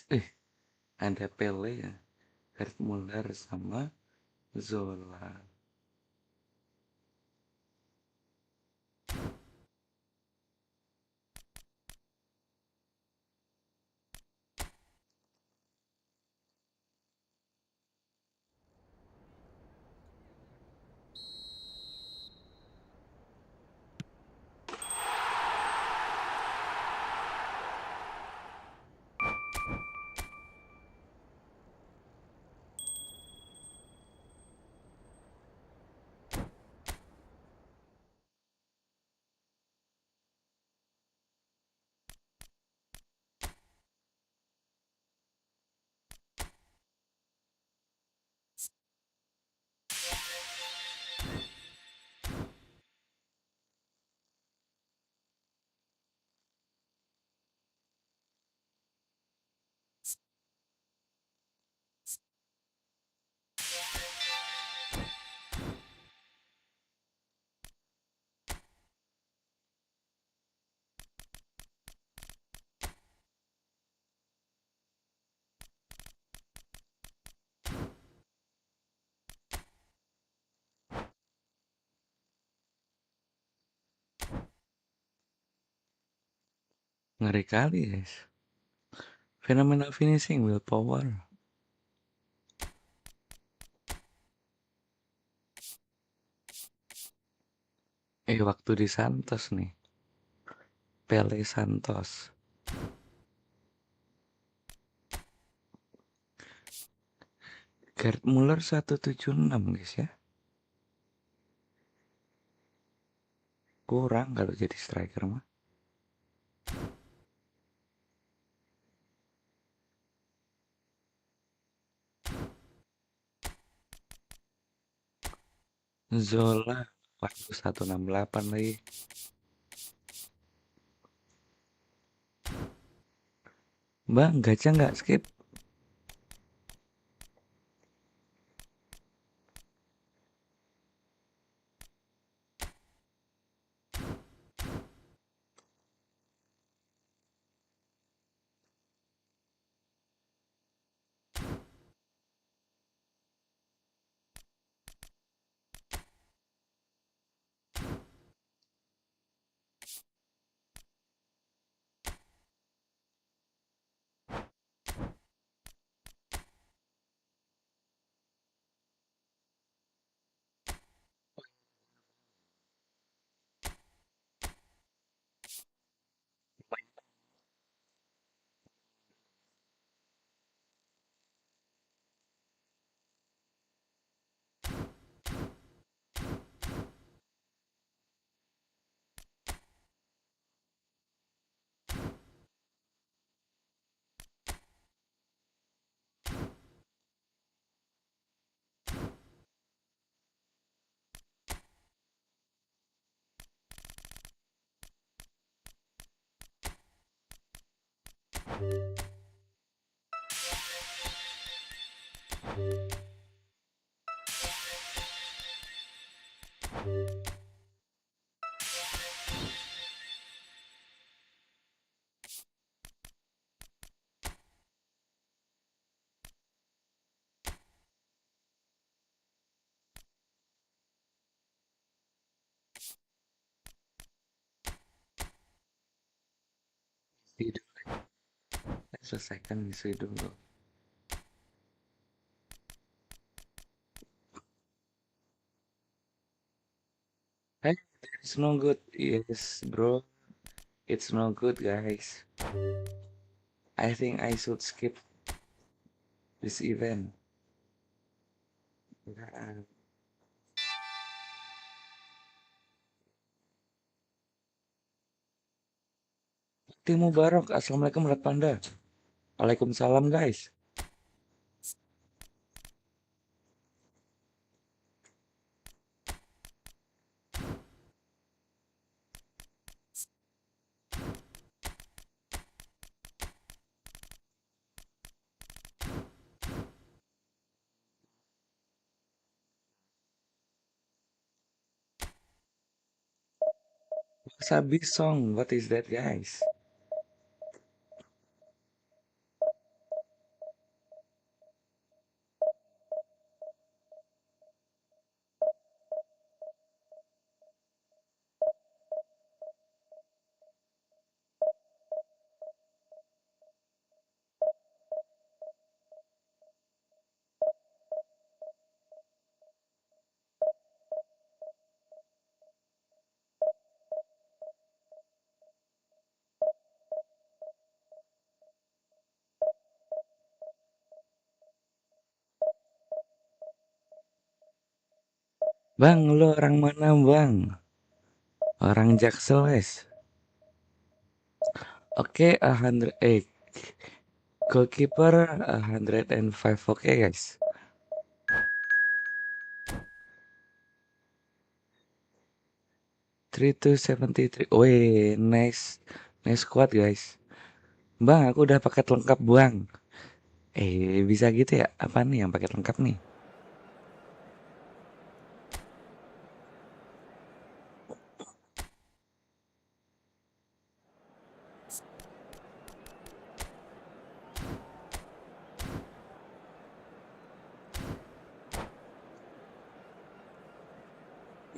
Eh, ada Pele ya, Gerd Muller sama Zola. Ngeri kali guys. Phenomenal finishing, willpower. Waktu di Santos nih. Pele Santos. Gerd Muller 176 guys ya. Kurang kalau jadi striker mah. Zola. Waduh, 168 lagi. Bang, gacha nggak? Skip. Isi dulu. Selesaikan isi dulu. Hey, it's no good. Yes, bro. It's no good, guys. I think I should skip this event. Ya, Timu Barok, Assalamualaikum Red Panda. Waalaikumsalam, guys. Wasabi song, what is that, guys? Bang, lo orang mana, Bang? Orang Jaksel, guys. Oke, 108. Goalkeeper 105. Oke, guys. 3273. Wih, nice. Nice squad, guys. Bang, aku udah paket lengkap, Bang. Bisa gitu ya? Apa nih yang paket lengkap nih?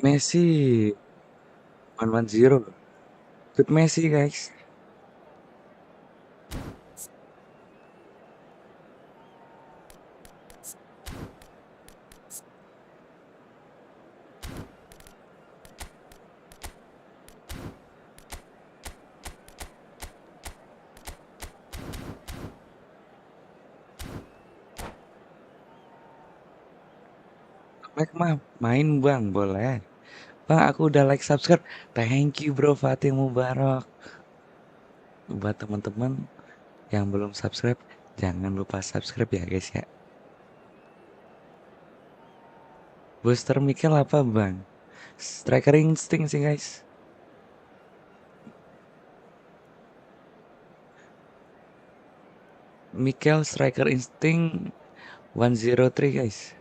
Messi 110. Good Messi, guys. Like mah main, Bang, boleh. Bang, aku udah like subscribe. Thank you, Bro Fatih Mubarak. Buat teman-teman yang belum subscribe, jangan lupa subscribe ya, guys ya. Booster Mikel apa, Bang? Striker Instinct sih, guys. Mikel Striker Instinct 103, guys.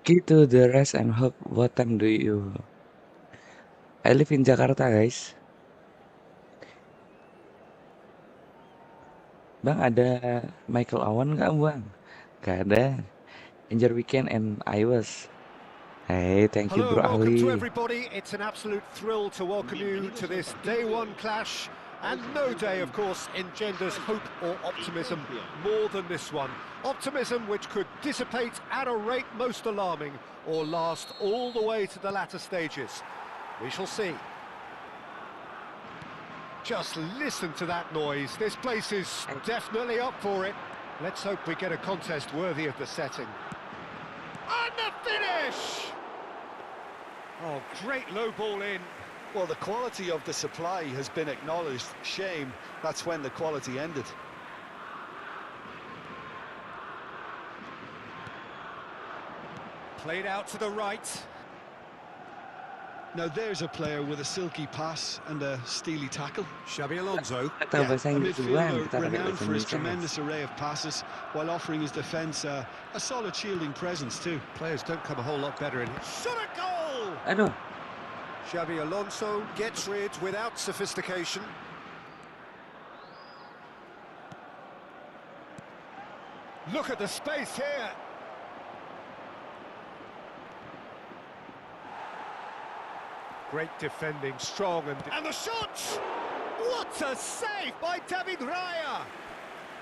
Key to the rest and hope. What time do you? I live in Jakarta, guys. Bang, ada Michael Owen nggak, Bang? Gak ada. Enjoy weekend and I was. Hey, thank you, Hello Bro and welcome to Ali. everybody. It's an absolute thrill to welcome you to this day one clash. And no day, of course, engenders hope or optimism more than this one. Optimism which could dissipate at a rate most alarming or last all the way to the latter stages. We shall see. Just listen to that noise. This place is definitely up for it. Let's hope we get a contest worthy of the setting. And the finish! Oh, great low ball in. Well, the quality of the supply has been acknowledged. Shame that's when the quality ended. Played out to the right. Now there's a player with a silky pass and a steely tackle. Xabi Alonso. Tahu bahasa A Inggris, Bang. midfielder Kita pakai renowned bahasa for his Indonesia, guys. tremendous array of passes while offering his defence a solid shielding presence too. Players don't come a whole lot better in here. Shot a goal! Aduh. Xabi Alonso gets rid without sophistication. Look at the space here. Great defending, strong and the shot! What a save by David Raya!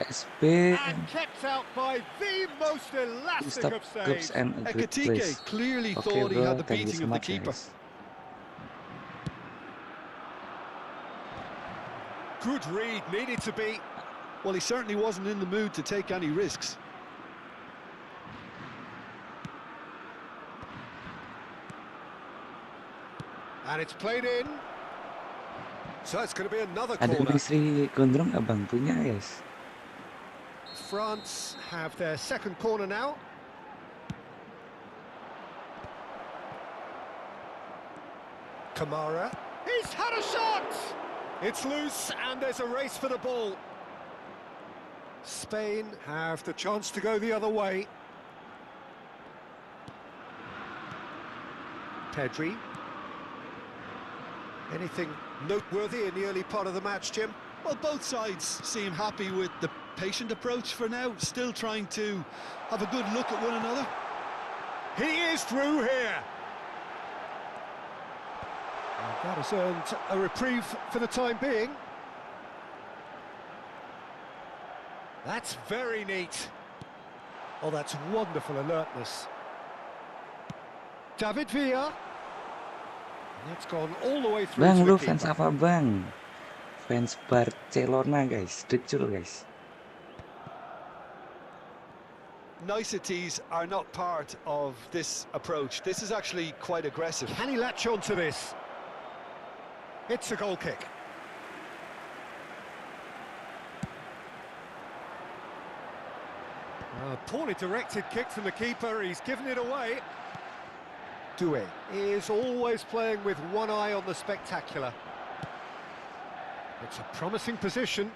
SP. And kept out by the most elastic Stop of cups saves. and a good Ekatike place. clearly Okay, thought he bro. had the Thank you beating so of the much, keeper. guys. Good read, needed to be. Well, he certainly wasn't in the mood to take any risks. And it's played in. So it's going to be another Ada corner. Misri Gondrong abang punya, guys. France have their second corner now. Kamara. He's had a shot! It's loose and there's a race for the ball. Spain have the chance to go the other way. Pedri. Anything noteworthy in the early part of the match, Jim? Well, both sides seem happy with the patient approach for now, still trying to have a good look at one another. He is through here. That has earned a reprieve for the time being. That's very neat. Oh, that's wonderful alertness. David Villa. That's gone all the way through Bang, to the lu fans keeper. apa bang? Fans Barcelona guys, decul guys. Niceties are not part of this approach. This is actually quite aggressive. Can he latch on to this? It's a goal kick. A poorly directed kick from the keeper, he's given it away. Doué is always playing with one eye on the spectacular. It's a promising position.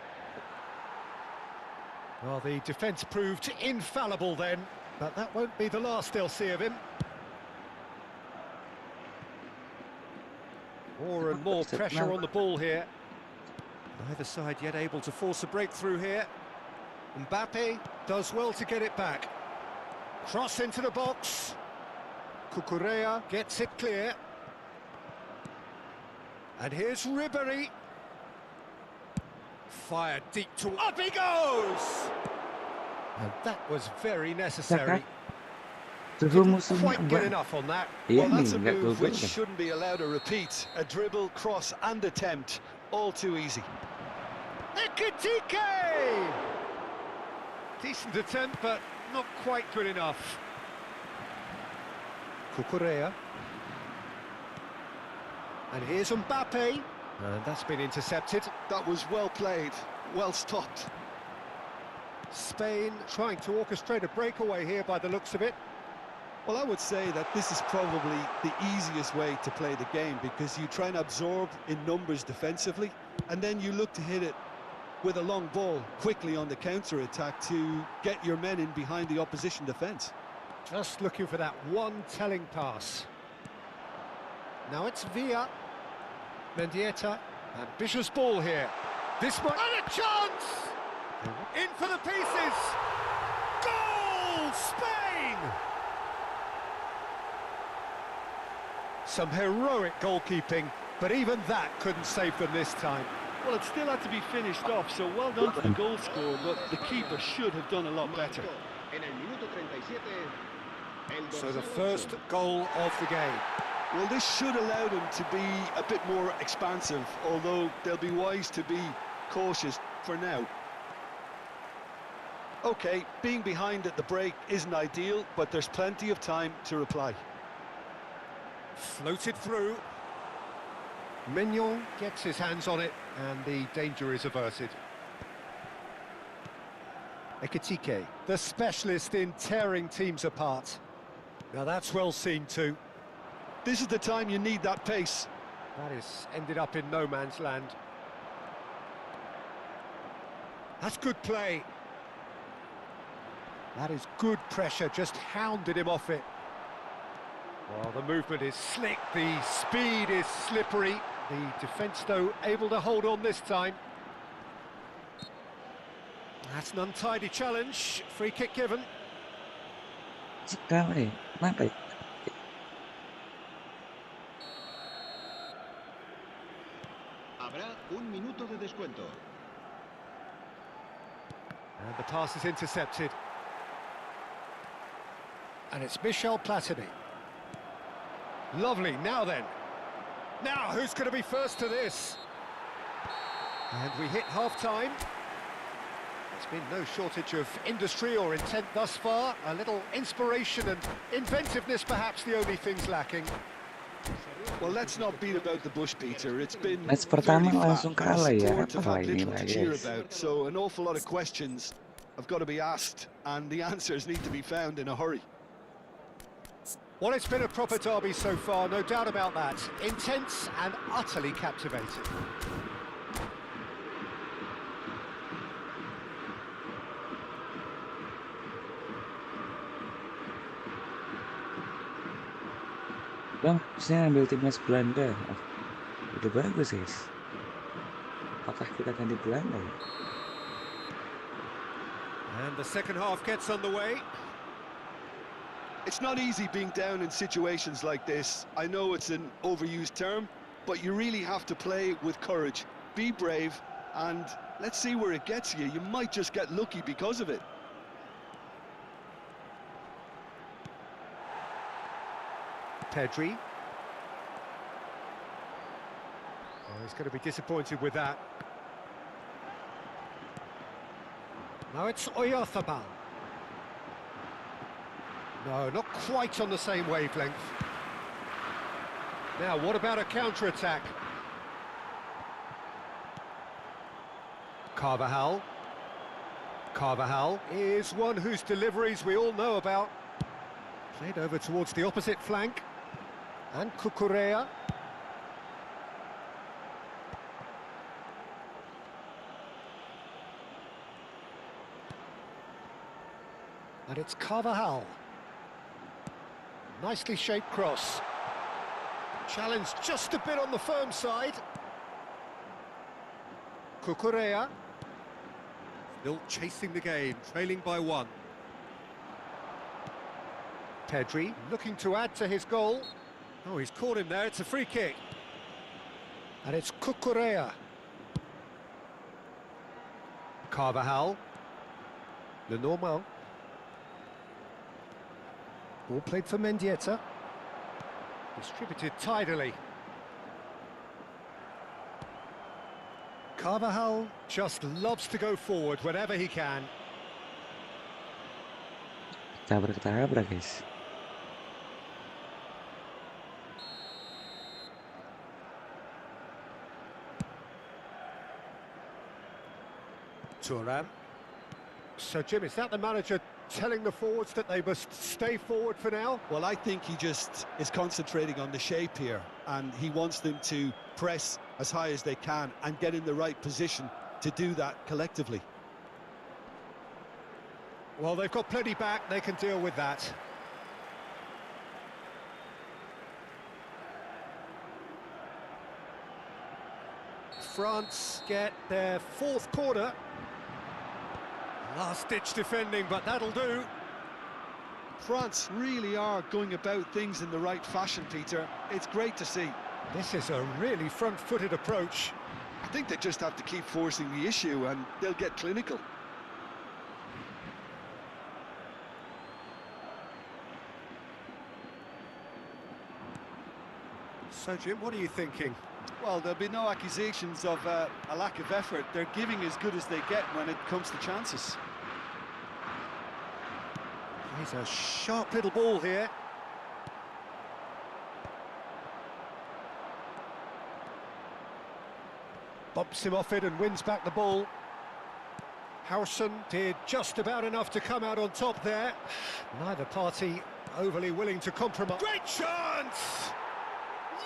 Well, the defence proved infallible then, but that won't be the last they'll see of him. More and more pressure on the ball here. Neither side yet able to force a breakthrough here. Mbappe does well to get it back. Cross into the box. Cucurella gets it clear. And here's Ribéry. Fired deep to... Up he goes! And that was very necessary. Didn't quite get enough on that. Well, that's a move which shouldn't be allowed to repeat. A dribble, cross and attempt, all too easy. Ekitike! Decent attempt, but not quite good enough. Cucurella. And here's Mbappe. And that's been intercepted. That was well played, well stopped. Spain trying to orchestrate a breakaway here by the looks of it. Well, I would say that this is probably the easiest way to play the game, because you try and absorb in numbers defensively, and then you look to hit it with a long ball quickly on the counter-attack to get your men in behind the opposition defence. Just looking for that one telling pass. Now it's Villa. Mendieta. Ambitious ball here. This might... And a chance! In for the pieces! Goal! Spain! Some heroic goalkeeping, but even that couldn't save them this time. Well, it still had to be finished off, so well done to the goal scorer, but the keeper should have done a lot better. So the first goal of the game. Well, this should allow them to be a bit more expansive, although they'll be wise to be cautious for now. OK, being behind at the break isn't ideal, but there's plenty of time to reply. Floated through. Mignon gets his hands on it, and the danger is averted. Ekitike, the specialist in tearing teams apart. Now that's well seen too. This is the time you need that pace. That is ended up in no man's land. That's good play. That is good pressure, just hounded him off it. Well, the movement is slick, the speed is slippery. The defence, though, able to hold on this time. That's an untidy challenge. Free kick given. Segala, kenapa? Habrá un minuto de descuento. And the pass is intercepted. And it's Michel Platini. Lovely, now then. Now, who's going to be first to this? And we hit half-time. There's been no shortage of industry or intent thus far. A little inspiration and inventiveness, perhaps the only things lacking. Well, let's not beat about the bush, Peter. It's been Match pertama fairly langsung flat, and kalah ya, sport have apa had ini little lah to cheer guys. about. So an awful lot of questions have got to be asked, and the answers need to be found in a hurry. Well, it's been a proper derby so far, no doubt about that. Intense and utterly captivating. Bang, saya ambil timnas Belanda. Oh, udah bagus guys. Apakah kita akan di Belanda ya? And the second half gets underway. It's not easy being down in situations like this. I know it's an overused term, but you really have to play with courage. Be brave, and let's see where it gets you. You might just get lucky because of it. Pedri. Oh, he's going to be disappointed with that. Now it's Oyarzabal. No, not quite on the same wavelength. Now, what about a counter-attack? Carvajal. Carvajal is one whose deliveries we all know about. Played over towards the opposite flank. And Cucurella. And it's Carvajal. Nicely shaped cross. Challenge just a bit on the firm side. Cucurella. Still chasing the game, trailing by 1. Pedri looking to add to his goal. Oh, he's caught him there, it's a free kick. And it's Cucurella. Carvajal. Lenormand. Ball played for Mendieta. Distributed tidily. Carvajal just loves to go forward whenever he can. Tabrak-tabrak, guys. Thuram. So, Jim, is that the manager telling the forwards that they must stay forward for now? Well, I think he just is concentrating on the shape here, and he wants them to press as high as they can and get in the right position to do that collectively. Well, they've got plenty back, they can deal with that. France get their 4th corner. Last-ditch defending, but that'll do. France really are going about things in the right fashion, Peter. It's great to see. This is a really front-footed approach. I think they just have to keep forcing the issue and they'll get clinical. So, Jim, what are you thinking? Well, there'll be no accusations of a lack of effort. They're giving as good as they get when it comes to chances. He's a sharp little ball here. Bumps him off it and wins back the ball. Howson did just about enough to come out on top there. Neither party overly willing to compromise. Great chance!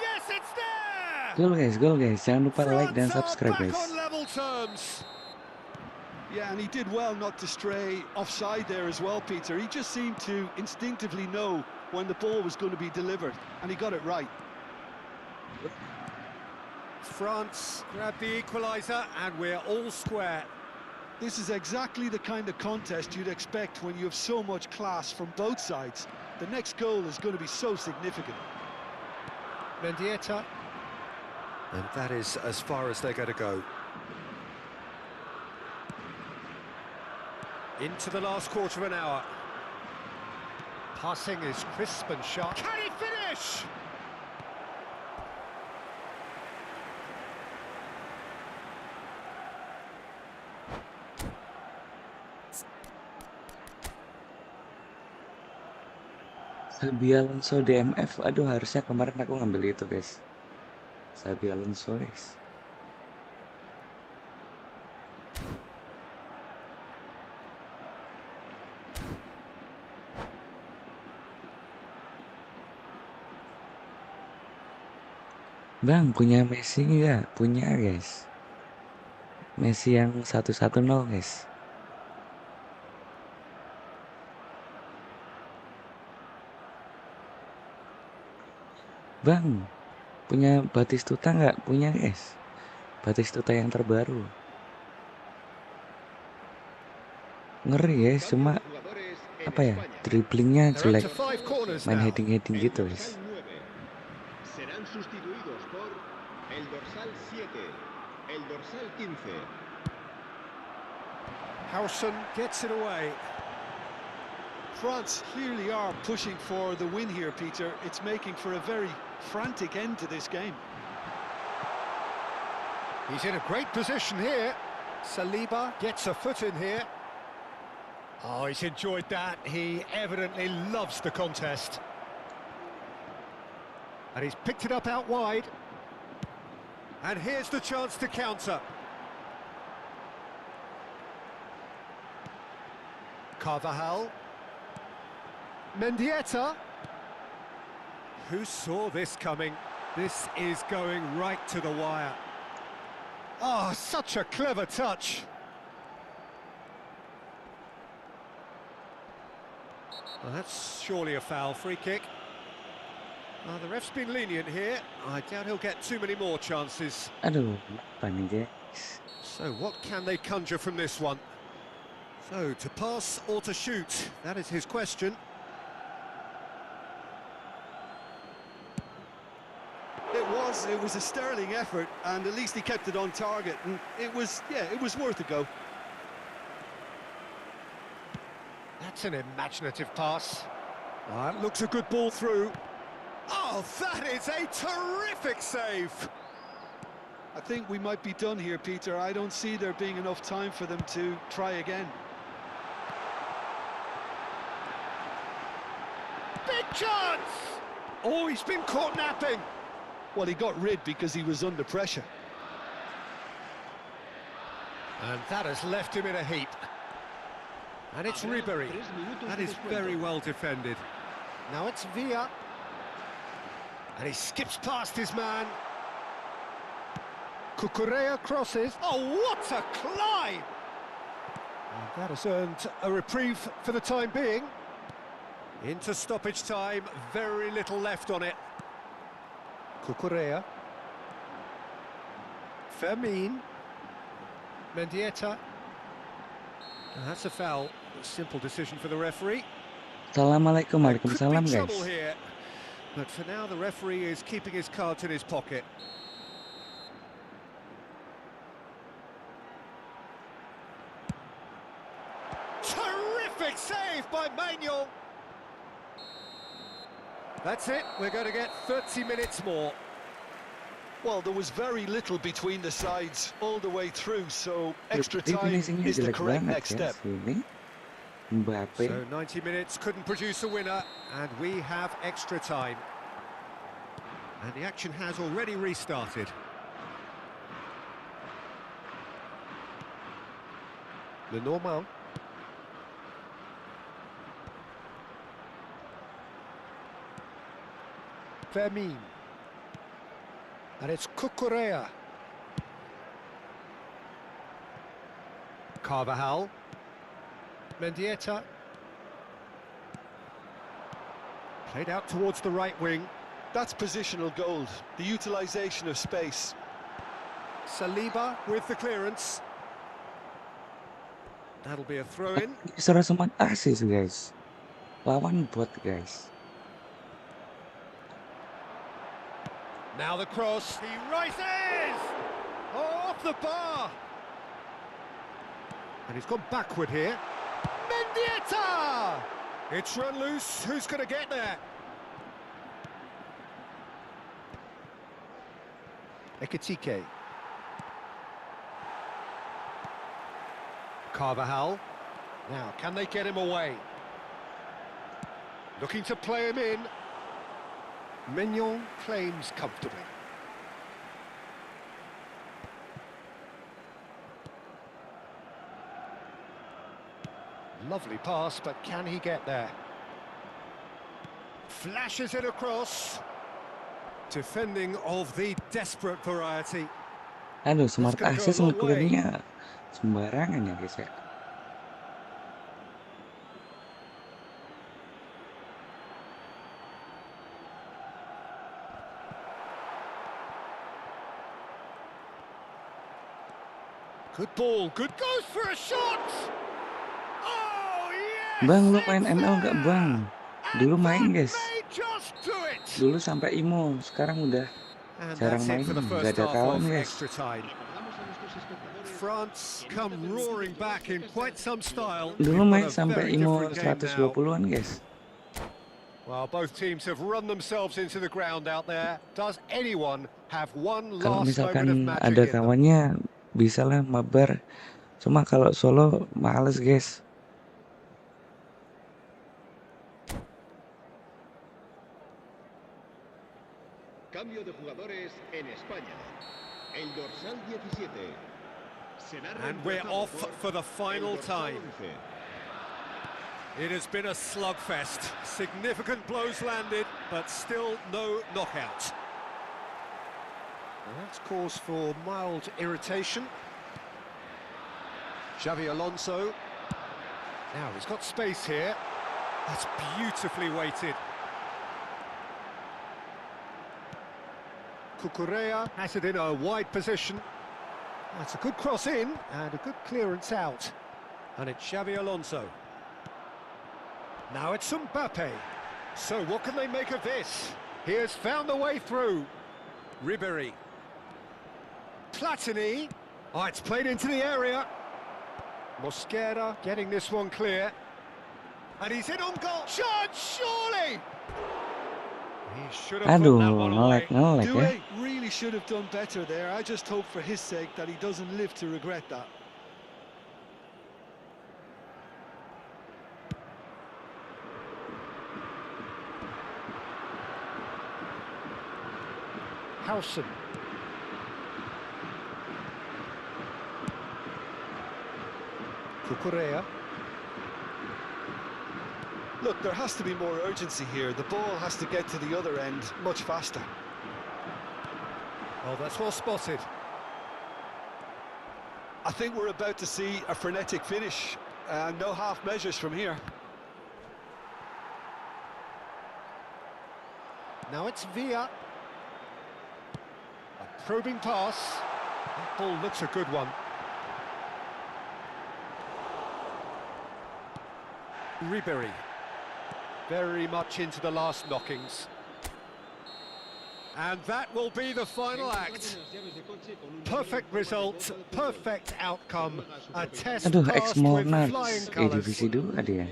Yes, it's there! Goal guys, jangan lupa like dan France are subscribe back guys. on level terms. Yeah, and he did well not to stray offside there as well, Peter. He just seemed to instinctively know when the ball was going to be delivered, and he got it right. France grab the equaliser, and we're all square. This is exactly the kind of contest you'd expect when you have so much class from both sides. The next goal is going to be so significant. Mendieta. And that is as far as they're going to go. Into the last quarter of an hour. Passing is crisp and sharp. Can he finish? Xabi Alonso DMF, aduh harusnya kemarin aku ngambil itu guys. Xabi Alonso guys. Bang, punya Messi nggak? Punya guys. Messi yang 110 guys. Bang, punya Batistuta nggak? Punya guys. Batistuta yang terbaru. Ngeri guys, cuma apa ya? Dribblingnya jelek. Main heading gitu guys. Serán sustituidos por El dorsal 7. El dorsal 15. Howson gets it away. France clearly are pushing for the win here, Peter. It's making for a very frantic end to this game. He's in a great position here. Saliba gets a foot in here. Oh, he's enjoyed that. He evidently loves the contest. And he's picked it up out wide. And here's the chance to counter. Carvajal. Mendieta. Who saw this coming? This is going right to the wire. Oh, such a clever touch. Well, that's surely a foul. Free kick. The ref's been lenient here. I doubt he'll get too many more chances. Aduh, apa nih guys? So what can they conjure from this one? So, to pass or to shoot? That is his question. It was a sterling effort, and at least he kept it on target, and it was worth a go. That's an imaginative pass. That looks a good ball through. Oh, that is a terrific save! I think we might be done here, Peter. I don't see there being enough time for them to try again. Big chance! Oh, he's been caught napping. Well, he got rid because he was under pressure. And that has left him in a heap. And it's Ribery. That is very well defended. Now it's Villa. And he skips past his man. Cucurella crosses. Oh, what a climb! And that has earned a reprieve for the time being. Into stoppage time, very little left on it. Cucurella. Fermin. Mendieta. And that's a foul. A simple decision for the referee. Assalamualaikum, There could waalaikumsalam be guys. trouble here. But for now, the referee is keeping his cards in his pocket. Terrific save by Manuel. That's it. We're going to get 30 minutes more. Well, there was very little between the sides all the way through, so extra Dia time finishingnya is the jelek correct banget next ya step. sini. Mbappe. So 90 minutes couldn't produce a winner, and we have extra time. And the action has already restarted. Lenormand. Fermin. And it's Cucurella. Carvajal. Mendieta. Played out towards the right wing. That's positional gold, the utilisation of space. Saliba with the clearance. That'll be a throw-in. Disuruh sempat asis guys. Lawan bot guys. Now the cross. He rises! Oh, off the bar! And he's gone backward here. Mendieta! It's run loose. Who's going to get there? Ekitike. Carvajal. Now, can they get him away? Looking to play him in. Mignon claims comfortably. Lovely pass, but can he get there? Flashes it across. Defending of the desperate variety. Aduh, smart gonna go a asis long ngekulinnya sembarangan ya guys ya. Good ball, good goes for a shot! Oh, yes! Bang, lu main it's ML nggak there! bang? Dulu And main that guys. may just do it! Dulu sampai IMO, sekarang udah And Jarang that's it main, for the nggak first ada half kawan of guys. extra time. Recordamos a nuestros espectadores France que en come esta tercera roaring edición back in tiene que quite ser some style. Dulu We've got main a sampai very IMO different game now. 120-an guys. Well, both teams have run themselves into the ground out there. Does anyone have one Kalau last moment of misalkan magic ada in them? kawannya, bisa lah mabar. Cuma kalau solo, males guys. cambio de jugadores en España. El dorsal 17 será And we're reemplazado off por for the final el dorsal time. 11. It has been a slugfest. Significant blows landed, but still no knockout. Well, that's cause for mild irritation. Xavi Alonso. Now, he's got space here. That's beautifully weighted. Cucurella has it in a wide position. That's a good cross in and a good clearance out. And it's Xavi Alonso. Now it's Mbappe. So what can they make of this? He has found the way through. Ribéry. Platini. Oh, it's played into the area. Mosquera getting this one clear. And he's in on goal. Shot, surely! He should have put that Aduh, one away. ngelek ya. Doué really should have done better there. I just hope for his sake that he doesn't live to regret that. Howson. Cucurella. Look, there has to be more urgency here. The ball has to get to the other end much faster. Oh, that's well spotted. I think we're about to see a frenetic finish. No half measures from here. Now it's Villa. A probing pass. That ball looks a good one. Ribéry. Very much into the last knockings. And that will be the final act. Perfect result, perfect outcome. A test Aduh, passed with flying colours. divisi 2 dia.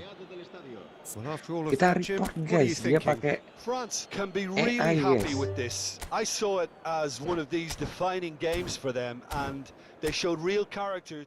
Well, after all of Kita that, Jim, report what are you guys, dia thinking? pakai France can be AI, really happy yes. with this. I saw it as one of these defining games for them, and they showed real character.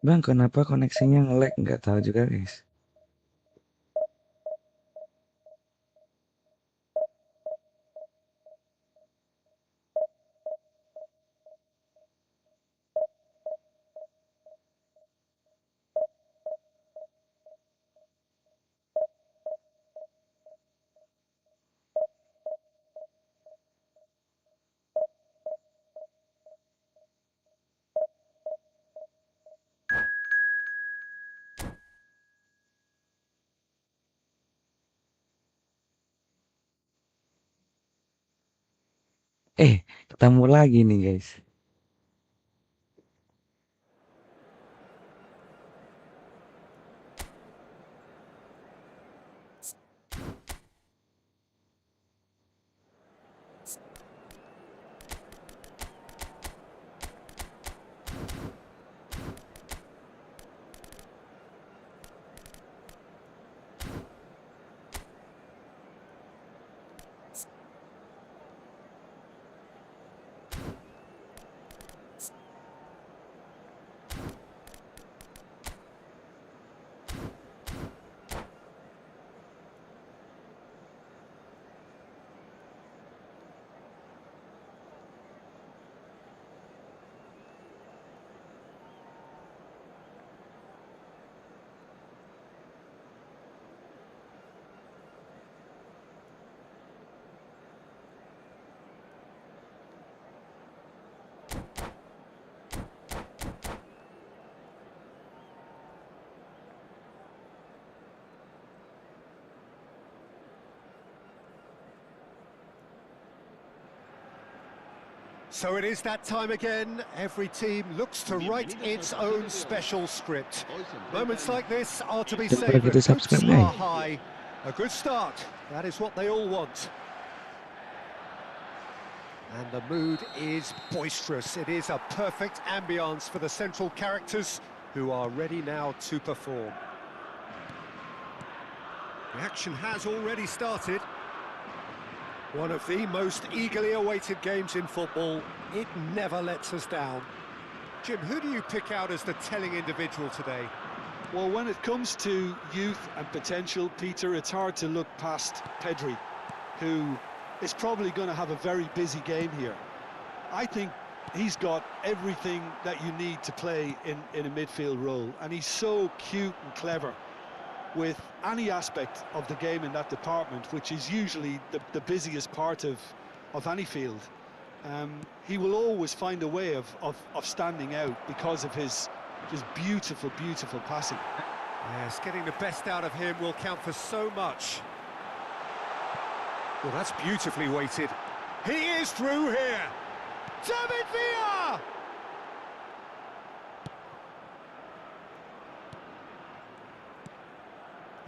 Bang, kenapa koneksinya nge-lag? Nggak tahu juga guys. Ketemu lagi nih guys. So it is that time again. Every team looks to write its own special script. Moments like this are to be Jangan lupa savoured. kita subscribe, Hopes guys. are high. A good start. That is what they all want. And the mood is boisterous. It is a perfect ambience for the central characters who are ready now to perform. The action has already started. One of the most eagerly awaited games in football. It never lets us down. Jim, who do you pick out as the telling individual today? Well, when it comes to youth and potential, Peter, it's hard to look past Pedri, who is probably going to have a very busy game here. I think he's got everything that you need to play in a midfield role, and he's so cute and clever with any aspect of the game in that department, which is usually the busiest part of any field. He will always find a way of standing out because of his just beautiful, beautiful passing. Yes, getting the best out of him will count for so much. Well, that's beautifully weighted. He is through here. David Villa!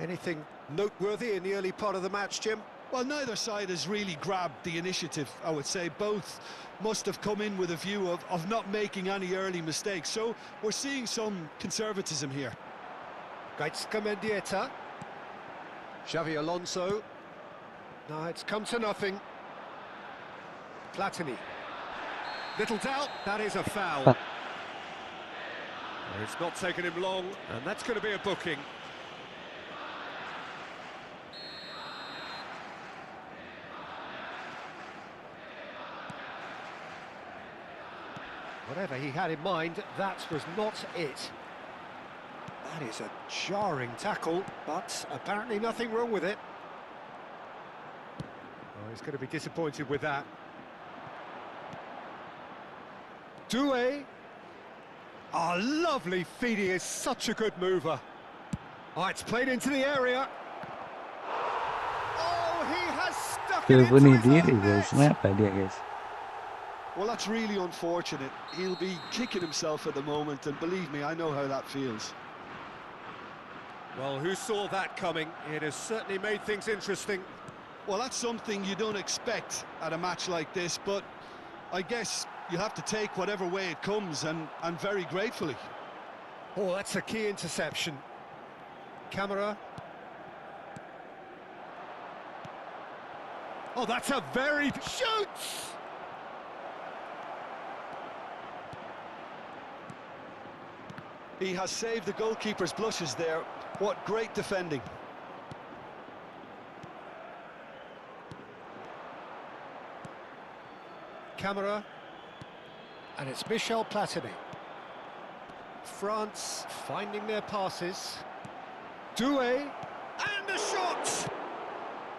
Anything noteworthy in the early part of the match, Jim? Well, neither side has really grabbed the initiative, I would say. Both must have come in with a view of not making any early mistakes. So we're seeing some conservatism here. Gaizka Mendieta. Xavi Alonso. No, it's come to nothing. Platini. Little doubt, that is a foul. Ah. It's not taken him long, and that's going to be a booking. Whatever he had in mind, that was not it. That is a jarring tackle, but apparently nothing wrong with it. Oh, he's going to be disappointed with that. Doué. Oh, lovely feed. He is such a good mover. Oh, it's played into the area. Oh, he has stuck it Tuh, into bunuh his own diri, net. guys. Kenapa dia, guys? Well, that's really unfortunate. He'll be kicking himself at the moment, and believe me, I know how that feels. Well, who saw that coming? It has certainly made things interesting. Well, that's something you don't expect at a match like this, but I guess you have to take whatever way it comes, and very gratefully. Oh, that's a key interception. Camera. Oh, that's a very... Shoots! He has saved the goalkeeper's blushes there. What great defending. Camera. And it's Michel Platini. France finding their passes. Doué. And a shot!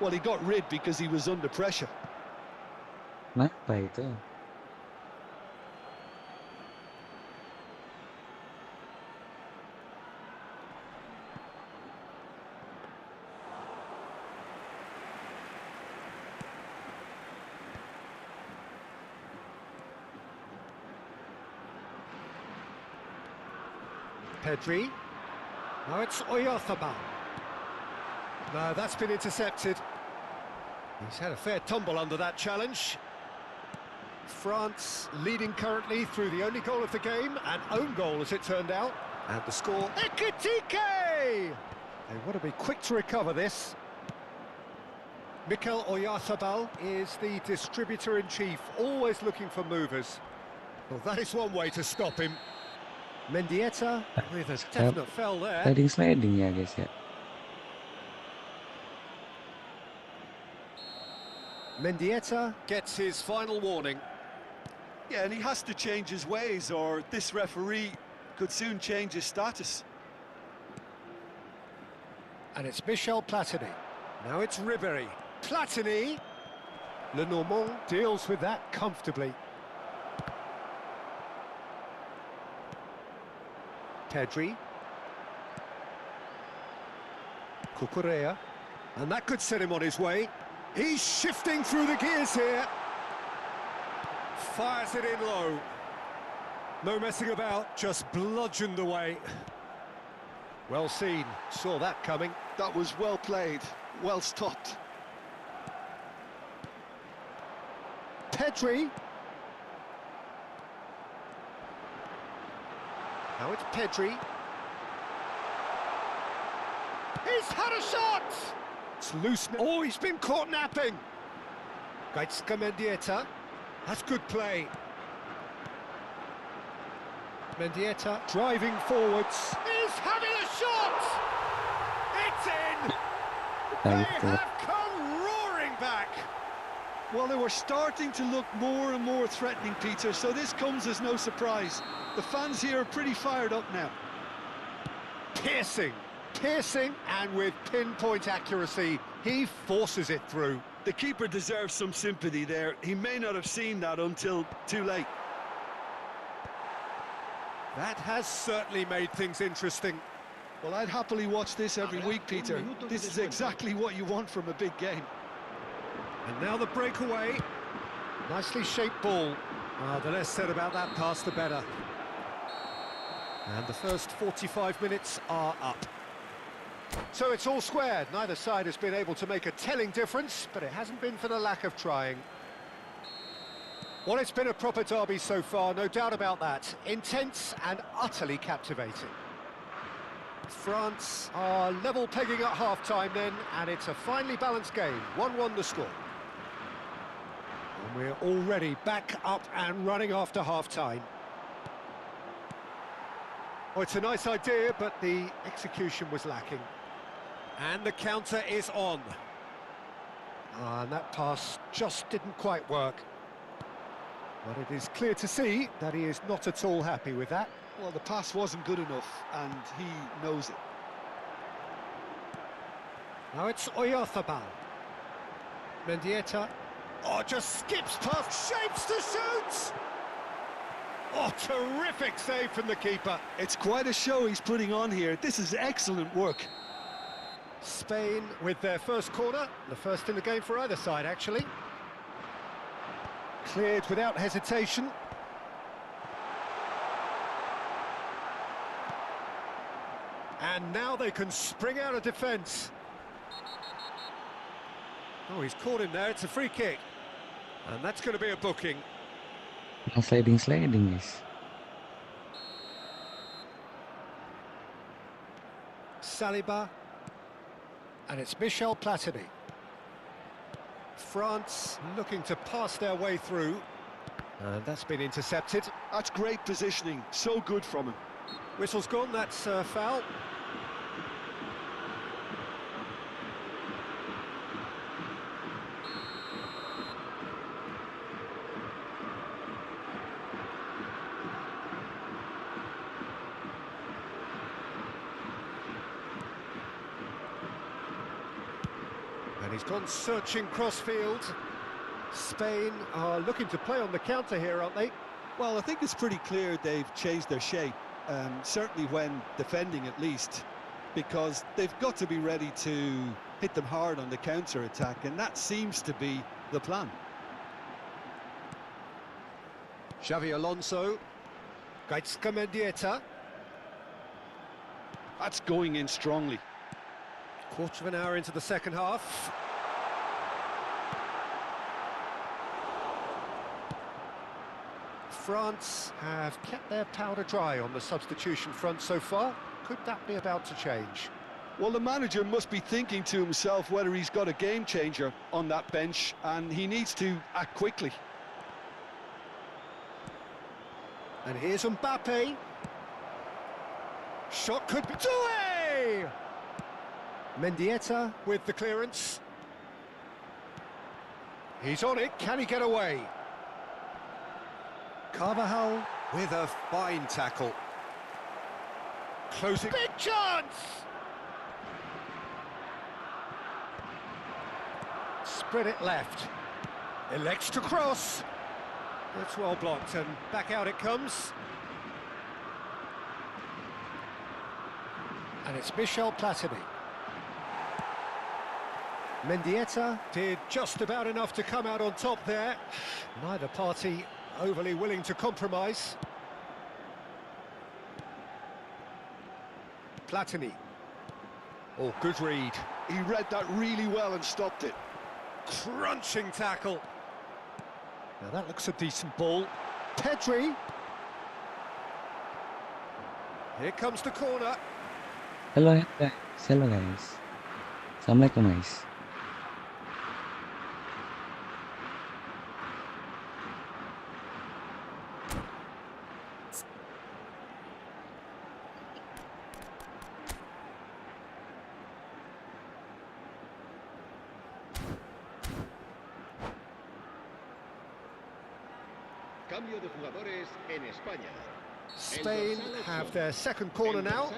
Well, he got rid because he was under pressure. Kenapa itu? Pedri. Now it's Oyarzabal. No, that's been intercepted. He's had a fair tumble under that challenge. France leading currently through the only goal of the game, an own goal as it turned out. And the score, Ekitike! They want to be quick to recover this. Mikel Oyarzabal is the distributor-in-chief, always looking for movers. Well, that is one way to stop him. Mendieta with a definite fell there. Sliding ya, guys ya. Mendieta gets his final warning. Yeah, and he has to change his ways, or this referee could soon change his status. And it's Michel Platini. Now it's Ribéry. Platini. Lenormand deals with that comfortably. Pedri. Cucurella. And that could set him on his way. He's shifting through the gears here. Fires it in low. No messing about, just bludgeoned away. Well seen, saw that coming. That was well played, well stopped. Pedri. Now it's Pedri. He's had a shot! It's loose. Oh, he's been caught napping. Mendieta. That's good play. Mendieta driving forwards. He's having a shot! It's in! They have come roaring back. Well, they were starting to look more and more threatening, Peter, so this comes as no surprise. The fans here are pretty fired up now. Piercing, and with pinpoint accuracy, he forces it through. The keeper deserves some sympathy there. He may not have seen that until too late. That has certainly made things interesting. Well, I'd happily watch this every week, Peter. This is exactly what you want from a big game. And now the breakaway. Nicely shaped ball. The less said about that pass, the better. And the first 45 minutes are up. So it's all squared. Neither side has been able to make a telling difference, but it hasn't been for the lack of trying. Well, it's been a proper derby so far, no doubt about that. Intense and utterly captivating. France are level pegging at half-time then, and it's a finely balanced game. 1-1 the score. And we're already back up and running after half-time. Oh, it's a nice idea, but the execution was lacking. And the counter is on. And that pass just didn't quite work. But it is clear to see that he is not at all happy with that. Well, the pass wasn't good enough, and he knows it. Now it's Oyarzabal. Mendieta. Oh, just skips past, shapes to shoot! Oh, terrific save from the keeper. It's quite a show he's putting on here. This is excellent work. Spain with their first corner, the first in the game for either side, actually. Cleared without hesitation. And now they can spring out of defence. Oh, he's caught him there, it's a free kick. And that's going to be a booking. Sliding guys. Saliba. And it's Michel Platini. France looking to pass their way through. And that's been intercepted. That's great positioning, so good from him. Whistle's gone, that's a foul. And he's gone searching crossfield. Spain are looking to play on the counter here, aren't they? Well, I think it's pretty clear they've changed their shape, certainly when defending at least, because they've got to be ready to hit them hard on the counter-attack, and that seems to be the plan. Xavi Alonso. Mendieta. That's going in strongly. Quarter of an hour into the second half. France have kept their powder dry on the substitution front so far. Could that be about to change? Well, the manager must be thinking to himself whether he's got a game changer on that bench, and he needs to act quickly. And here's Mbappe. Shot could be... Doué! Mendieta with the clearance. He's on it, can he get away? Carvajal with a fine tackle. Closing. Big chance! Spread it left. Elects to cross. It's well blocked and back out it comes. And it's Michel Platini. Mendieta did just about enough to come out on top there. Neither party overly willing to compromise. Platini. Oh, good read. He read that really well and stopped it. Crunching tackle. Now that looks a decent ball. Pedri. Here comes the corner. Halo guys, halo guys. Assalamualaikum guys. Cambio de jugadores en España. Spain have their second corner now.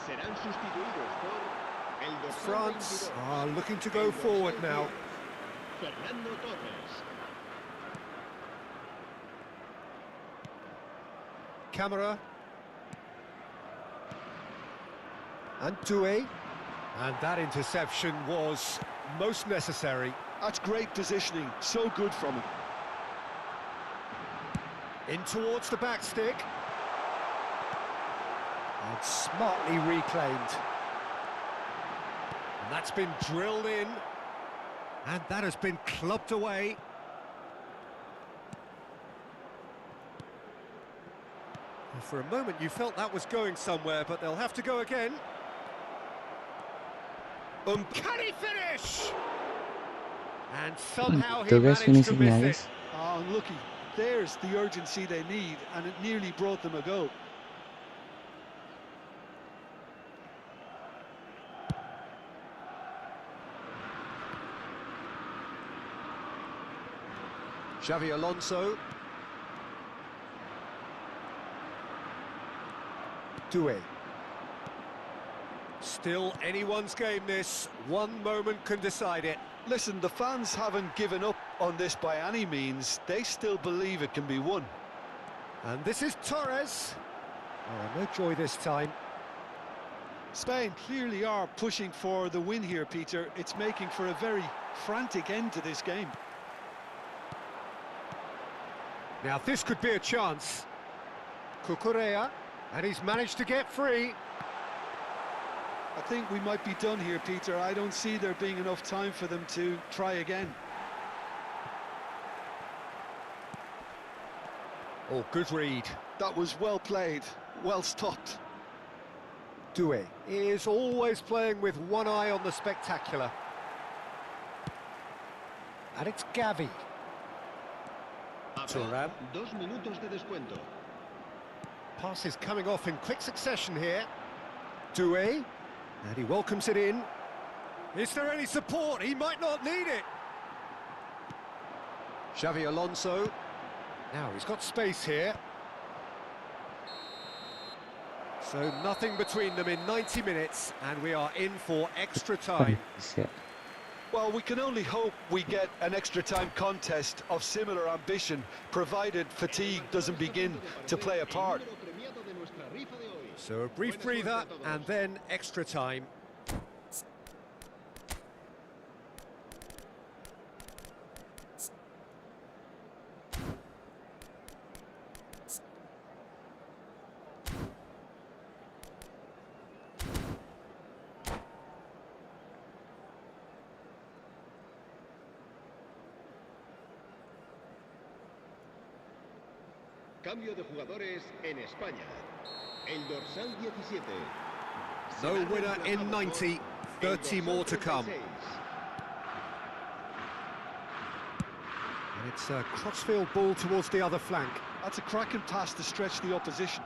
Serán sustituidos por el dorsal France 22. are looking to go forward now. Fernando Torres. Camera. And Doué. And that interception was most necessary. That's great positioning, so good from him. In towards the back stick. And smartly reclaimed. And that's been drilled in. And that has been clubbed away. And for a moment you felt that was going somewhere, but they'll have to go again. Uncanny finish! And somehow he Tuh guys, managed to finishing miss guys. it. Oh, unlucky. There's the urgency they need, and it nearly brought them a goal. Xavi Alonso. Doué. Still anyone's game this. One moment can decide it. Listen, the fans haven't given up on this by any means. They still believe it can be won. And this is Torres. Oh, no joy this time. Spain clearly are pushing for the win here, Peter. It's making for a very frantic end to this game. Now this could be a chance. Cucurella, and he's managed to get free. I think we might be done here, Peter. I don't see there being enough time for them to try again. Oh, good read. That was well played, well stopped. Doué is always playing with one eye on the spectacular. And it's Gavi. Habrá 2 minutos de descuento. Passes coming off in quick succession here. Doué, and he welcomes it in. Is there any support? He might not need it. Xavi Alonso. Now he's got space here. So nothing between them in 90 minutes, and we are in for extra time. Yeah. Well, we can only hope we get an extra time contest of similar ambition, provided fatigue doesn't begin to play a part. Premiado de nuestra rifa de hoy. So a brief breather, and then extra time. Cambio de jugadores en España. El dorsal 17. No winner in 90, 30 more to come. And it's a crossfield ball towards the other flank. That's a cracking pass to stretch the opposition.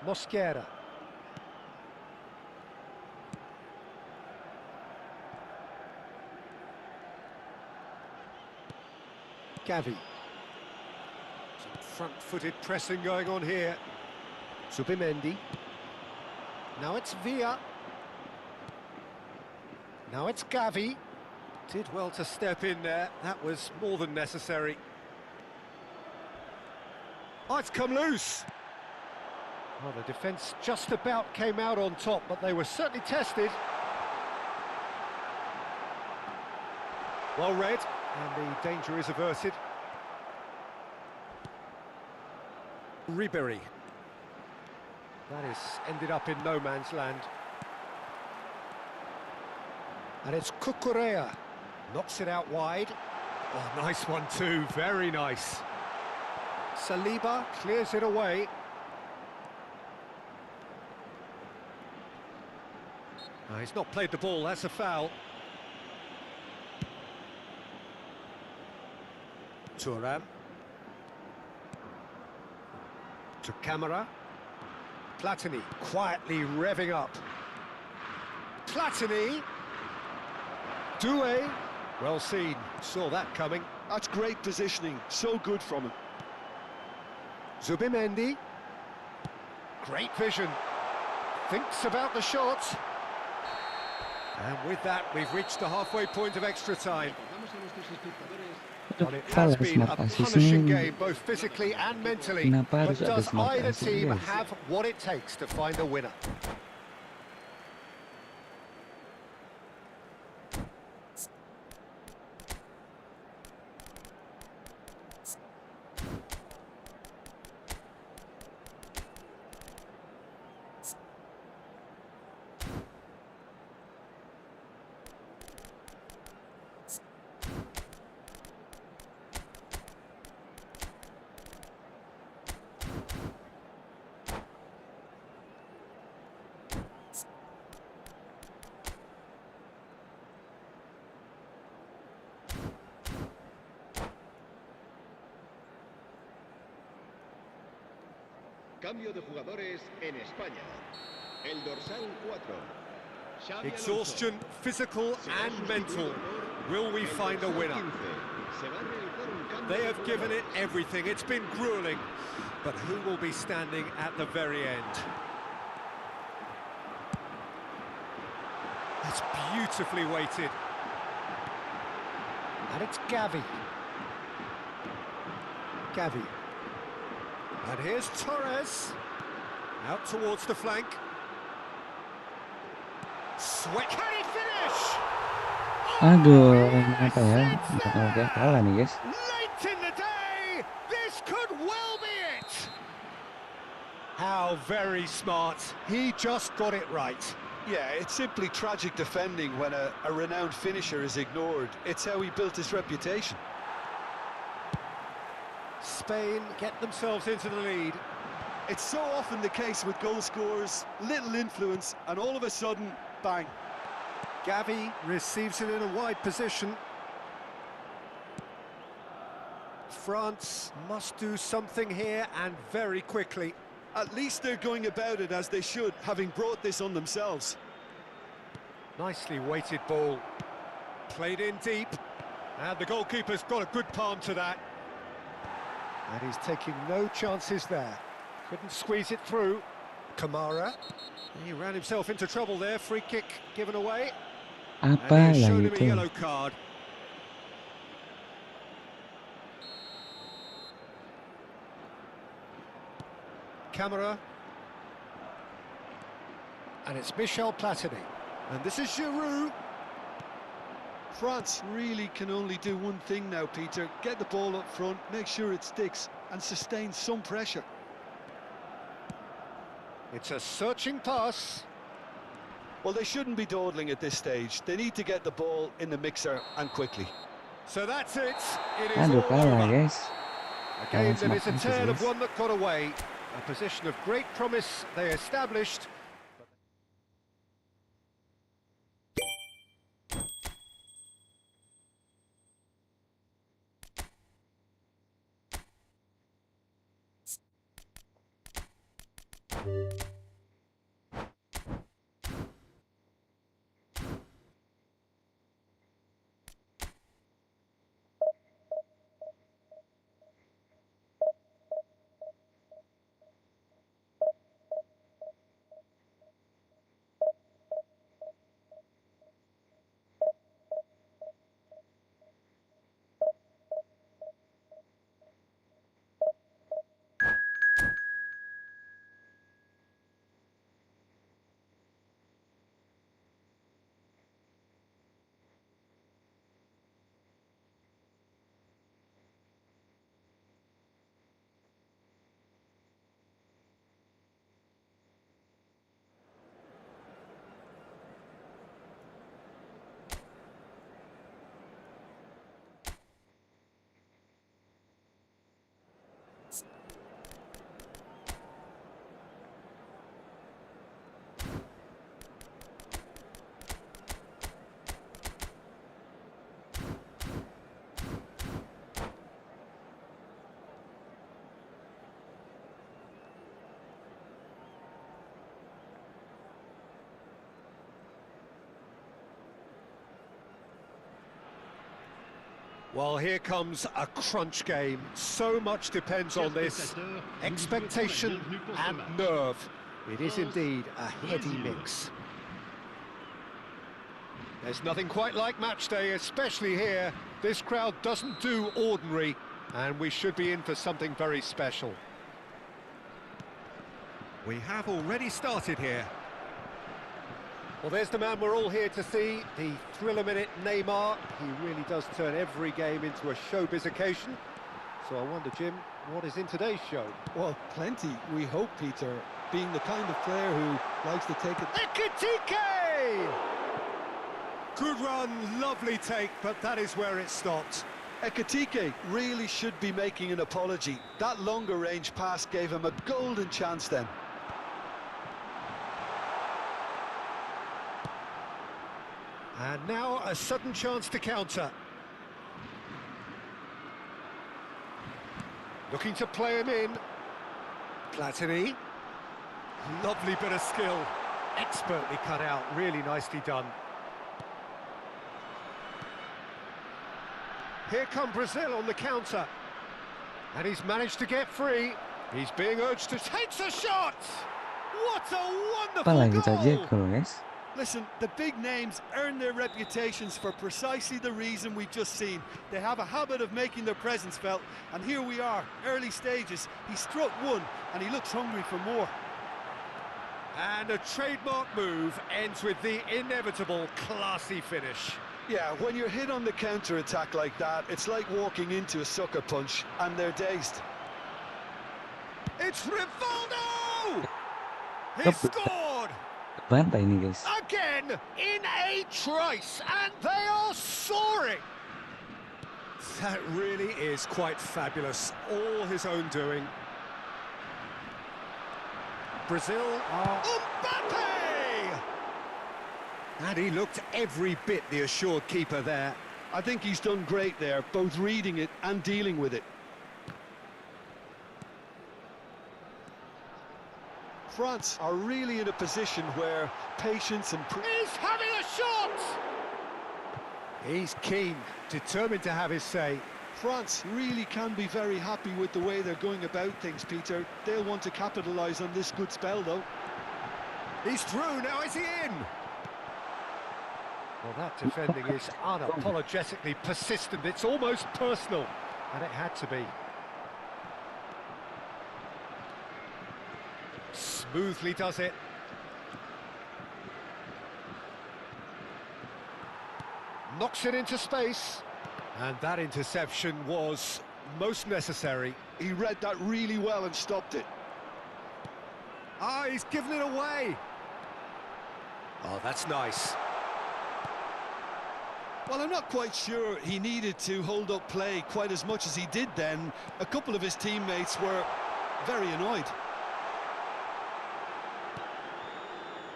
Mosquera. Gavi. Some front-footed pressing going on here. Zubimendi. Now it's Villa. Now it's Gavi. Did well to step in there. That was more than necessary. Oh, it's come loose. Well, the defence just about came out on top, but they were certainly tested. Well read. And the danger is averted. Ribery. That is ended up in no man's land. And it's Cucurella. Knocks it out wide. Oh, nice one too, very nice. Saliba clears it away. Oh, he's not played the ball, that's a foul. Thuram. To Camara. Platini quietly revving up. Platini. Doué. Well seen, saw that coming. That's great positioning, so good from him. Zubimendi. Great vision. Thinks about the shot. And with that, we've reached the halfway point of extra time. Aduh, Well, it salah has been smart a assist punishing ini. game, both physically and mentally. Kenapa But harus ada does smart either assist, team guys? have what it takes to find a winner? Cambio de jugadores en España. El dorsal 4. Xavi Exhaustion, Alonso. physical Será and mental. sustituido por Will we el find a dorsal winner? 15. Se va a realizar un cambio They de have given it jugadores. everything. It's been grueling. But who will be standing at the very end? That's beautifully weighted. And it's Gavi. Gavi. And here's Torres. Out towards the flank. Sweat. Can he finish? Aduh, Yes, apa ya? it's Udah there! kalah nih, guys. Late in the day, this could well be it. How very smart. He just got it right. Yeah, it's simply tragic defending when a renowned finisher is ignored. It's how he built his reputation. Spain get themselves into the lead. It's so often the case with goal scorers, little influence, and all of a sudden, bang. Gavi receives it in a wide position. France must do something here, and very quickly. At least they're going about it as they should, having brought this on themselves. Nicely weighted ball. Played in deep. And the goalkeeper's got a good palm to that. And he's taking no chances there. Couldn't squeeze it through. Kamara. He ran himself into trouble there. Free kick given away. Apa And he has lah shown him a itu? yellow card. Camera. And it's Michel Platini. And this is Giroud. France really can only do one thing now, Peter. Get the ball up front, make sure it sticks, and sustain some pressure. It's a searching pass. Well, they shouldn't be dawdling at this stage. They need to get the ball in the mixer, and quickly. So that's it. It is Aduh, all kalah, over. guys. A game Kalah that is a smart assist, tale of guys. one that got away. A position of great promise they established. Well, here comes a crunch game. So much depends on this. Expectation and nerve. It is indeed a heady mix. There's nothing quite like match day, especially here. This crowd doesn't do ordinary, and we should be in for something very special. We have already started here. Well, there's the man we're all here to see, the thriller-minute Neymar. He really does turn every game into a showbiz occasion. So I wonder, Jim, what is in today's show? Well, plenty, we hope, Peter. Being the kind of player who likes to take it... Ekitike! Good run, lovely take, but that is where it stopped. Ekitike really should be making an apology. That longer range pass gave him a golden chance then. And now a sudden chance to counter. Looking to play him in. Platini. Lovely bit of skill. Expertly cut out, really nicely done. Here come Brazil on the counter. And he's managed to get free. He's being urged to take a shot! What a wonderful goal! Guys. Listen, the big names earn their reputations for precisely the reason we've just seen. They have a habit of making their presence felt, and here we are, early stages. He struck one, and he looks hungry for more. And a trademark move ends with the inevitable classy finish. Yeah, when you're hit on the counter-attack like that, it's like walking into a sucker punch, and they're dazed. It's Rivaldo! He scored! Bantai ini guys. Again, in a trice, and they are soaring! That really is quite fabulous, all his own doing. Brazil are... Mbappe! And he looked every bit the assured keeper there. I think he's done great there, both reading it and dealing with it. France are really in a position where patience and... He's having a shot! He's keen, determined to have his say. France really can be very happy with the way they're going about things, Peter. They'll want to capitalise on this good spell, though. He's through, now is he in? Well, that defending is unapologetically persistent. It's almost personal, and it had to be. Smoothly does it. Knocks it into space. And that interception was most necessary. He read that really well and stopped it. Ah, he's given it away. Oh, that's nice. Well, I'm not quite sure he needed to hold up play quite as much as he did then. A couple of his teammates were very annoyed.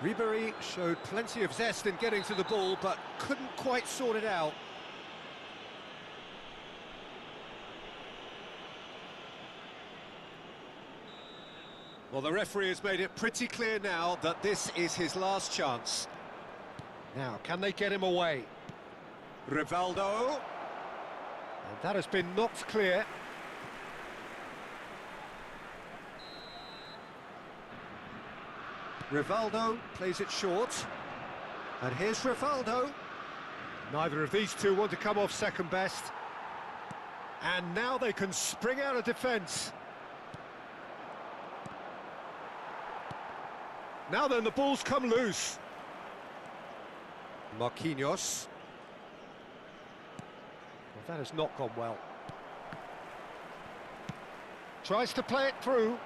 Ribéry showed plenty of zest in getting to the ball, but couldn't quite sort it out. Well, the referee has made it pretty clear now that this is his last chance. Now, can they get him away? Rivaldo. And that has been knocked clear. Rivaldo plays it short. And here's Rivaldo. Neither of these two want to come off second best. And now they can spring out of defence. Now then, the ball's come loose. Marquinhos. Well, that has not gone well. Tries to play it through.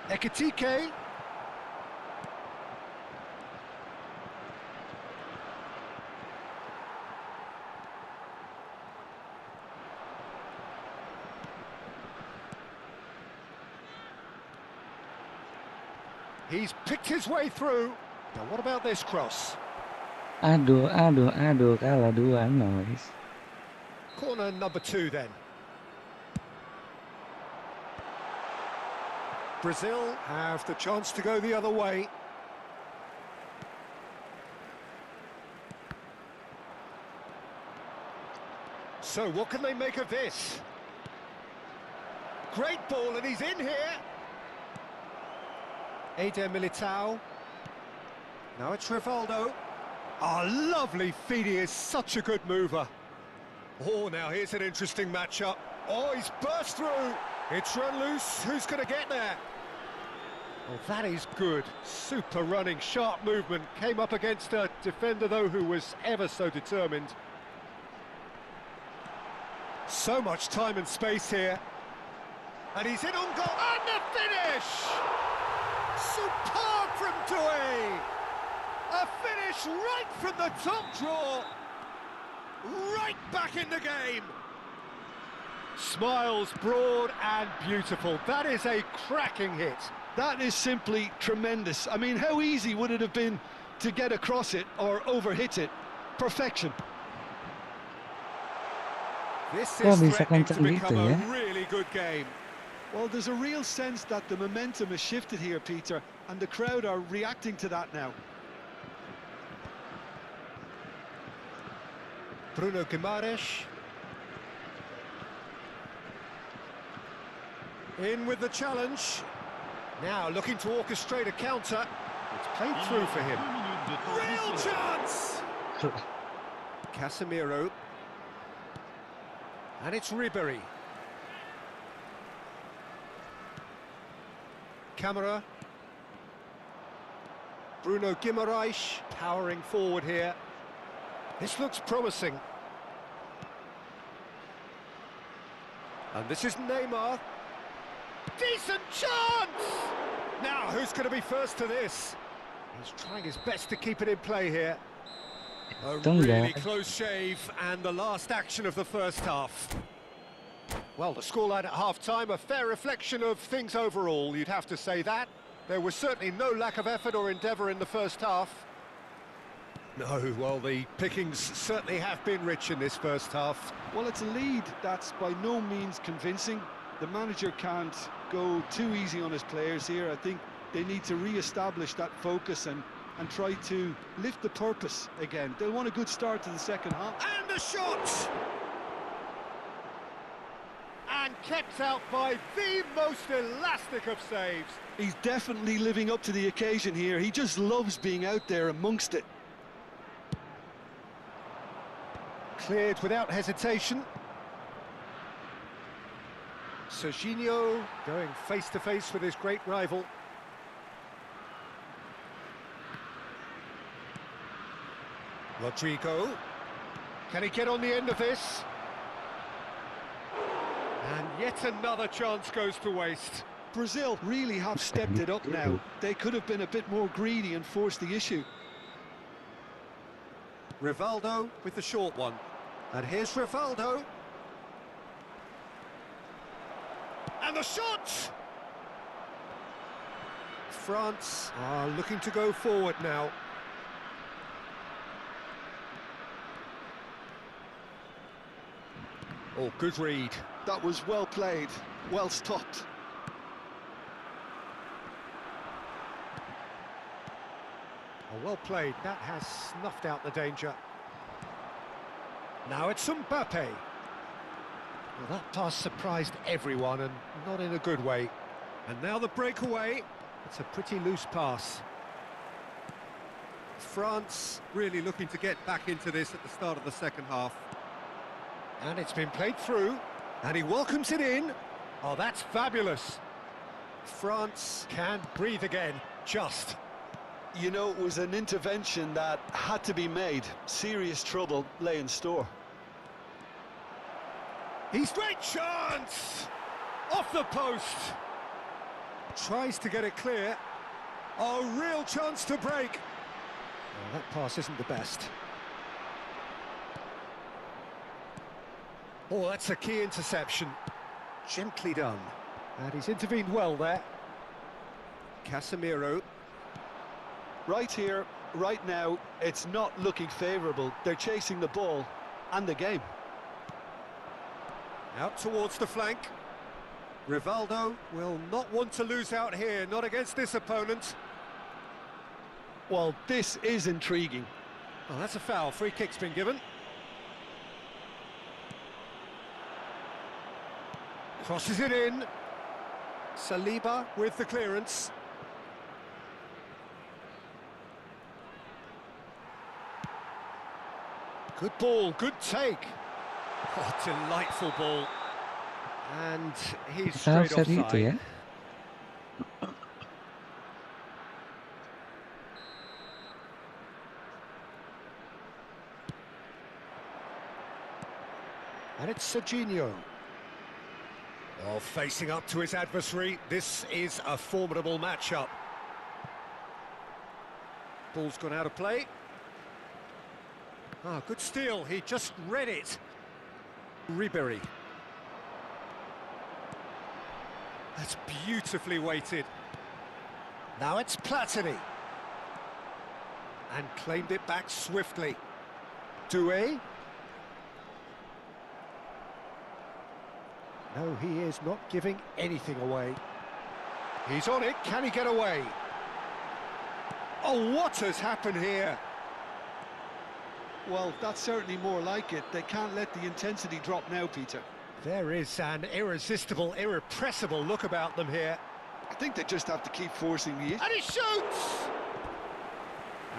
Ekitike. He's picked his way through. Now what about this cross? Aduh, kalah 2-0 guys. Corner number 2 then. Brazil have the chance to go the other way. So what can they make of this? Great ball, and he's in here. Eder Militao. Now it's Rivaldo. Oh, lovely feed, he is such a good mover. Oh, now here's an interesting matchup. Oh, he's burst through. It's run loose, who's going to get there? Oh, that is good. Super running, sharp movement. Came up against a defender, though, who was ever so determined. So much time and space here. And he's in on goal. And the finish! Superb from Doué! A finish right from the top draw. Right back in the game. Smiles broad and beautiful. That is a cracking hit. That is simply tremendous. I mean, how easy would it have been to get across it or overhit it? Perfection. This Kok is bisa threatening to kencang become gitu a ya? really good game. Well, there's a real sense that the momentum has shifted here, Peter, and the crowd are reacting to that now. Bruno Guimaraes. In with the challenge. Now looking to orchestrate a counter. It's played through for him. Real chance! Casemiro. And it's Ribéry. Camera. Bruno Guimaraes powering forward here. This looks promising. And this is Neymar. Decent chance! Now, who's going to be first to this? He's trying his best to keep it in play here. A really close shave, and the last action of the first half. Well, the scoreline at half-time, a fair reflection of things overall, you'd have to say that. There was certainly no lack of effort or endeavour in the first half. No, well, the pickings certainly have been rich in this first half. Well, it's a lead that's by no means convincing. The manager can't go too easy on his players here. I think they need to re-establish that focus and try to lift the purpose again. They'll want a good start to the second half. And the shot! And kept out by the most elastic of saves. He's definitely living up to the occasion here. He just loves being out there amongst it. Cleared without hesitation. Serginho going face-to-face with his great rival. Rodrigo. Can he get on the end of this? And yet another chance goes to waste. Brazil really have stepped it up now. They could have been a bit more greedy and forced the issue. Rivaldo with the short one. And here's Rivaldo. And the shot! France are looking to go forward now. Oh, good read. That was well played, well stopped. Oh, well played. That has snuffed out the danger. Now it's Mbappe. Well, that pass surprised everyone, and not in a good way. And now the breakaway. It's a pretty loose pass. France really looking to get back into this at the start of the second half. And it's been played through, and he welcomes it in. Oh, that's fabulous. France can breathe again, just. You know, it was an intervention that had to be made. Serious trouble lay in store. He's great chance! Off the post! Tries to get it clear. Oh, real chance to break. Oh, that pass isn't the best. Oh, that's a key interception. Gently done. And he's intervened well there. Casemiro. Right here, right now, it's not looking favourable. They're chasing the ball and the game. Out towards the flank. Rivaldo will not want to lose out here, not against this opponent. Well, this is intriguing. Oh, that's a foul. Free kick's been given. Crosses it in. Saliba with the clearance. Good ball, good take. Oh, delightful ball. And he's Salah straight seri itu offside. ya. And it's Serginho. Oh, facing up to his adversary. This is a formidable matchup. Ball's gone out of play. Ah, good steal. He just read it. Ribery. That's beautifully weighted. Now it's Platini. And claimed it back swiftly. Doué. No, he is not giving anything away. He's on it. Can he get away? Oh, what has happened here? Well, that's certainly more like it. They can't let the intensity drop now, Peter. There is an irresistible, irrepressible look about them here. I think they just have to keep forcing the issue. And he shoots!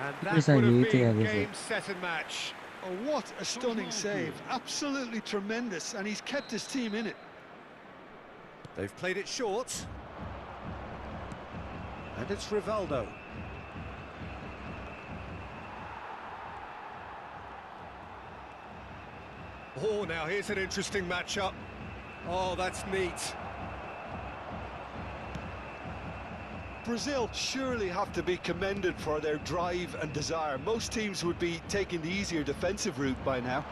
And that Bisa would have gitu ya, been guys, ya. game, set and match. Oh, what a stunning save. Absolutely tremendous, and he's kept his team in it. They've played it short. And it's Rivaldo. Oh, now here's an interesting matchup. Oh, that's neat. Brazil surely have to be commended for their drive and desire. Most teams would be taking the easier defensive route by now.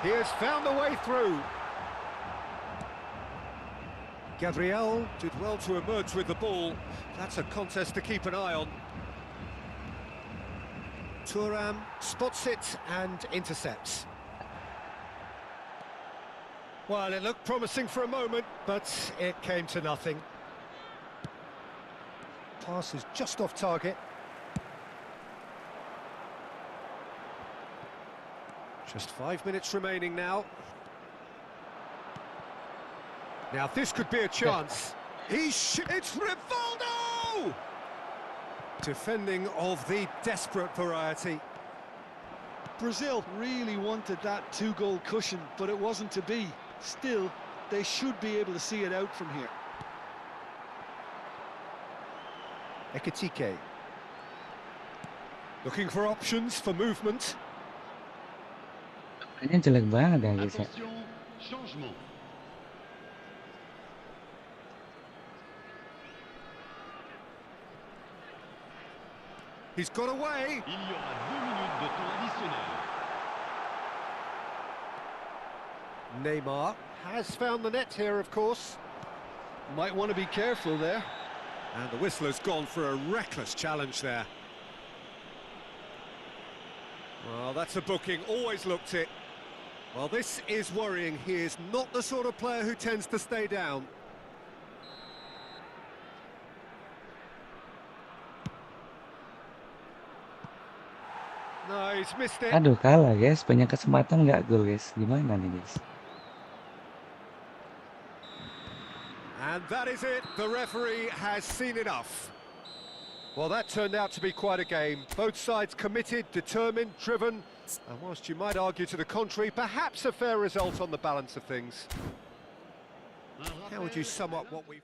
He has found the way through. Gabriel did well to emerge with the ball. That's a contest to keep an eye on. Thuram spots it and intercepts. Well, it looked promising for a moment, but it came to nothing. Pass is just off target. Just 5 minutes remaining now. Now this could be a chance. It's Rivaldo! Defending of the desperate variety. Brazil really wanted that two-goal cushion, but it wasn't to be. Still, they should be able to see it out from here. Ekitike. Looking for options for movement. Kayaknya jelek banget ya, guys, ya. Attention, changement. He's got away. Il y aura 2 minutes de temps additionnel. Neymar has found the net here, of course. Might want to be careful there. And the whistler's gone for a reckless challenge there. Well, that's a booking, always looked it. Well, this is worrying. He is not the sort of player who tends to stay down. No, he's missed it. Aduh, kalah, guys. Banyak kesempatan nggak gol, guys. Gimana nih, guys? And that is it. The referee has seen enough. Well, that turned out to be quite a game. Both sides committed, determined, driven. And whilst you might argue to the contrary, perhaps a fair result on the balance of things. How would you sum up what we've...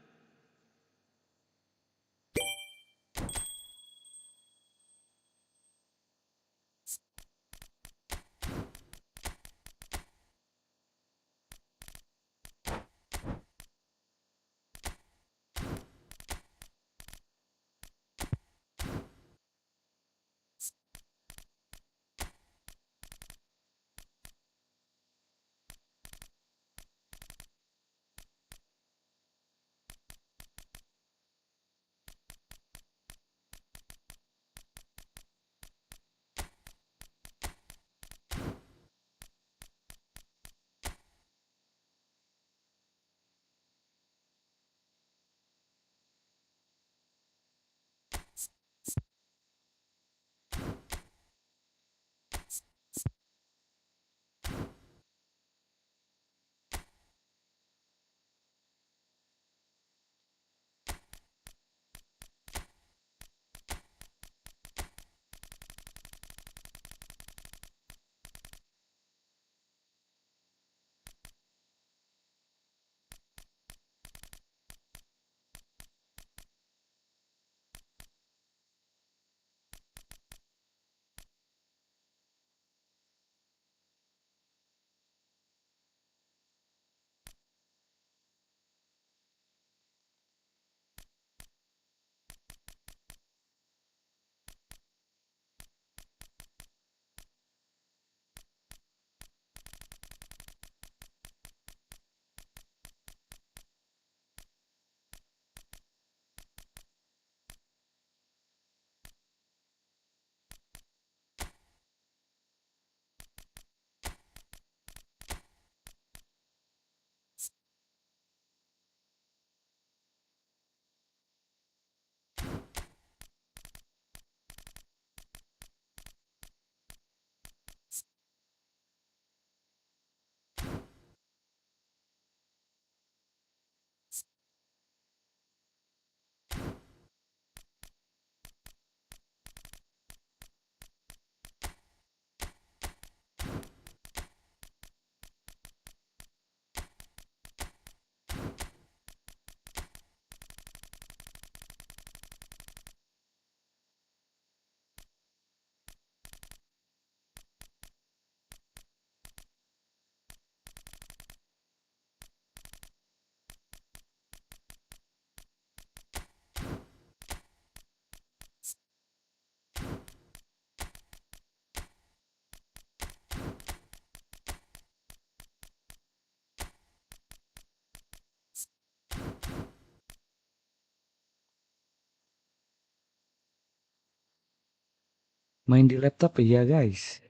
Main di laptop ya guys.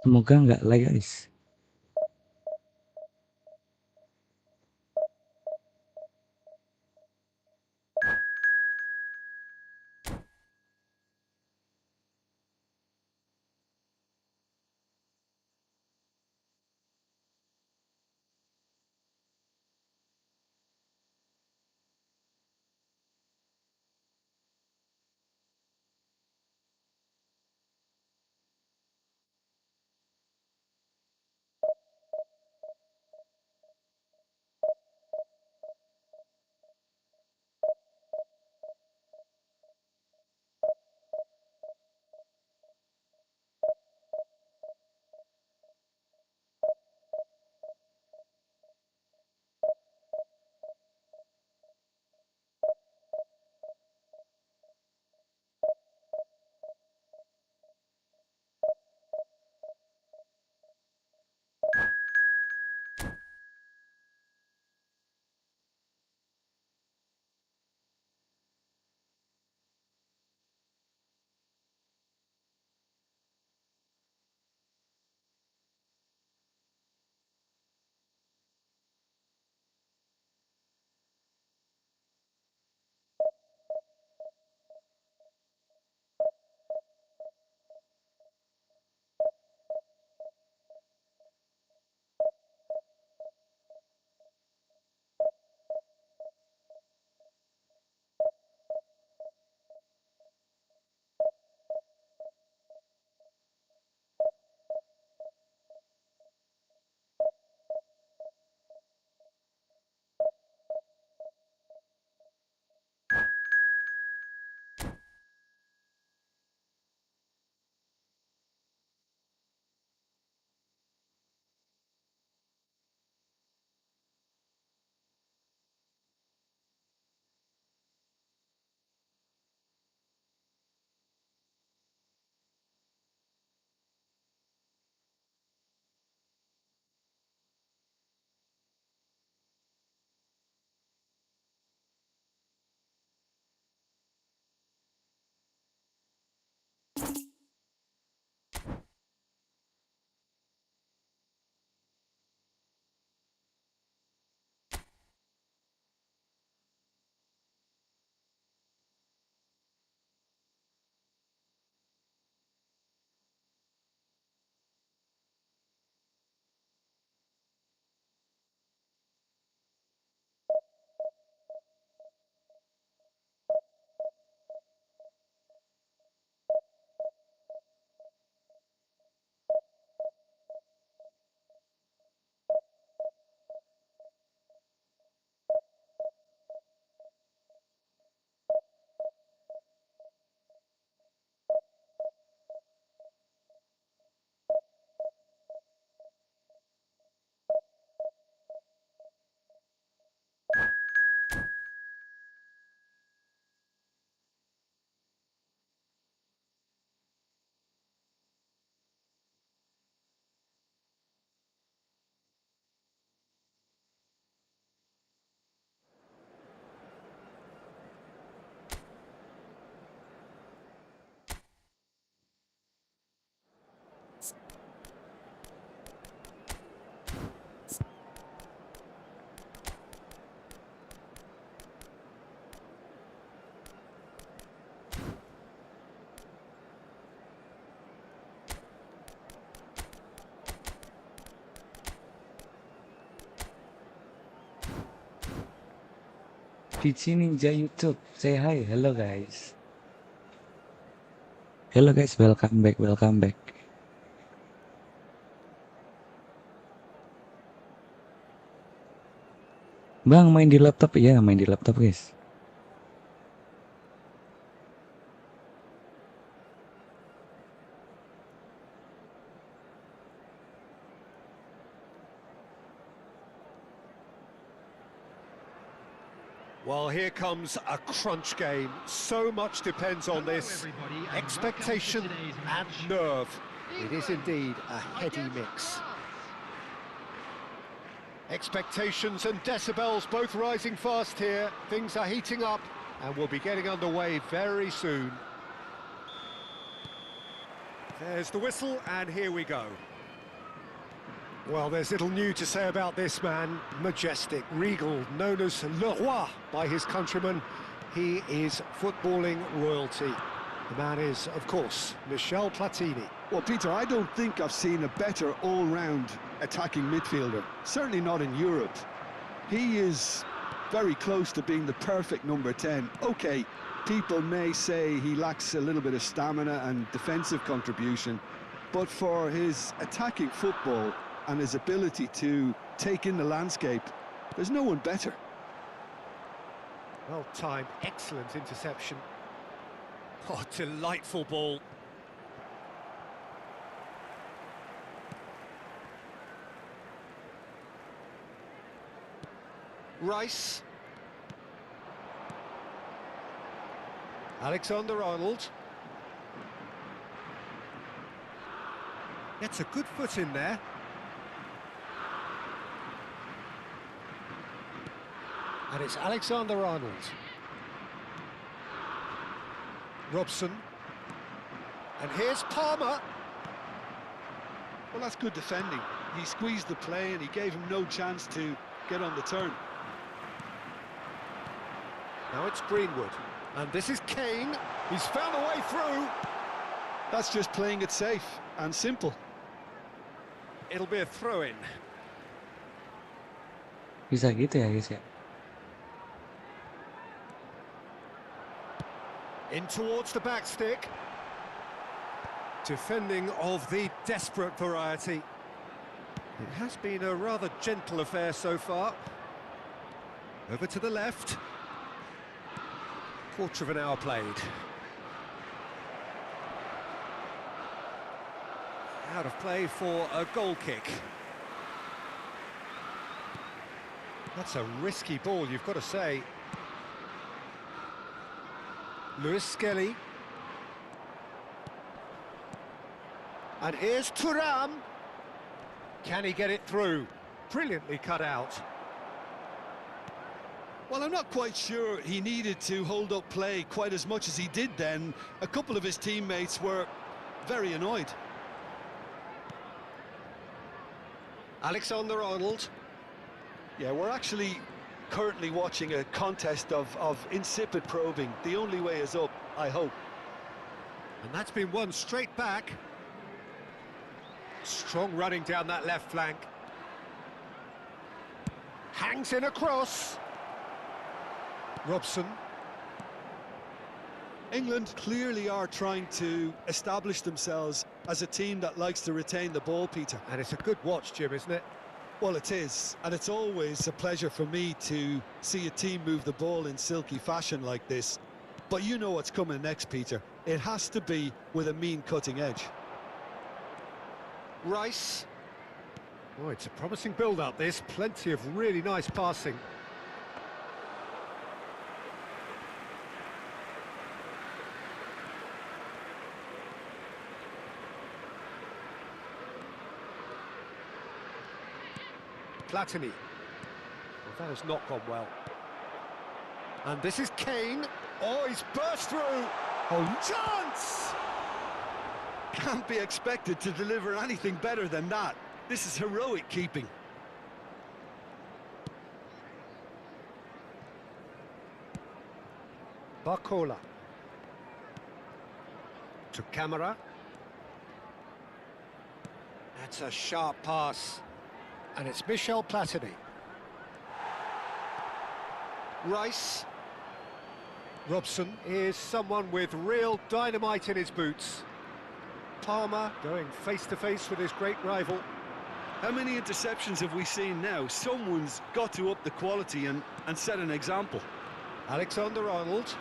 Semoga nggak lag guys. PC Ninja YouTube, say hi, hello guys. Hello guys, welcome back, welcome back. Bang main di laptop ya, main di laptop guys. Well, here comes a crunch game. So much depends on this. Expectation and nerve. It is indeed a heady mix. Expectations and decibels both rising fast here. Things are heating up and we'll be getting underway very soon. There's the whistle and here we go. Well, there's little new to say about this man. Majestic, regal, known as Le Roi by his countrymen. He is footballing royalty. The man is, of course, Michel Platini. Well, Peter, I don't think I've seen a better all-round attacking midfielder. Certainly not in Europe. He is very close to being the perfect number 10. Okay, people may say he lacks a little bit of stamina and defensive contribution, but for his attacking football and his ability to take in the landscape, there's no one better. Well timed, excellent interception. Oh, delightful ball. Rice. Alexander-Arnold. Gets a good foot in there. And it's Alexander-Arnold. Robson. And here's Palmer. Well, that's good defending. He squeezed the play and he gave him no chance to get on the turn. Now it's Greenwood. And this is Kane. He's found a way through. That's just playing it safe and simple. It'll be a throw-in. Bisa gitu ya guys ya. In towards the back stick. Defending of the desperate variety. It has been a rather gentle affair so far. Over to the left. Quarter of an hour played. Out of play for a goal kick. That's a risky ball, you've got to say. Lewis Skelly. And here's Thuram. Can he get it through? Brilliantly cut out. Well, I'm not quite sure he needed to hold up play quite as much as he did then. A couple of his teammates were very annoyed. Alexander-Arnold. Yeah, we're actually currently watching a contest of insipid probing. The only way is up, I hope. And that's been won straight back. Strong running down that left flank. Hangs in a cross. Robson. England clearly are trying to establish themselves as a team that likes to retain the ball, Peter. And it's a good watch, Jim, isn't it? Well, it is, and it's always a pleasure for me to see a team move the ball in silky fashion like this. But you know what's coming next, Peter. It has to be with a mean cutting edge. Rice. Oh, it's a promising build-up, this. Plenty of really nice passing. Platini. Well, that has not gone well. And this is Kane. Oh, he's burst through. Oh, chance! Can't be expected to deliver anything better than that. This is heroic keeping. Barcola. To Camera. That's a sharp pass. And it's Michel Platini. Rice. Robson is someone with real dynamite in his boots. Palmer going face-to-face with his great rival. How many interceptions have we seen now? Someone's got to up the quality and set an example. Alexander-Arnold.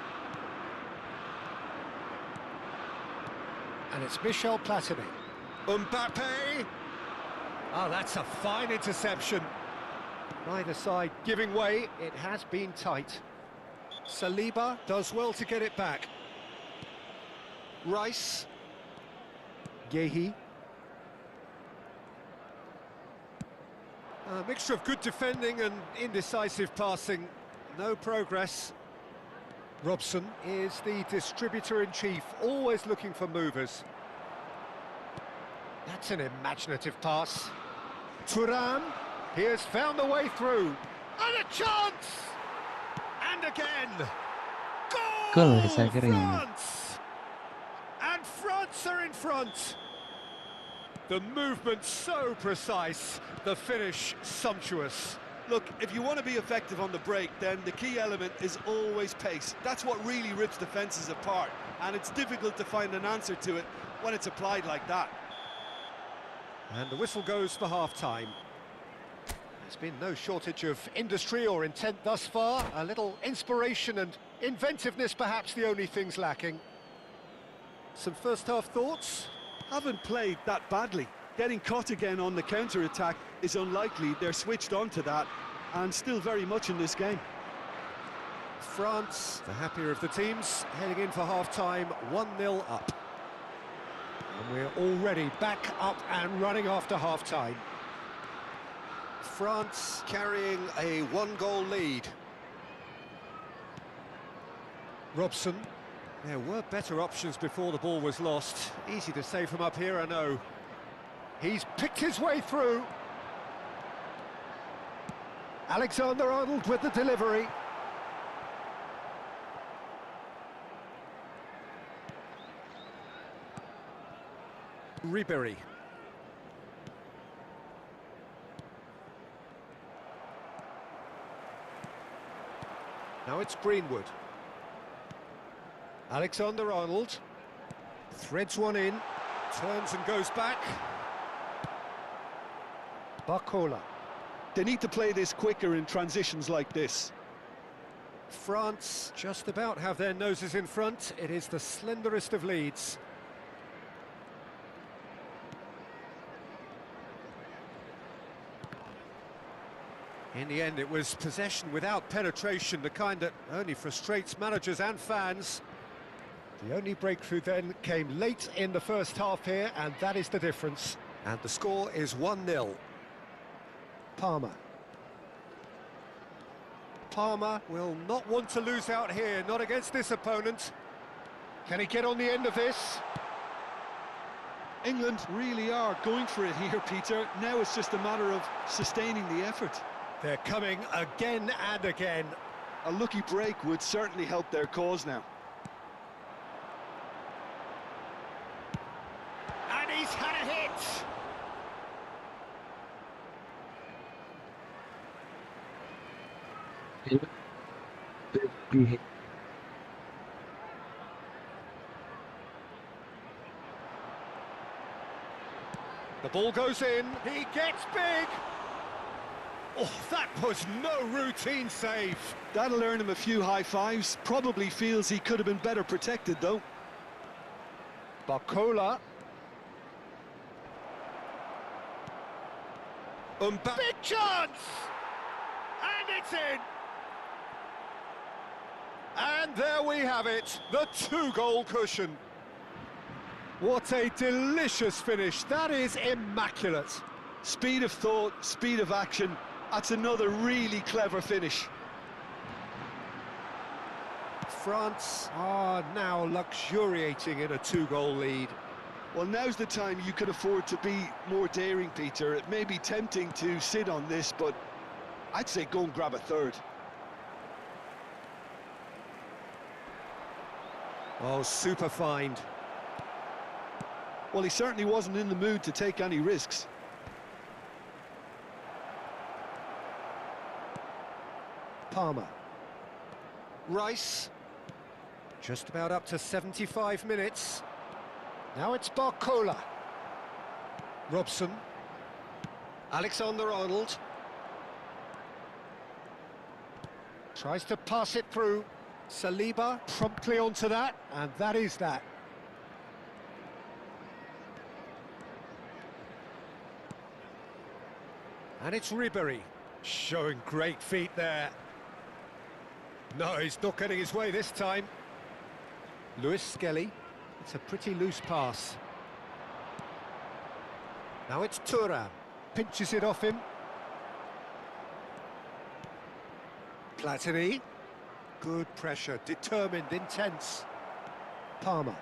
And it's Michel Platini. Mbappe! Oh, that's a fine interception. Neither side giving way. It has been tight. Saliba does well to get it back. Rice. Gehi. A mixture of good defending and indecisive passing. No progress. Robson is the distributor-in-chief, always looking for movers. That's an imaginative pass. Thuram, he has found the way through. And a chance! And again! Gol ya Goal! saya kira ini. France! And France are in front. The movement so precise, the finish sumptuous. Look, if you want to be effective on the break, then the key element is always pace. That's what really rips defences apart, and it's difficult to find an answer to it when it's applied like that. And the whistle goes for half-time. There's been no shortage of industry or intent thus far. A little inspiration and inventiveness perhaps the only things lacking. Some first-half thoughts? Haven't played that badly. Getting caught again on the counter-attack is unlikely. They're switched on to that, and still very much in this game. France, the happier of the teams, heading in for half-time, 1-0 up. And we're already back up and running after half-time. France carrying a one-goal lead. Robson. There were better options before the ball was lost. Easy to say from up here, I know. He's picked his way through. Alexander-Arnold with the delivery. Ribéry. Now it's Greenwood. Alexander-Arnold threads one in, turns and goes back. Barcola. They need to play this quicker in transitions like this. France just about have their noses in front. It is the slenderest of leads. In the end, it was possession without penetration, the kind that only frustrates managers and fans. The only breakthrough then came late in the first half here, and that is the difference. And the score is 1-0. Palmer. Palmer will not want to lose out here, not against this opponent. Can he get on the end of this? England really are going for it here, Peter. Now it's just a matter of sustaining the effort. They're coming again and again. A lucky break would certainly help their cause now. And he's had a hit! The ball goes in, he gets big! Oh, that was no routine save. That'll earn him a few high fives. Probably feels he could have been better protected, though. Barcola. Big chance! And it's in! And there we have it, the two-goal cushion. What a delicious finish. That is immaculate. Speed of thought, speed of action. That's another really clever finish. France are now luxuriating in a two-goal lead. Well, now's the time you can afford to be more daring, Peter. It may be tempting to sit on this, but I'd say go and grab a third. Oh, super find. Well, he certainly wasn't in the mood to take any risks. Palmer. Rice. Just about up to 75 minutes. Now it's Barcola. Robson. Alexander-Arnold. Tries to pass it through. Saliba promptly onto that, and that is that. And it's Ribéry, showing great feet there. No, he's not getting his way this time. Lewis Skelly, it's a pretty loose pass. Now it's Thuram, pinches it off him. Platini, good pressure, determined, intense. Palmer.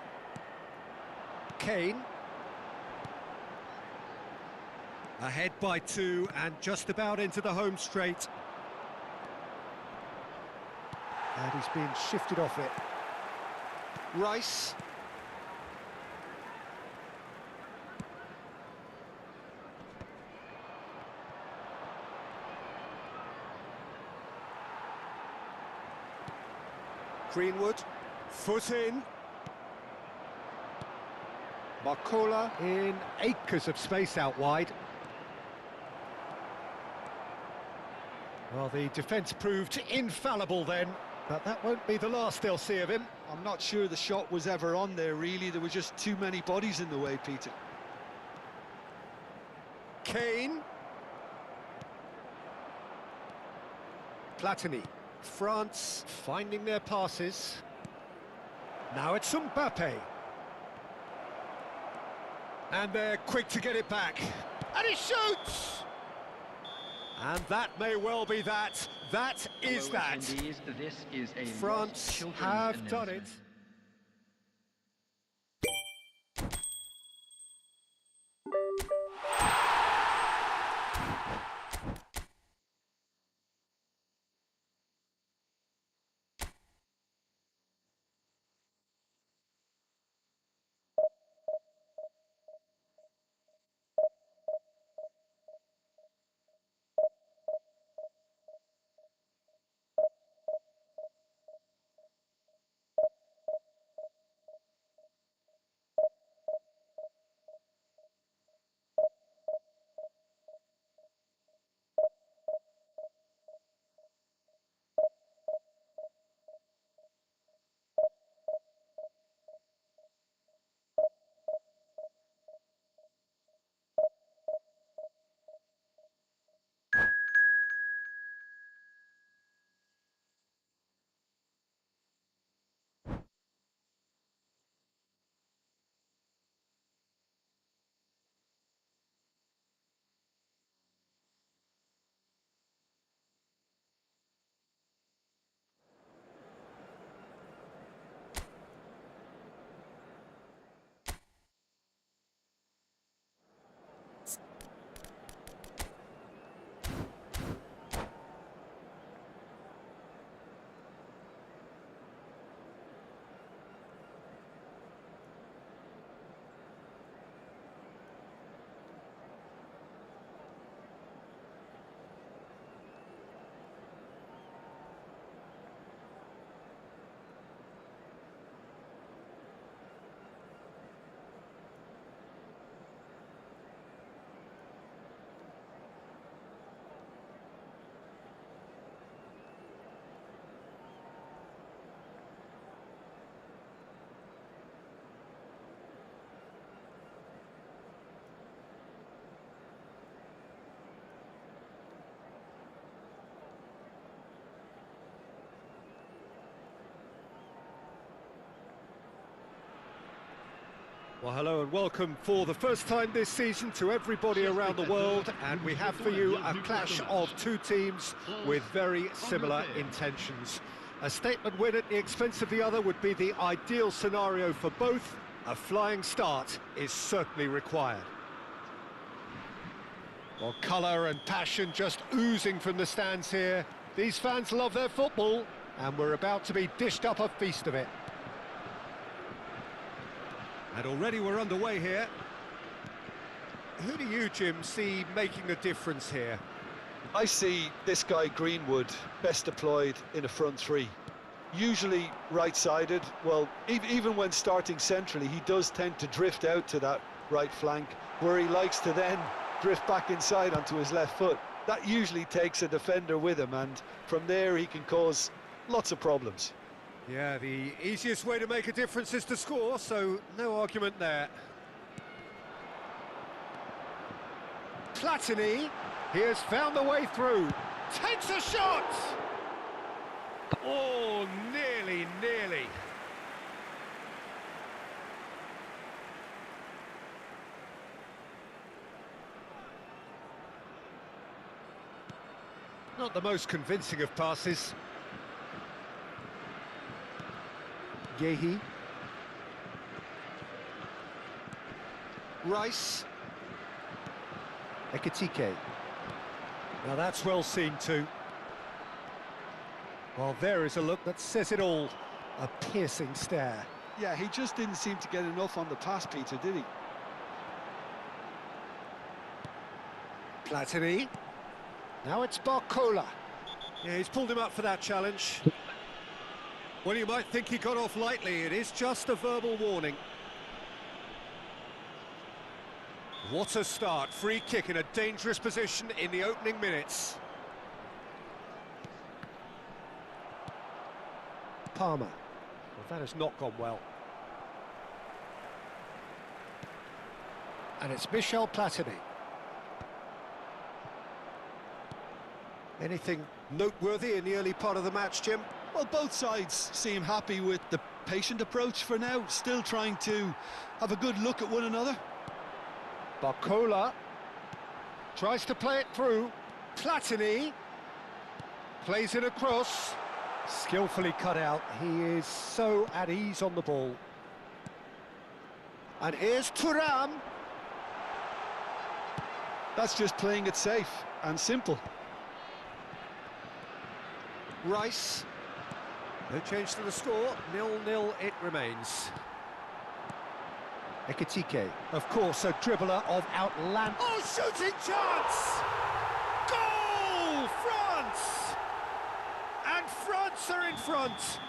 Kane. Ahead by 2 and just about into the home straight. And he's being shifted off it. Rice. Greenwood, foot in. Marcola in acres of space out wide. Well, the defence proved infallible then, but that won't be the last they'll see of him. I'm not sure the shot was ever on there, really. There were just too many bodies in the way, Peter. Kane. Platini. France finding their passes. Now it's Mbappe. And they're quick to get it back. And he shoots! And that may well be that. That is Hello, that. attendees. This is a France children's have done it. announcement. Well, hello and welcome for the first time this season to everybody around the world, and we have for you a clash of two teams with very similar intentions. A statement win at the expense of the other would be the ideal scenario for both. A flying start is certainly required. Well, colour and passion just oozing from the stands here. These fans love their football, and we're about to be dished up a feast of it. And already we're underway here. Who do you, Jim, see making a difference here? I see this guy Greenwood best deployed in a front three. Usually right-sided. Well, even when starting centrally, he does tend to drift out to that right flank, where he likes to then drift back inside onto his left foot. That usually takes a defender with him, and from there he can cause lots of problems. Yeah, the easiest way to make a difference is to score, so no argument there. Platini, he has found the way through. Takes a shot! Oh, nearly. Not the most convincing of passes. Yehi. Rice. Ekitike. Now that's well seen too. Well, there is a look that says it all. A piercing stare. Yeah, he just didn't seem to get enough on the pass, Peter, did he? Platini. Now it's Barcola. Yeah, he's pulled him up for that challenge. Well, you might think he got off lightly. It is just a verbal warning. What a start. Free kick in a dangerous position in the opening minutes. Palmer. Well, that has not gone well. And it's Michel Platini. Anything noteworthy in the early part of the match, Jim? Well, both sides seem happy with the patient approach for now, still trying to have a good look at one another. Barcola tries to play it through. Platini plays it across. Skillfully cut out. He is so at ease on the ball. And here's Thuram. That's just playing it safe and simple. Rice. No change to the score. 0-0 it remains. Ekitike. Of course, a dribbler of outland. Oh, shooting chance! Goal! France! And France are in front.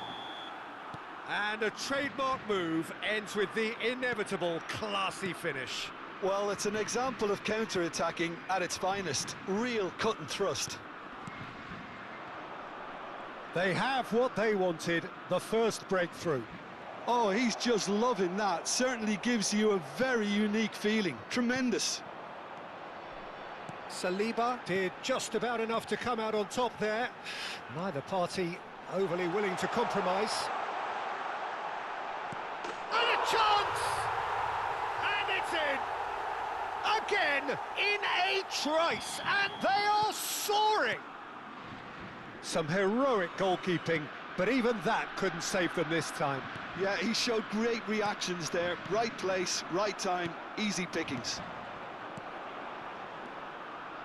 And a trademark move ends with the inevitable classy finish. Well, it's an example of counter-attacking at its finest. Real cut and thrust. They have what they wanted, the first breakthrough. Oh, he's just loving that. Certainly gives you a very unique feeling. Tremendous. Saliba did just about enough to come out on top there. Neither party overly willing to compromise. And a chance! And it's in! Again, in a trice, and they are soaring! Some heroic goalkeeping, but even that couldn't save them this time. Yeah, he showed great reactions there. Right place, right time, easy pickings.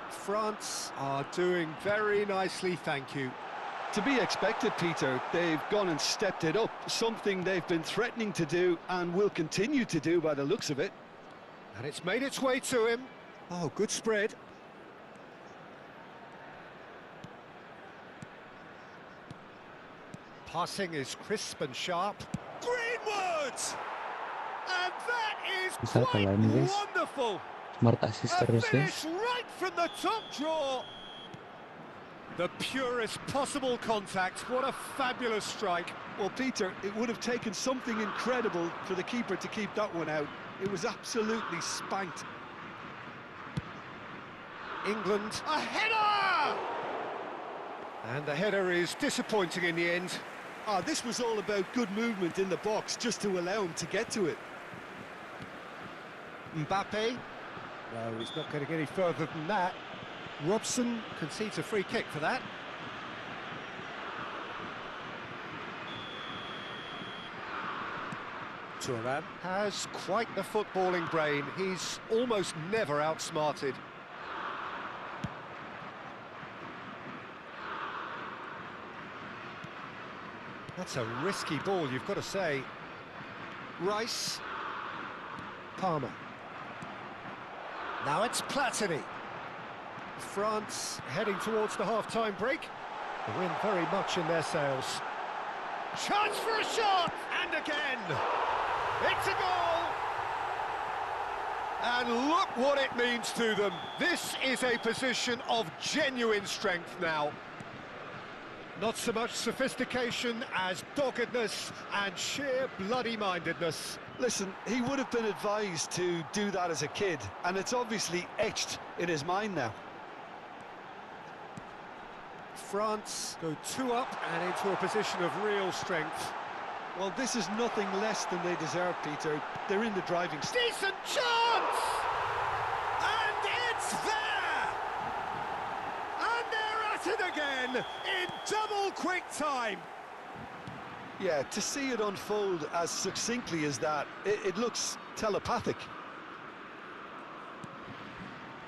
France are doing very nicely, thank you. To be expected, Peter. They've gone and stepped it up, something they've been threatening to do and will continue to do by the looks of it. And it's made its way to him. Oh, good spread. Passing is crisp and sharp. Greenwood! And that is Bisa quite kalau ini, guys. wonderful. Smart assist A terus, finish guys. right from the top draw. The purest possible contact. What a fabulous strike. Well, Peter, it would have taken something incredible for the keeper to keep that one out. It was absolutely spanked. England, a header! And the header is disappointing in the end. Ah, this was all about good movement in the box just to allow him to get to it. Mbappe. No, he's not going to get any further than that. Robson concedes a free kick for that. Thuram has quite the footballing brain. He's almost never outsmarted. That's a risky ball, you've got to say. Rice. Palmer. Now it's Platini. France heading towards the half-time break. The wind very much in their sails. Chance for a shot! And again! It's a goal! And look what it means to them. This is a position of genuine strength now. Not so much sophistication as doggedness and sheer bloody-mindedness. Listen, he would have been advised to do that as a kid, and it's obviously etched in his mind now. France go 2 up and into a position of real strength. Well, this is nothing less than they deserve, Peter. They're in the driving seat. Decent chance! And it's there! And they're at it again in double quick time. Yeah, to see it unfold as succinctly as that, it looks telepathic.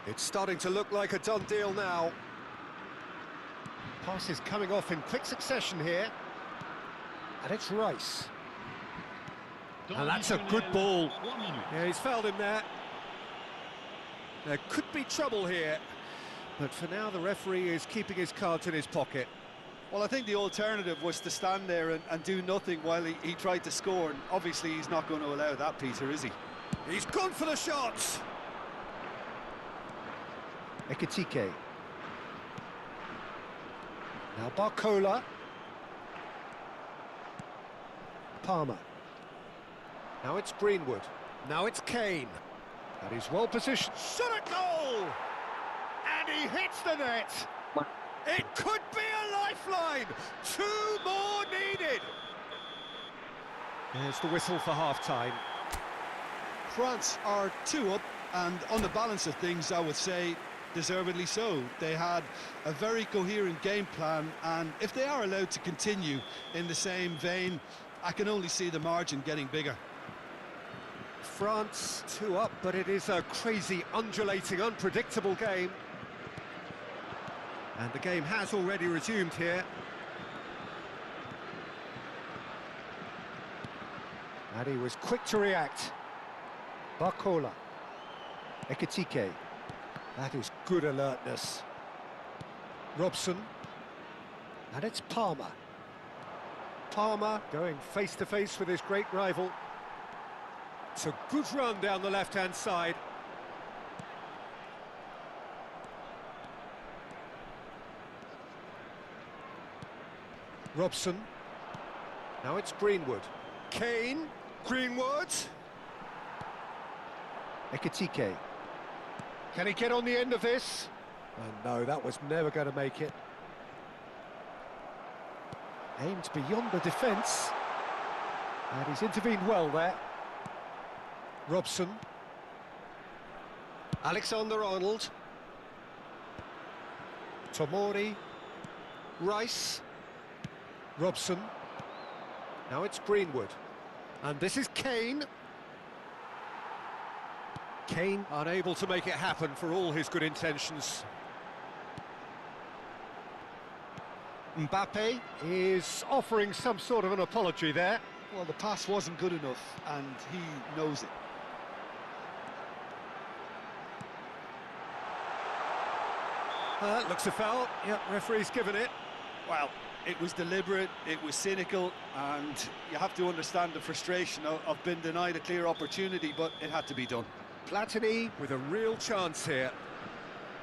It's starting to look like a done deal now. Pass is coming off in quick succession here. And it's Rice. And that's a good ball. Yeah, he's fouled him there. There could be trouble here. But for now, the referee is keeping his cards in his pocket. Well, I think the alternative was to stand there and do nothing while he tried to score. And obviously, he's not going to allow that, Peter, is he? He's gone for the shots. Ekitike. Now Barcola. Palmer. Now it's Greenwood. Now it's Kane. And he's well positioned. Shot at goal! And he hits the net. It could be a lifeline. 2 more needed. There's the whistle for half-time. France are 2 up, and on the balance of things, I would say deservedly so. They had a very coherent game plan, and if they are allowed to continue in the same vein, I can only see the margin getting bigger. France 2 up, but it is a crazy, undulating, unpredictable game. And the game has already resumed here. And he was quick to react. Barcola. Ekitike. That is good alertness. Robson. And it's Palmer. Palmer going face-to-face with his great rival. It's a good run down the left-hand side. Robson. Now it's Greenwood. Kane. Greenwood. Ekitike. Can he get on the end of this? Oh no, that was never going to make it. Aimed beyond the defence. And he's intervened well there. Robson. Alexander-Arnold. Tomori. Rice. Robson. Now it's Greenwood. And this is Kane. Kane unable to make it happen for all his good intentions. Mbappe is offering some sort of an apology there. Well, the pass wasn't good enough, and he knows it. Looks a foul. Yep, referee's given it. Well, it was deliberate, it was cynical, and you have to understand the frustration of being denied a clear opportunity, but it had to be done. Platini with a real chance here.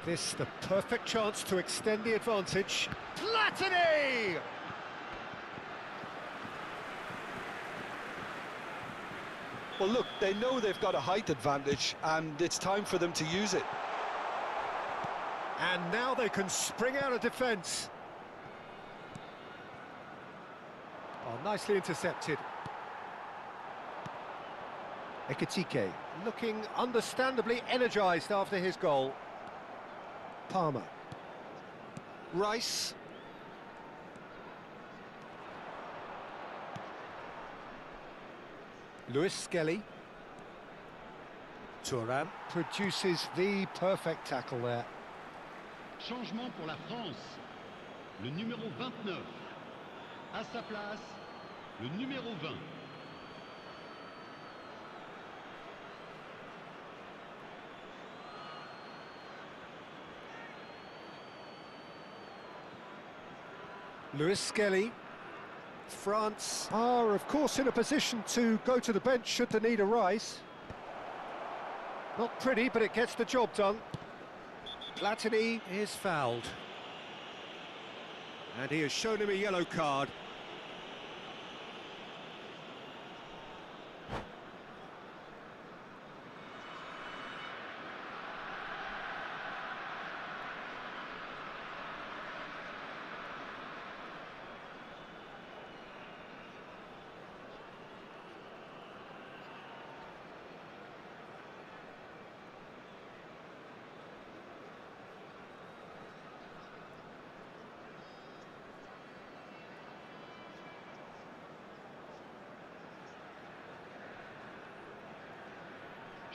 This the perfect chance to extend the advantage. Platini! Well, look, they know they've got a height advantage, and it's time for them to use it. And now they can spring out of defence. Oh, nicely intercepted. Ekitike looking understandably energised after his goal. Palmer. Rice. Lewis Skelly. Thuram produces the perfect tackle there. Changement pour la France. Le numéro 29. À sa place, le numéro 20. Lewis Skelly. France are, of course, in a position to go to the bench should the need arise. Not pretty, but it gets the job done. Platini is fouled. And he has shown him a yellow card.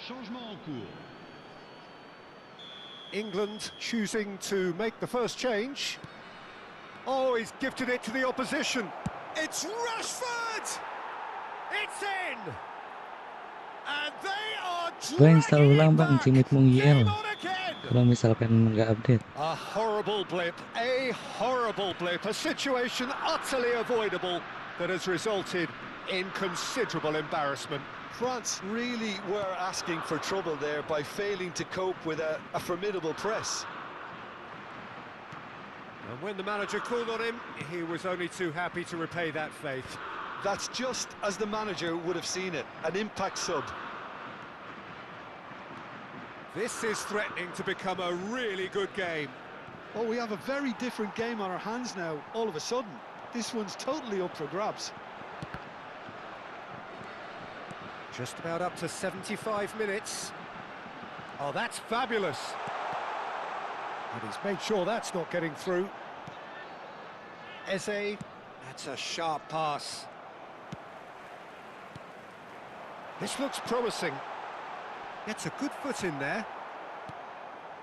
Changement en cours. England choosing to make the first change. Oh, he's gifted it to the opposition. It's Rashford! It's in! And they are Gua install dragging ulang it bang, back. Cimitmu Game ngiyel. on again. Kalau misalkan nggak update. A horrible blip, a situation utterly avoidable that has resulted in considerable embarrassment. France really were asking for trouble there by failing to cope with a formidable press. And when the manager called on him, he was only too happy to repay that faith. That's just as the manager would have seen it, an impact sub. This is threatening to become a really good game. Oh, we have a very different game on our hands now, all of a sudden. This one's totally up for grabs. Just about up to 75 minutes. Oh, that's fabulous. And he's made sure that's not getting through. Eze, that's a sharp pass. This looks promising. Gets a good foot in there.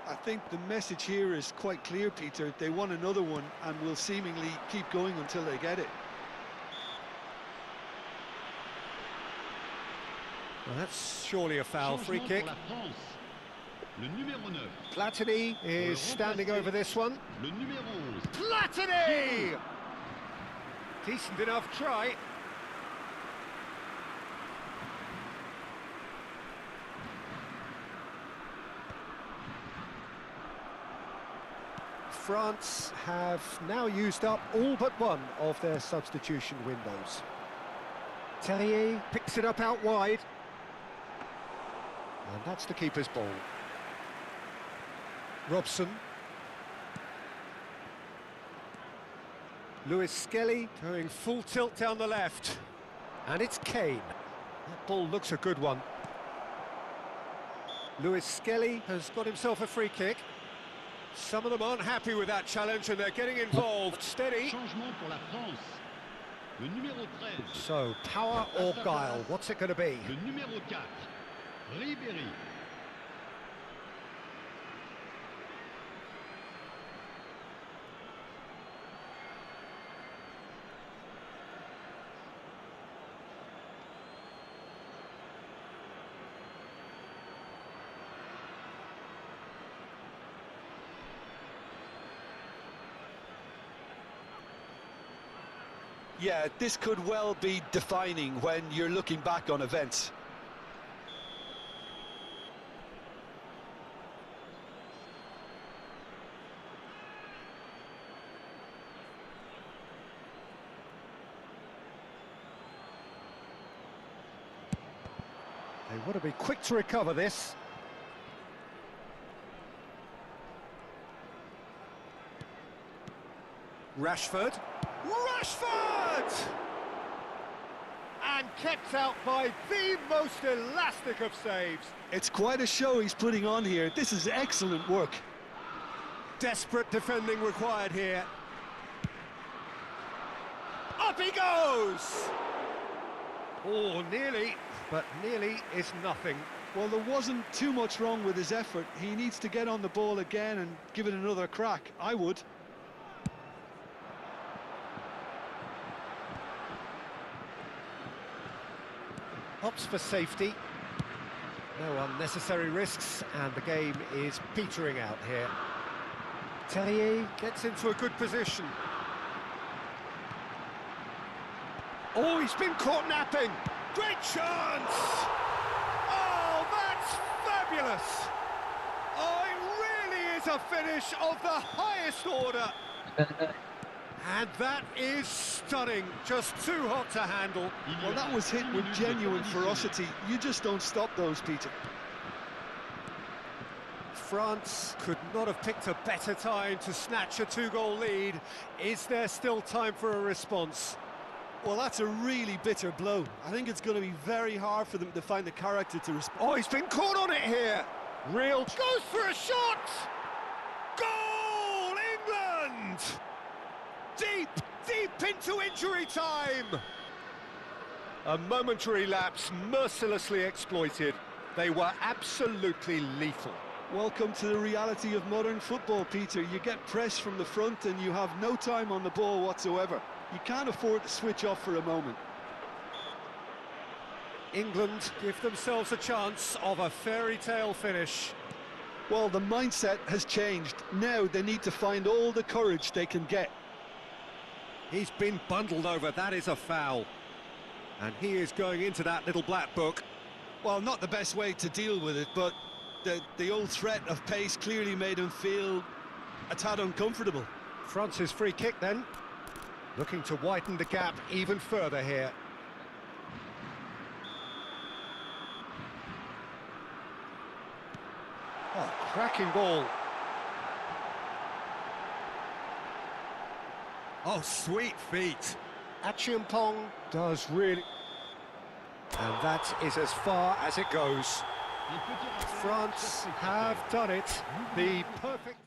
I think the message here is quite clear, Peter. They want another one and will seemingly keep going until they get it. Well, that's surely a foul. Free Changement kick. pour la France. Le numéro 9. Platini is standing over this one. Le numéro 11. Platini! Decent enough try. France have now used up all but one of their substitution windows. Terrier picks it up out wide. And that's the keeper's ball. Robson. Lewis Skelly going full tilt down the left. And it's Kane. That ball looks a good one. Lewis Skelly has got himself a free kick. Some of them aren't happy with that challenge and they're getting involved. Steady. Changement pour la France. Le numéro 13. So, power or guile, what's it going to be? Le numéro 4. Ribéry. Yeah, this could well be defining when you're looking back on events. They want to be quick to recover this. Rashford. Rashford! And kept out by the most elastic of saves. It's quite a show he's putting on here. This is excellent work. Desperate defending required here. Up he goes! Oh, nearly, but nearly is nothing. Well, there wasn't too much wrong with his effort. He needs to get on the ball again and give it another crack. I would. Opts for safety. No unnecessary risks, and the game is petering out here. Terrier gets into a good position. Oh, he's been caught napping. Great chance! Oh, that's fabulous! Oh, it really is a finish of the highest order. And that is stunning, just too hot to handle. Well, that was hit with genuine ferocity. You just don't stop those, Peter. France could not have picked a better time to snatch a two-goal lead. Is there still time for a response? Well, that's a really bitter blow. I think it's going to be very hard for them to find the character to respond. Oh, he's been caught on it here. Real goes for a shot. Goal, England! Deep into injury time. A momentary lapse mercilessly exploited. They were absolutely lethal. Welcome to the reality of modern football, Peter. You get press from the front and you have no time on the ball whatsoever. You can't afford to switch off for a moment. England give themselves a chance of a fairy tale finish. Well, the mindset has changed. Now they need to find all the courage they can get. He's been bundled over, that is a foul. And he is going into that little black book. Well, not the best way to deal with it, but the old threat of pace clearly made him feel a tad uncomfortable. France's free kick then. Looking to widen the gap even further here. Oh, cracking ball. Oh, sweet feet. Achiampong does really... And that is as far as it goes. France have done it. The perfect...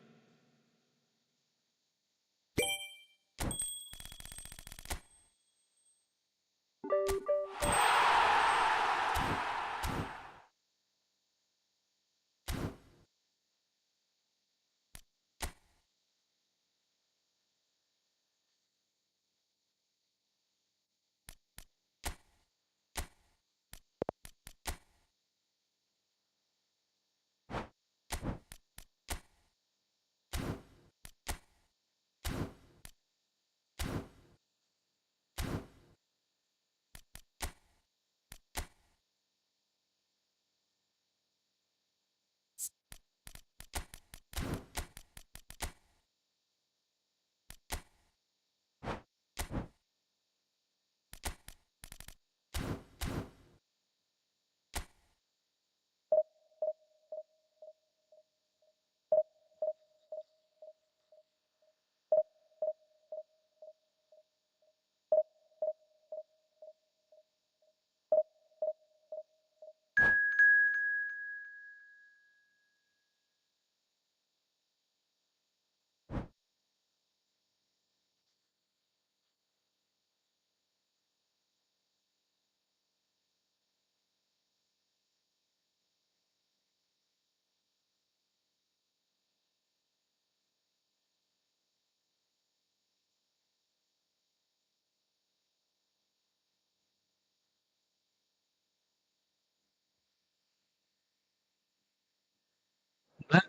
Lah,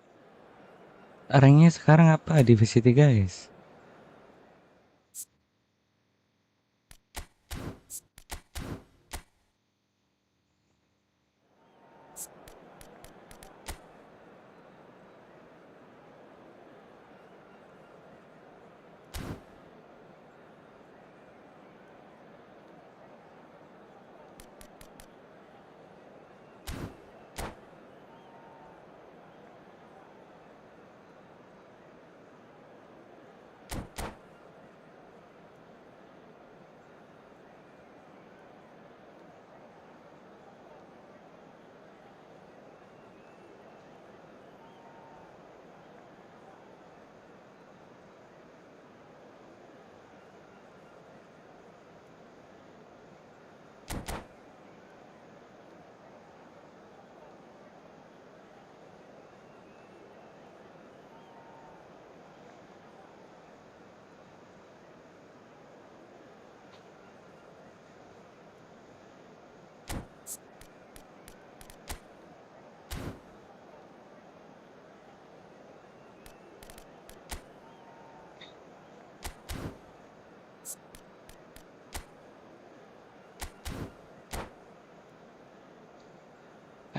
ranknya sekarang apa? Divisi 3, guys.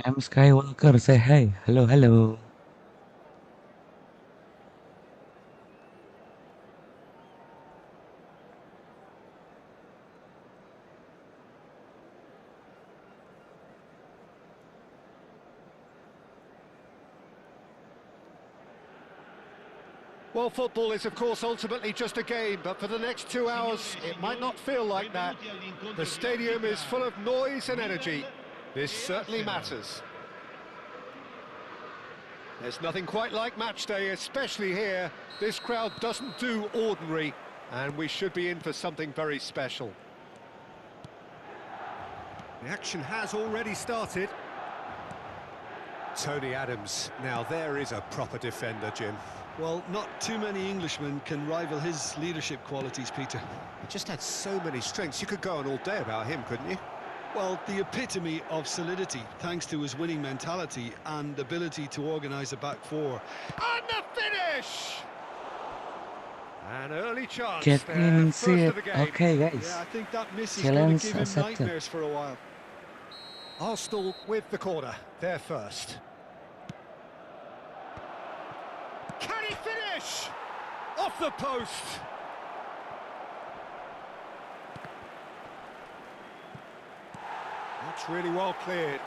I'm Skywalker, say hi. Halo, halo. Well, football is, of course, ultimately just a game, but for the next 2 hours, it might not feel like that. The stadium is full of noise and energy. This certainly matters. There's nothing quite like match day, especially here. This crowd doesn't do ordinary, and we should be in for something very special. The action has already started. Tony Adams. Now there is a proper defender, Jim. Well, not too many Englishmen can rival his leadership qualities, Peter. He just had so many strengths. You could go on all day about him, couldn't you? Well, the epitome of solidity, thanks to his winning mentality and ability to organise a back four. And the finish! An early chance Get there, clean first sheet. of the game. Okay, guys. Yeah, I think that miss is going Challenge to give him accepted. nightmares for a while. Arsenal with the corner, they're first. Can he finish? Off the post! That's really well cleared.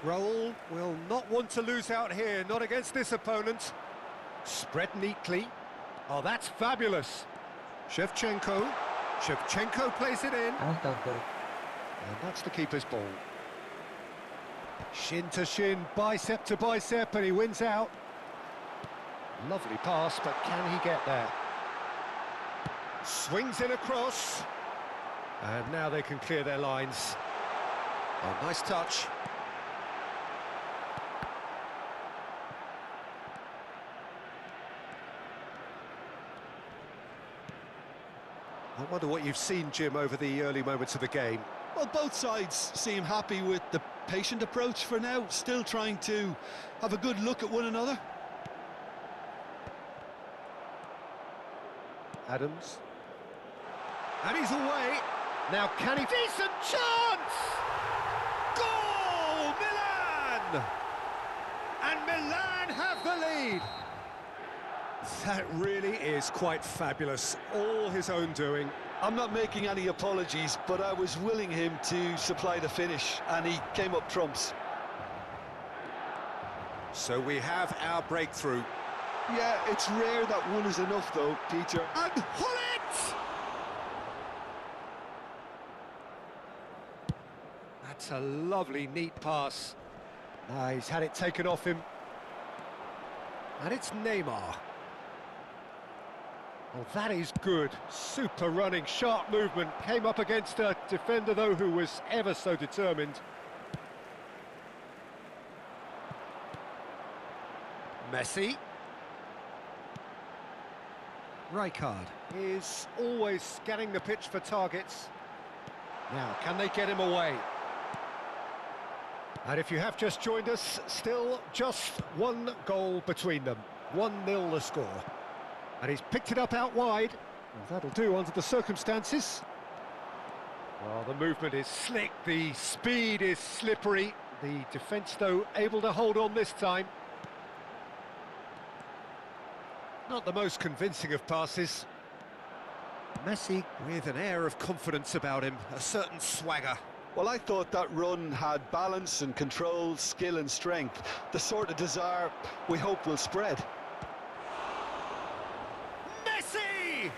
Raul will not want to lose out here, not against this opponent. Spread neatly. Oh, that's fabulous. Shevchenko plays it in. Mantap, bro. And that's the keeper's ball. Shin to shin, bicep to bicep, and he wins out. Lovely pass, but can he get there? Swings in across. And now they can clear their lines. Oh, nice touch. I wonder what you've seen, Jim, over the early moments of the game. Well, both sides seem happy with the patient approach for now, still trying to have a good look at one another. Adams. And he's away. Now can he... Decent chance! Goal! Milan! And Milan have the lead. That really is quite fabulous. All his own doing. I'm not making any apologies, but I was willing him to supply the finish, and he came up trumps. So we have our breakthrough. Yeah, it's rare that one is enough, though, Peter. And Hullet! That's a lovely, neat pass. Ah, he's had it taken off him. And it's Neymar. Oh, that is good. Super running, sharp movement. Came up against a defender, though, who was ever so determined. Messi. Rijkaard is always scanning the pitch for targets. Now, can they get him away? And if you have just joined us, still just one goal between them. 1-0 the score. And he's picked it up out wide. Well, that'll do under the circumstances. Well, the movement is slick, the speed is slippery. The defence, though, able to hold on this time. Not the most convincing of passes. Messi with an air of confidence about him, a certain swagger. Well, I thought that run had balance and control, skill and strength. The sort of desire we hope will spread. Messi!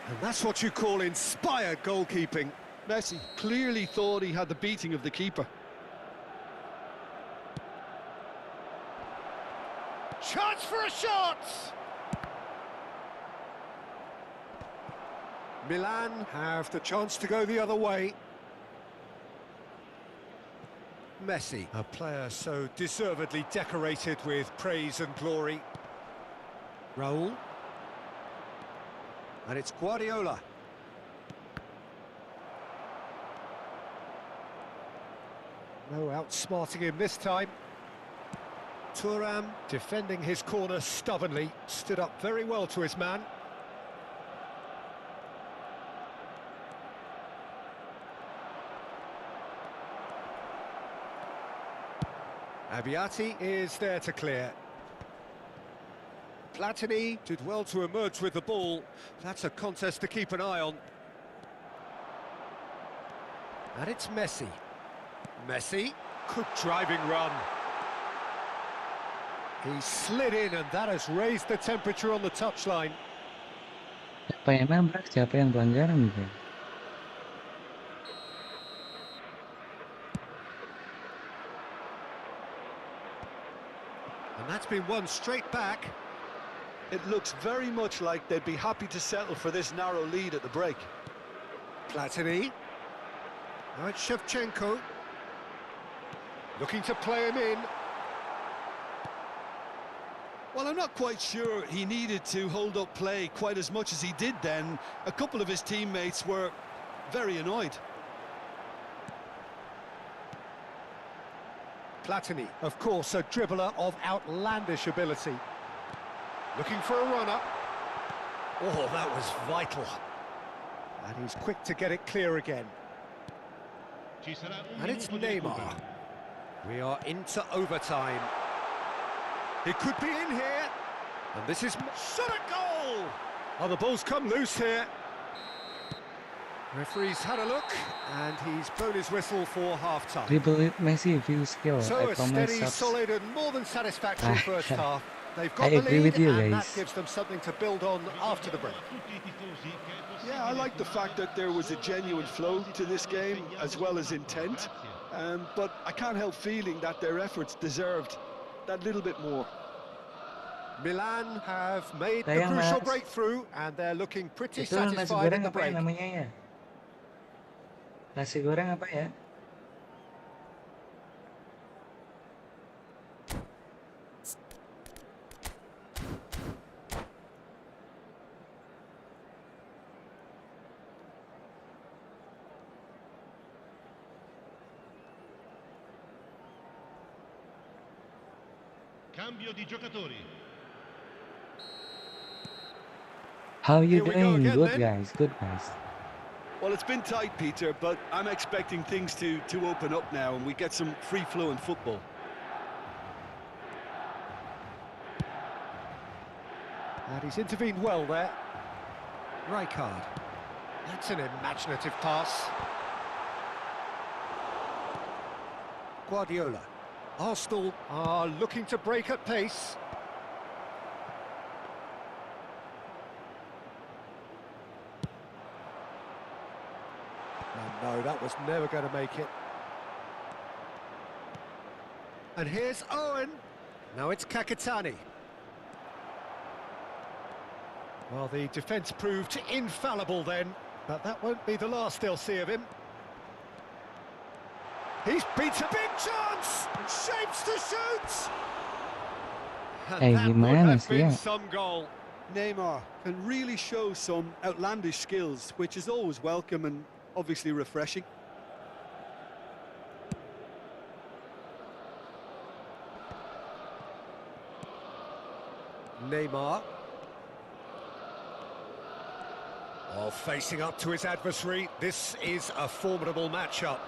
And that's what you call inspired goalkeeping. Messi clearly thought he had the beating of the keeper. Chance for a shot! Milan have the chance to go the other way. Messi, a player so deservedly decorated with praise and glory. Raul. And it's Guardiola. No outsmarting him this time. Thuram defending his corner stubbornly, stood up very well to his man. Abiati is there to clear. Platini did well to emerge with the ball. That's a contest to keep an eye on. And it's Messi. Messi, good driving run. He slid in and that has raised the temperature on the touchline. Siapa yang nabrak, siapa yang pelanggaran gitu. And that's been won straight back. It looks very much like they'd be happy to settle for this narrow lead at the break. Platini. Now it's Shevchenko. Looking to play him in. Well, I'm not quite sure he needed to hold up play quite as much as he did then. A couple of his teammates were very annoyed. Platini, of course, a dribbler of outlandish ability. Looking for a run-up. Oh, that was vital. And he's quick to get it clear again. Ci sarà un And it's minuto di recupero. Neymar. We are into overtime. It could be in here. And this is... Shot a goal! Oh, the ball's come loose here. Referee's had a look, and he's blown his whistle for half-time. Dribble it Messi, few skill. So I a promise steady, subs. solid and more than satisfactory first half. They've got I the agree lead with you, and guys. that gives them something to build on after the break. Yeah, I like the fact that there was a genuine flow to this game as well as intent. But I can't help feeling that their efforts deserved that little bit more. Milan have made the Sayang, crucial Mas. breakthrough and they're looking pretty Itu nasi satisfied in goreng the apa ya break. namanya ya? Nasi goreng apa ya? Cambio di giocatori. How you Here we go doing? again, Good then. guys, good guys. Well, it's been tight, Peter, but I'm expecting things to open up now and we get some free-flowing football. And he's intervened well there. Rijkaard. That's an imaginative pass. Guardiola. Arsenal are looking to break at pace. And no, that was never going to make it. And here's Owen. Now it's Kakitani. Well, the defence proved infallible then, but that won't be the last they'll see of him. He's beat a big chance! Shapes to shoot! And Hey, that would gimana have sih been ya? some goal. Neymar can really show some outlandish skills, which is always welcome and obviously refreshing. Neymar. Oh, facing up to his adversary, this is a formidable matchup.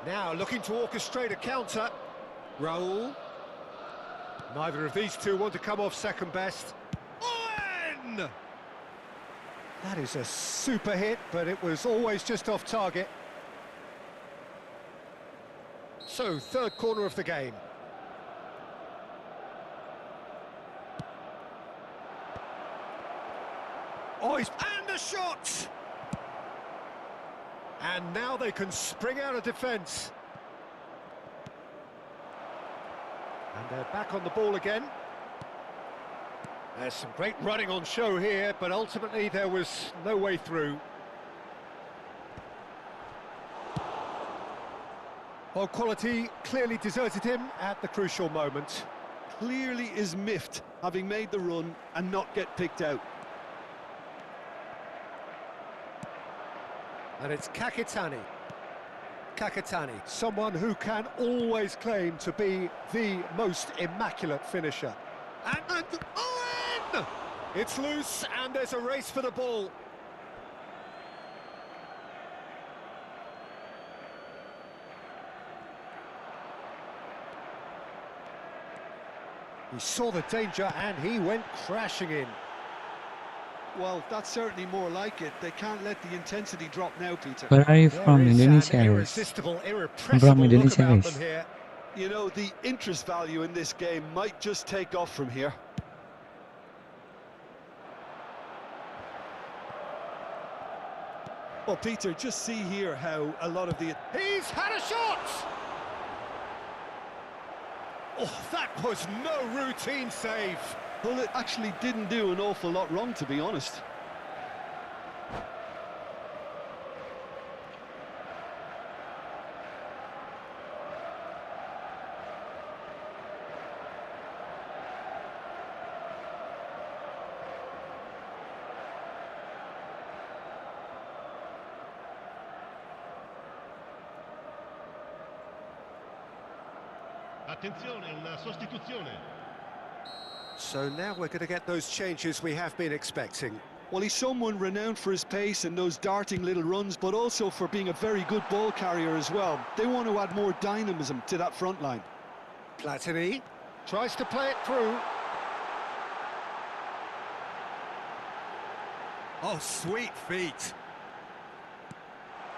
Now looking to orchestrate a counter. Raul. Neither of these two want to come off second best. Owen! That is a super hit, but it was always just off target. So, third corner of the game. Oh, and a shot! And now they can spring out of defence. And they're back on the ball again. There's some great running on show here, but ultimately there was no way through. Well, quality clearly deserted him at the crucial moment. Clearly is miffed, having made the run and not get picked out. And it's Kakitani. Kakitani, someone who can always claim to be the most immaculate finisher. And Owen! It's loose, and there's a race for the ball. He saw the danger, and he went crashing in. Well, that's certainly more like it. They can't let the intensity drop now, Peter. Where are you There from? is Indonesia, an guys. irresistible, I'm irrepressible from look Indonesia, about guys. them here. You know, the interest value in this game might just take off from here. Well, Peter, just see here how a lot of the... He's had a shot! Oh, that was no routine save. Well, it actually didn't do an awful lot wrong, to be honest. Attenzione, una sostituzione. So now we're going to get those changes we have been expecting. Well, he's someone renowned for his pace and those darting little runs, but also for being a very good ball carrier as well. They want to add more dynamism to that front line. Platini tries to play it through. Oh, sweet feet.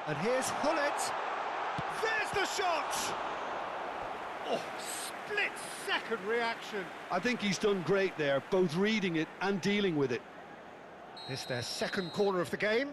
And here's Hullet. There's the shot! Oh, split-second reaction. I think he's done great there, both reading it and dealing with it. It's their second corner of the game.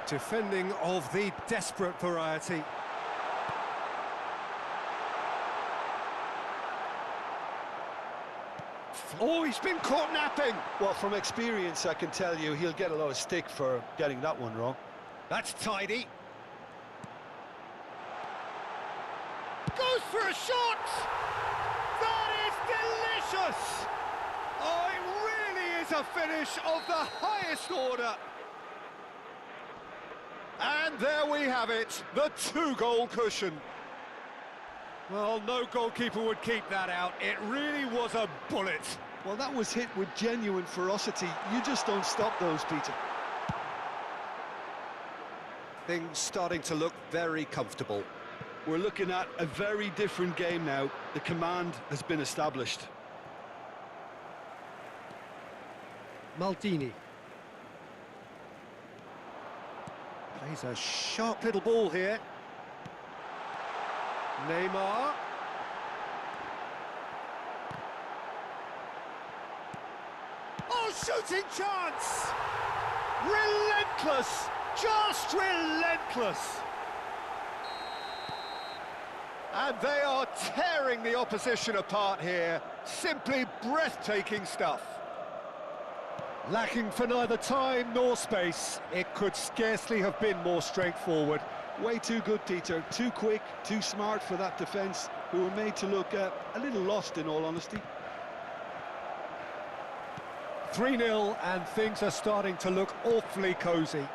Defending of the desperate variety. Oh, he's been caught napping. Well, from experience, I can tell you he'll get a lot of stick for getting that one wrong. That's tidy. Goes for a shot! That is delicious! Oh, it really is a finish of the highest order. And there we have it, the two-goal cushion. Well, no goalkeeper would keep that out. It really was a bullet. Well, that was hit with genuine ferocity. You just don't stop those, Peter. Things starting to look very comfortable. We're looking at a very different game now. The command has been established. Maldini. Plays a sharp little ball here. Neymar. Oh, shooting chance! Relentless! Just relentless! And they are tearing the opposition apart here. Simply breathtaking stuff. Lacking for neither time nor space. It could scarcely have been more straightforward. Way too good, Peter. Too quick, too smart for that defence, who were made to look a little lost, in all honesty. 3-0, and things are starting to look awfully cosy.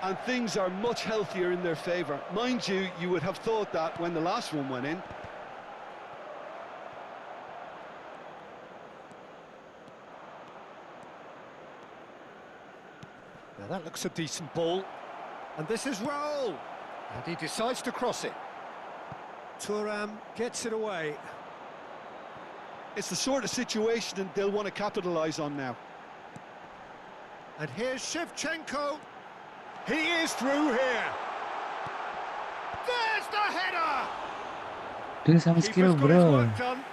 And things are much healthier in their favour. Mind you, you would have thought that when the last one went in. Now that looks a decent ball. And this is Raul. And he decides to cross it. Thuram gets it away. It's the sort of situation that they'll want to capitalise on now. And here's Shevchenko. He is through here. There's the header. Do some skill, Keeper's got his bro. work done.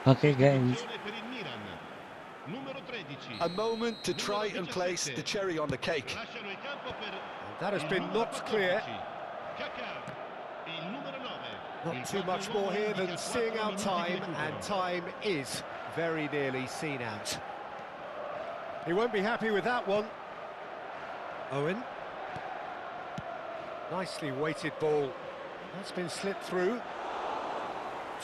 Okay, guys. Attenzione per il Milan. Numero 13. A moment to try and place the cherry on the cake. Lasciano il campo per That has il been numero knocked clear. 14. Kaká. Il numero 9. Not too much more here than seeing out time, and time is very nearly seen out. He won't be happy with that one. Owen. Nicely weighted ball. That's been slipped through.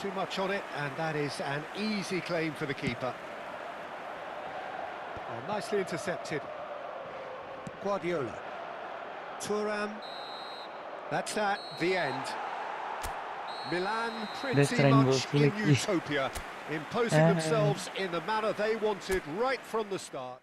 Too much on it, and that is an easy claim for the keeper. Oh, nicely intercepted. Guardiola. Thuram. That's that, the end. Milan That's pretty rainbow much in flick. utopia, imposing themselves in the manner they wanted right from the start.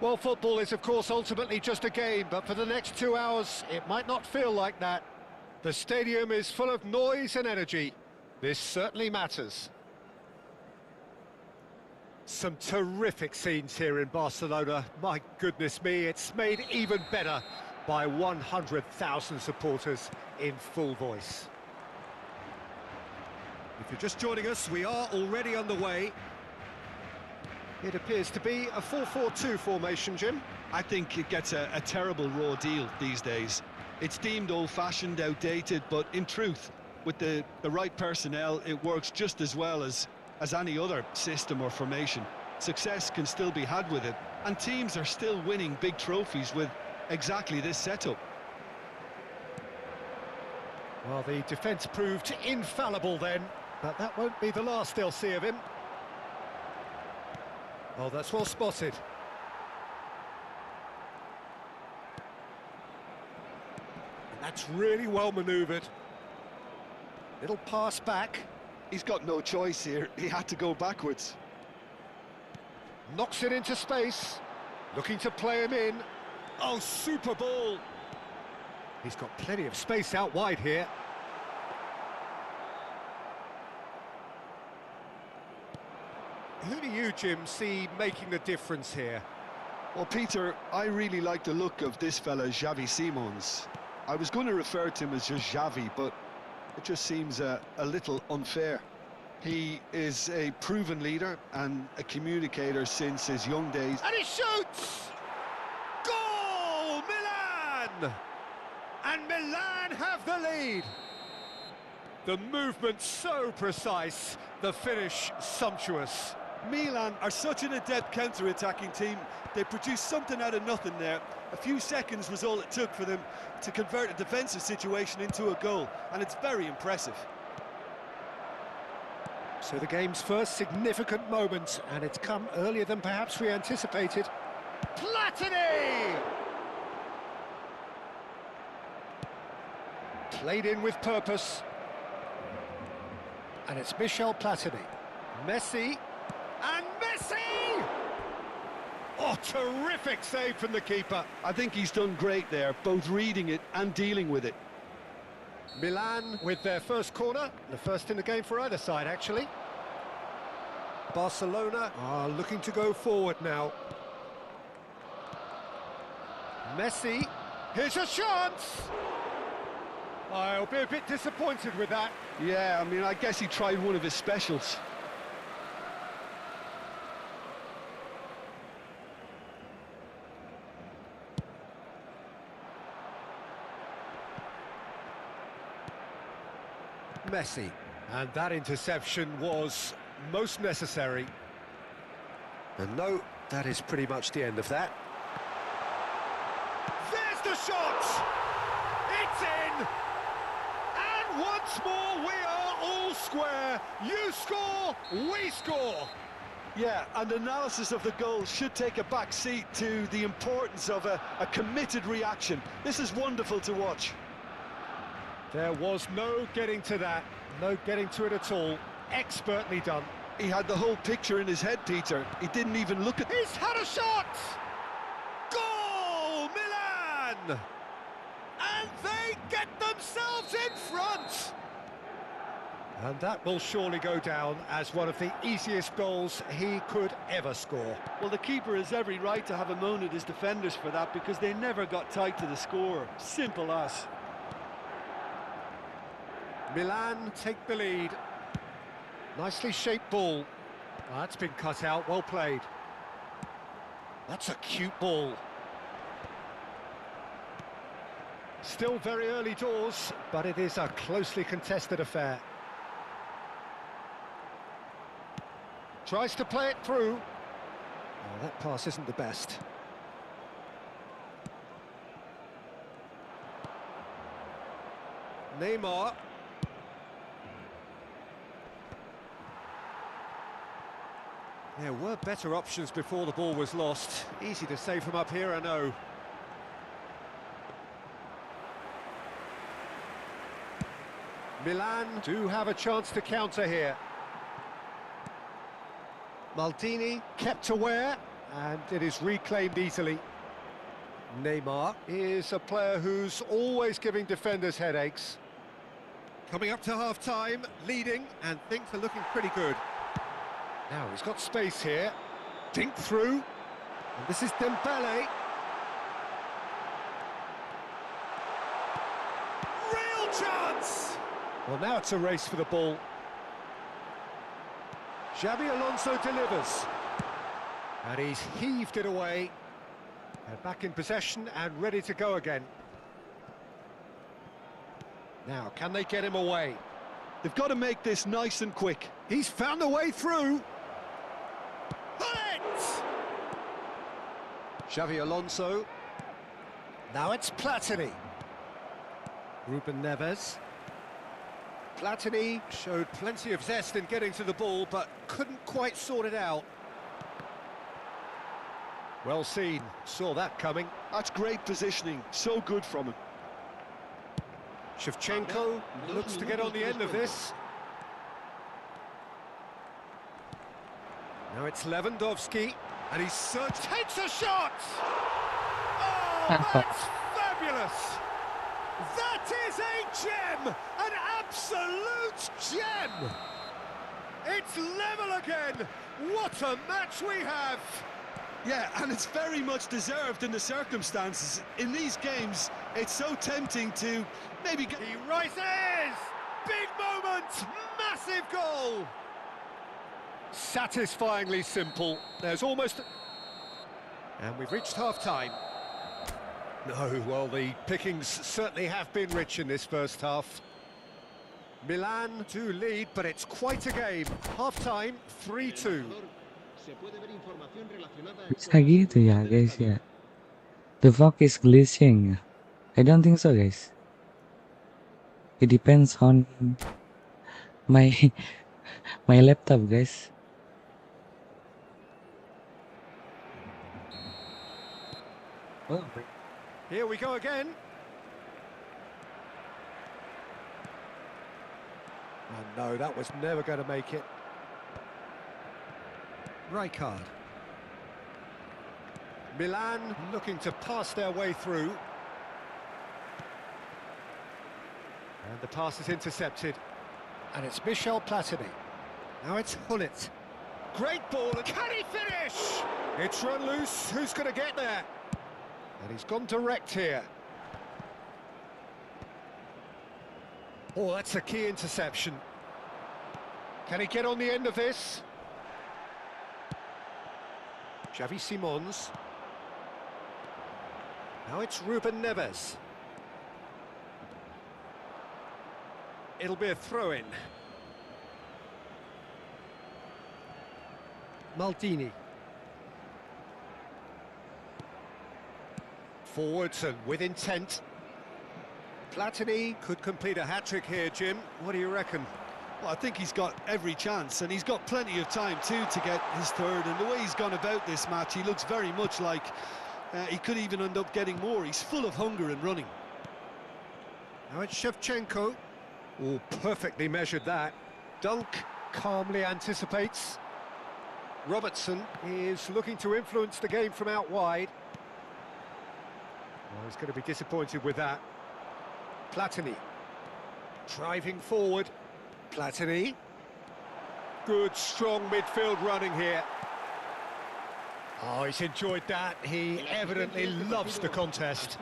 Well, football is, of course, ultimately just a game, but for the next 2 hours, it might not feel like that. The stadium is full of noise and energy. This certainly matters. Some terrific scenes here in Barcelona. My goodness me, it's made even better by 100,000 supporters in full voice. If you're just joining us, we are already underway. It appears to be a 4-4-2 formation, Jim. I think it gets a terrible raw deal these days. It's deemed old-fashioned, outdated, but in truth, with the right personnel, it works just as well as any other system or formation. Success can still be had with it, and teams are still winning big trophies with exactly this setup. Well, the defence proved infallible then, but that won't be the last they'll see of him. Oh, that's well spotted. And that's really well manoeuvred. Little pass back. He's got no choice here. He had to go backwards. Knocks it into space. Looking to play him in. Oh, super ball. He's got plenty of space out wide here. Who do you, Jim, see making the difference here? Well, Peter, I really like the look of this fella, Xavi Simons. I was going to refer to him as just Xavi, but it just seems a little unfair. He is a proven leader and a communicator since his young days. And he shoots! Goal! Milan! And Milan have the lead. The movement so precise, the finish sumptuous. Milan are such an adept counter-attacking team. They produced something out of nothing there. A few seconds was all it took for them to convert a defensive situation into a goal, and it's very impressive. So the game's first significant moment, and it's come earlier than perhaps we anticipated. Platini! Played in with purpose. And it's Michel Platini. Messi. And Messi! Oh, terrific save from the keeper. I think he's done great there, both reading it and dealing with it. Milan with their first corner, the first in the game for either side, actually. Barcelona are looking to go forward now. Messi, here's a chance! I'll be a bit disappointed with that. Yeah, I mean, I guess he tried one of his specials. Messi, and that interception was most necessary. And no, that is pretty much the end of that. There's the shot! It's in! And once more we are all square. You score, we score! Yeah, and analysis of the goal should take a back seat to the importance of a committed reaction. This is wonderful to watch. There was no getting to that, no getting to it at all. Expertly done. He had the whole picture in his head, Peter. He didn't even look at... He's had a shot! Goal, Milan! And they get themselves in front! And that will surely go down as one of the easiest goals he could ever score. Well, the keeper has every right to have a moan at his defenders for that, because they never got tight to the score. Simple as. Milan take the lead. Nicely shaped ball. Oh, that's been cut out, well played. That's a cute ball. Still very early doors, but it is a closely contested affair. Tries to play it through. Oh, that pass isn't the best. Neymar. There were better options before the ball was lost. Easy to say from up here, I know. Milan do have a chance to counter here. Maldini kept aware. And it is reclaimed easily. Neymar is a player who's always giving defenders headaches. Coming up to half-time, leading, and things are looking pretty good. Now he's got space here. Dink through. And this is Dembele. Real chance! Well, now it's a race for the ball. Xabi Alonso delivers. And he's heaved it away. And back in possession and ready to go again. Now, can they get him away? They've got to make this nice and quick. He's found a way through. It! Xavi Alonso. Now it's Platini. Ruben Neves. Platini showed plenty of zest in getting to the ball, but couldn't quite sort it out. Well seen, saw that coming. That's great positioning, so good from him. Shevchenko looks to get on the end of this. Now it's Lewandowski, and he takes a shot! Oh, that's fabulous! That is a gem! An absolute gem! It's level again! What a match we have! Yeah, and it's very much deserved in the circumstances. In these games, it's so tempting to maybe get... He rises! Big moment! Massive goal! Satisfyingly simple. There's almost... And we've reached half-time. No, well, the pickings certainly have been rich in this first half. Milan to lead, but it's quite a game. Half-time, 3-2. Bisa gitu ya guys ya. The fog is glitching. I don't think so guys. It depends on my my laptop guys. Oh, Here we go again. Oh no, that was never going to make it. Rijkaard. Milan looking to pass their way through. And the pass is intercepted. And it's Michel Platini. Now it's Hullet. Great ball. Can he finish? It's run loose. Who's going to get there? And he's gone direct here. Oh, that's a key interception. Can he get on the end of this? Xavi Simons. Now it's Ruben Neves. It'll be a throw-in. Maldini. Forwards and with intent. Platini could complete a hat-trick here, Jim. What do you reckon? Well, I think he's got every chance, and he's got plenty of time too to get his third. And the way he's gone about this match, he looks very much like he could even end up getting more. He's full of hunger and running. Now it's Shevchenko. Oh, perfectly measured that. Dunk calmly anticipates. Robertson is looking to influence the game from out wide. Oh, he's going to be disappointed with that. Platini. Driving forward. Platini. Good, strong midfield running here. Oh, he's enjoyed that. He evidently loves the contest.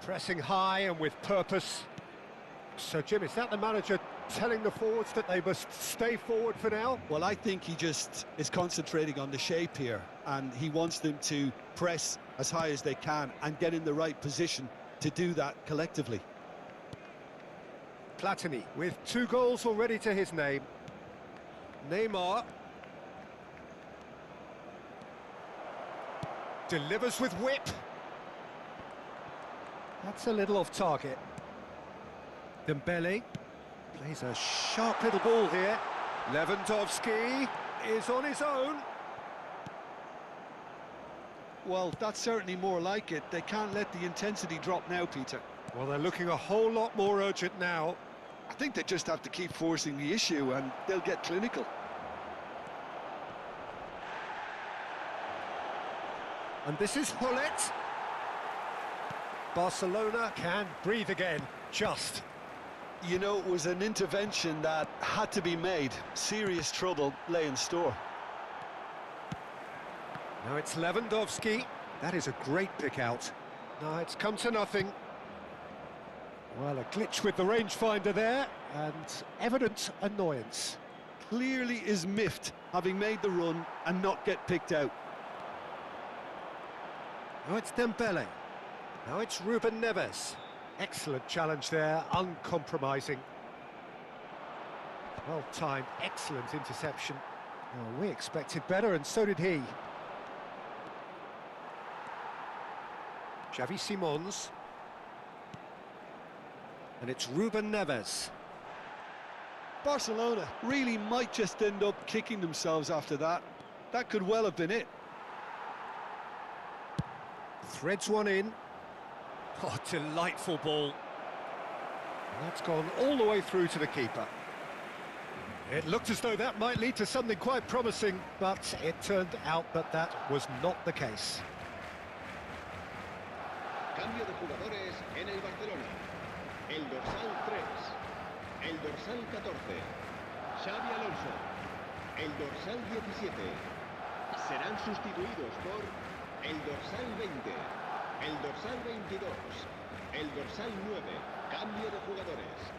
Pressing high and with purpose. So, Jim, is that the manager telling the forwards that they must stay forward for now? Well, I think he just is concentrating on the shape here, and he wants them to press as high as they can and get in the right position to do that collectively. Platini with 2 goals already to his name. Neymar. Delivers with whip. That's a little off target. Dembele plays a sharp little ball here. Lewandowski is on his own. Well, that's certainly more like it. They can't let the intensity drop now, Peter. Well, they're looking a whole lot more urgent now. I think they just have to keep forcing the issue and they'll get clinical. And this is Hullet. Barcelona can breathe again, just. You know, it was an intervention that had to be made. Serious trouble lay in store. Now it's Lewandowski. That is a great pick out. Now it's come to nothing. Well, a glitch with the rangefinder there, and evident annoyance. Clearly is miffed, having made the run and not get picked out. Now it's Dembele. Now it's Ruben Neves. Excellent challenge there, uncompromising. Well-timed, excellent interception. Well, we expected better, and so did he. Xavi Simons. And it's Ruben Neves. Barcelona really might just end up kicking themselves after that. That could well have been it. Threads one in. Oh, delightful ball. And that's gone all the way through to the keeper. It looked as though that might lead to something quite promising, but it turned out that that was not the case. Cambio de jugadores en el Barcelona. El dorsal 3. El dorsal 14. Xavi Alonso. El dorsal 17. Serán sustituidos por el dorsal 20. El dorsal 22. El dorsal 9. Cambio de jugadores.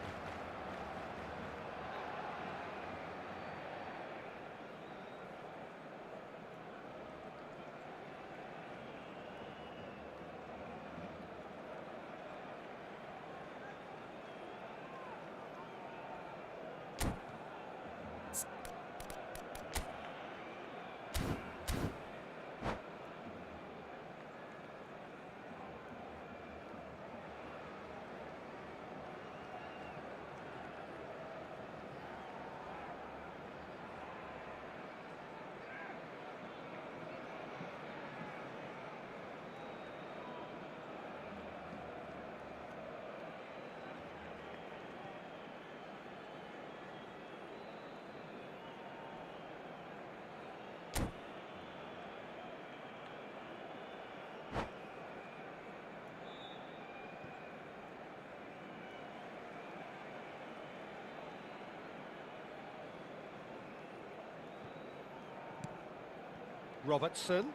Robertson.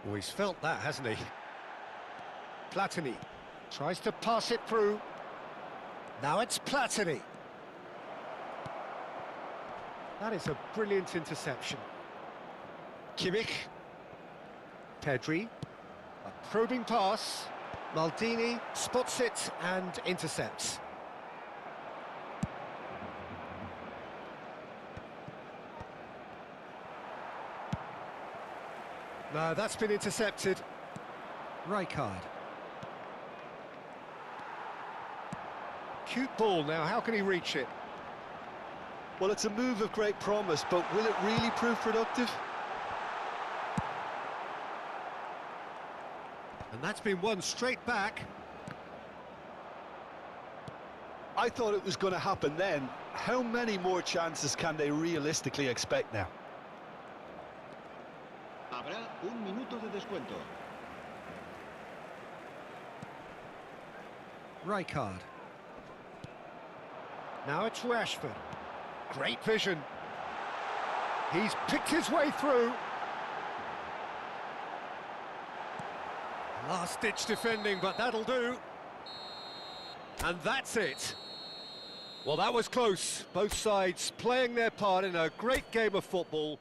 Oh, he's felt that, hasn't he? Platini tries to pass it through. Now it's Platini. That is a brilliant interception. Kimmich. Pedri. A probing pass. Maldini spots it and intercepts. No, that's been intercepted. Rijkaard. Cute ball now, how can he reach it? Well, it's a move of great promise, but will it really prove productive? And that's been won straight back. I thought it was going to happen then. How many more chances can they realistically expect now? Habrá un minuto de descuento. Rijkaard. Now it's Rashford. Great vision. He's picked his way through. Last-ditch defending, but that'll do. And that's it. Well, that was close. Both sides playing their part in a great game of football.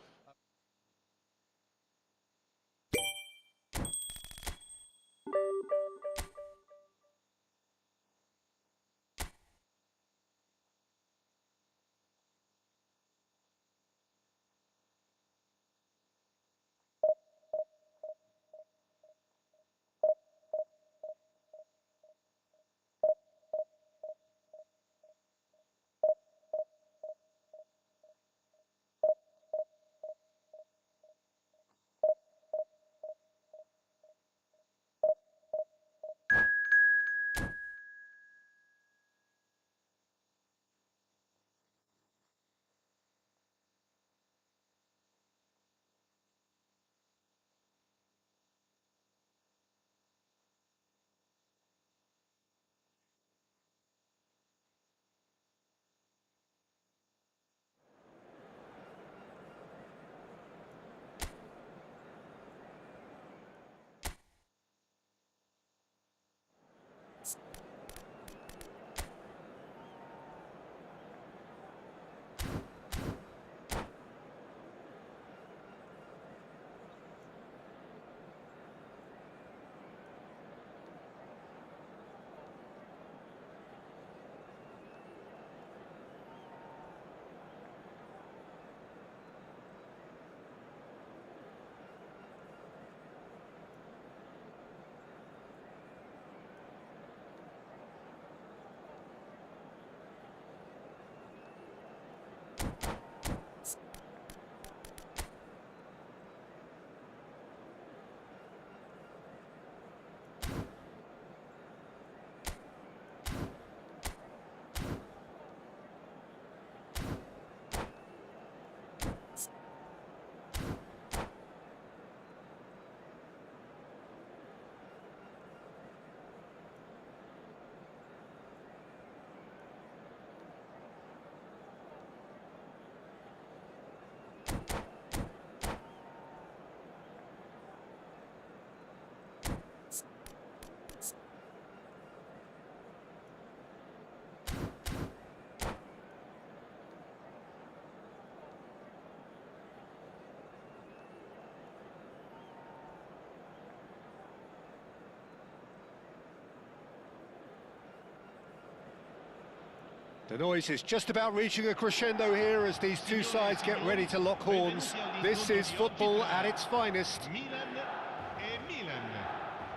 The noise is just about reaching a crescendo here as these two sides get ready to lock horns. This is football at its finest.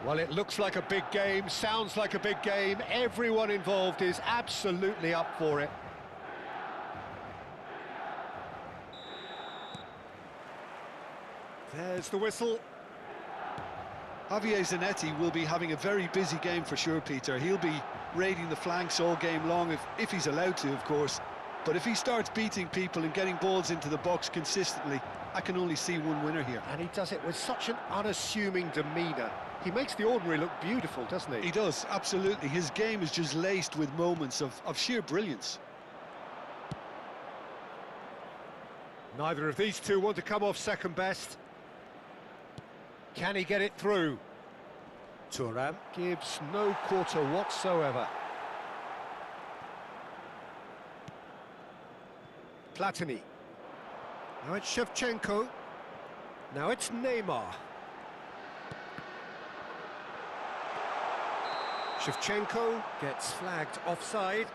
Well, it looks like a big game, sounds like a big game. Everyone involved is absolutely up for it. There's the whistle. Javier Zanetti will be having a very busy game for sure, Peter. He'll be raiding the flanks all game long, if he's allowed to, of course. But if he starts beating people and getting balls into the box consistently, I can only see one winner here. And he does it with such an unassuming demeanour. He makes the ordinary look beautiful, doesn't he? He does, absolutely. His game is just laced with moments of sheer brilliance. Neither of these two want to come off second best. Can he get it through? Thuram gives no quarter whatsoever. Platini. Now it's Shevchenko. Now it's Neymar. Shevchenko gets flagged offside.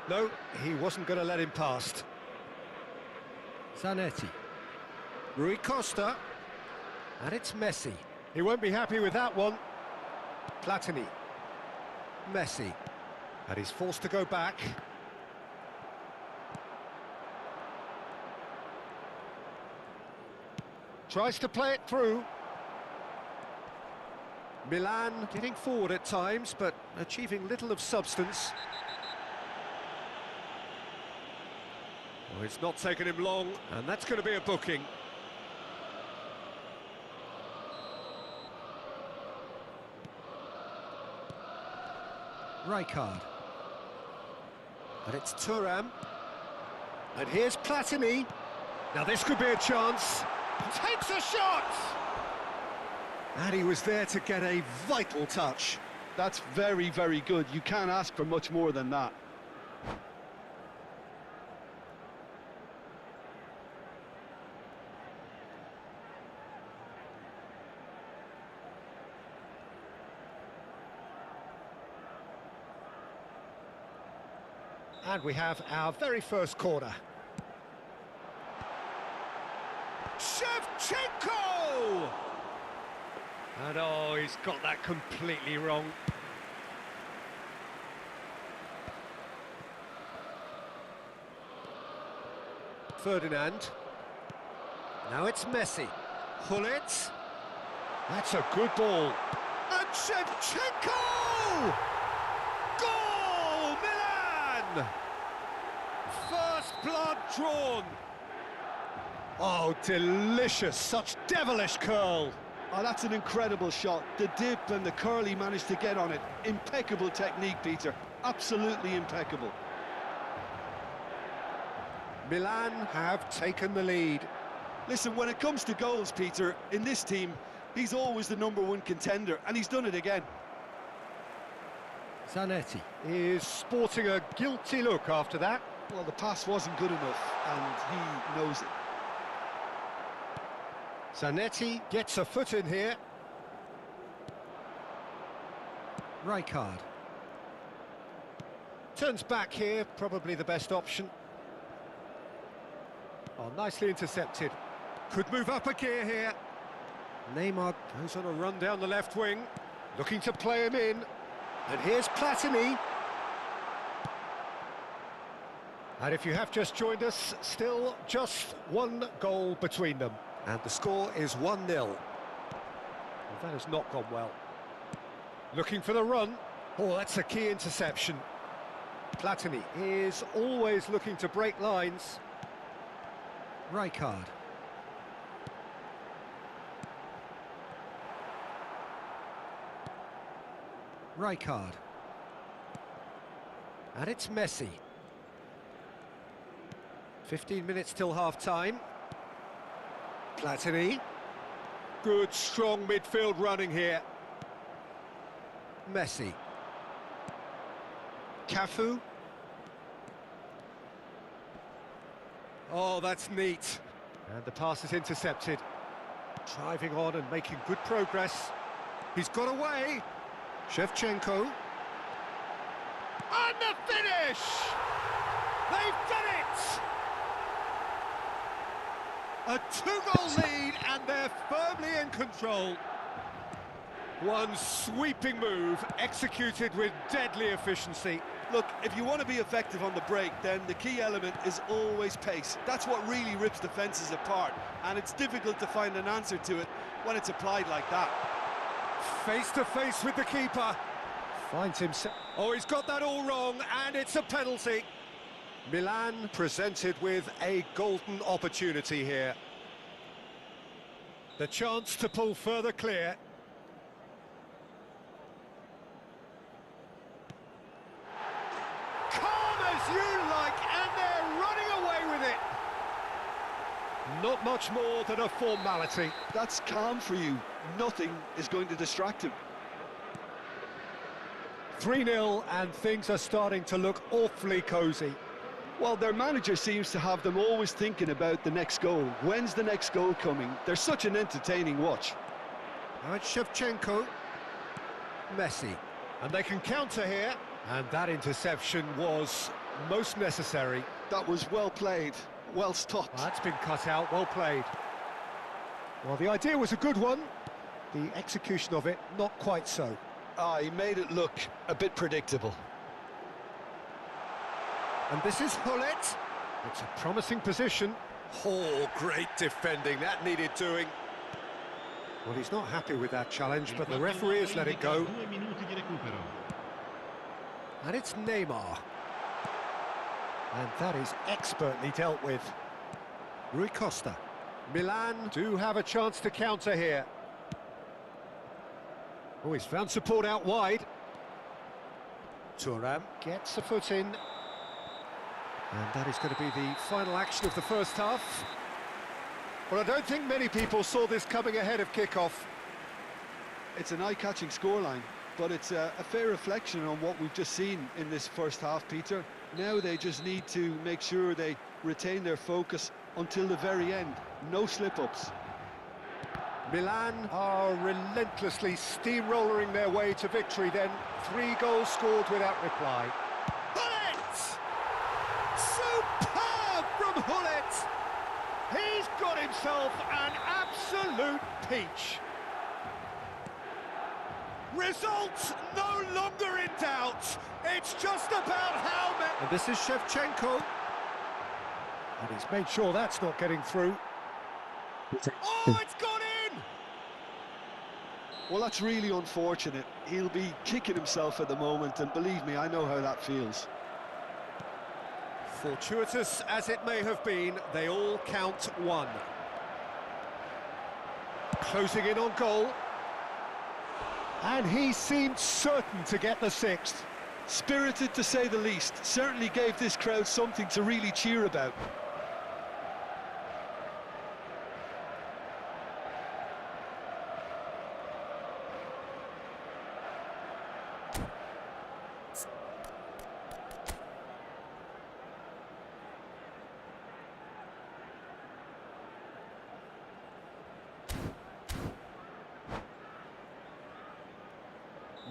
No, he wasn't going to let him past. Zanetti. Rui Costa. And it's Messi. He won't be happy with that one. Platini. Messi. And he's forced to go back. Tries to play it through. Milan getting forward at times, but achieving little of substance. Oh, it's not taken him long, and that's going to be a booking. Rijkaard. And it's Thuram. And here's Platini. Now this could be a chance. Takes a shot! And he was there to get a vital touch. That's very, very good. You can't ask for much more than that. And we have our very first corner. Shevchenko! And oh, he's got that completely wrong. Ferdinand. Now it's Messi. Hullet. That's a good ball. And Shevchenko! Goal, Milan! First blood drawn. Oh, delicious, such devilish curl. Oh, that's an incredible shot. The dip and the curl he managed to get on it. Impeccable technique, Peter. Absolutely impeccable. Milan have taken the lead. Listen, when it comes to goals, Peter, in this team, he's always the #1 contender, and he's done it again. Zanetti is sporting a guilty look after that. Well, the pass wasn't good enough, and he knows it. Zanetti gets a foot in here. Rijkaard. Turns back here, probably the best option. Oh, nicely intercepted. Could move up a gear here. Neymar goes on a run down the left wing, looking to play him in. And here's Platini. And if you have just joined us, still just one goal between them. And the score is 1-0. Well, that has not gone well. Looking for the run. Oh, that's a key interception. Platini is always looking to break lines. Rijkaard. Rijkaard. And it's Messi. 15 minutes till half-time. Platini. Good, strong midfield running here. Messi. Cafu. Oh, that's neat. And the pass is intercepted. Driving on and making good progress. He's got away. Shevchenko. And the finish! They've done it! A two-goal lead, and they're firmly in control. One sweeping move, executed with deadly efficiency. Look, if you want to be effective on the break, then the key element is always pace. That's what really rips defences apart, and it's difficult to find an answer to it when it's applied like that. Face to face with the keeper. Finds himself. Oh, he's got that all wrong, and it's a penalty. Milan presented with a golden opportunity here. The chance to pull further clear. Calm as you like, and they're running away with it. Not much more than a formality. That's calm for you. Nothing is going to distract him. 3-0, and things are starting to look awfully cosy. Well, their manager seems to have them always thinking about the next goal. When's the next goal coming? They're such an entertaining watch. Now it's Shevchenko. Messi. And they can counter here. And that interception was most necessary. That was well played, well stopped. That's been cut out, well played. Well, the idea was a good one. The execution of it, not quite so. He made it look a bit predictable. And this is Hullet. It's a promising position. Oh, great defending. That needed doing. Well, he's not happy with that challenge, but the referee has let it go. And it's Neymar. And that is expertly dealt with. Rui Costa. Milan do have a chance to counter here. Oh, he's found support out wide. Thuram gets a foot in. And that is going to be the final action of the first half. Well, I don't think many people saw this coming ahead of kick-off. It's an eye-catching scoreline, but it's a fair reflection on what we've just seen in this first half, Peter. Now they just need to make sure they retain their focus until the very end. No slip-ups. Milan are relentlessly steamrolling their way to victory then. 3 goals scored without reply. Hullet! Superb from Hullet! He's got himself an absolute peach. Results no longer in doubt. It's just about how many... And this is Shevchenko. And he's made sure that's not getting through. Oh, it's gone in! Well, that's really unfortunate. He'll be kicking himself at the moment, and believe me, I know how that feels. Fortuitous as it may have been, they all count 1. Closing in on goal. And he seemed certain to get the 6th. Spirited, to say the least. Certainly gave this crowd something to really cheer about.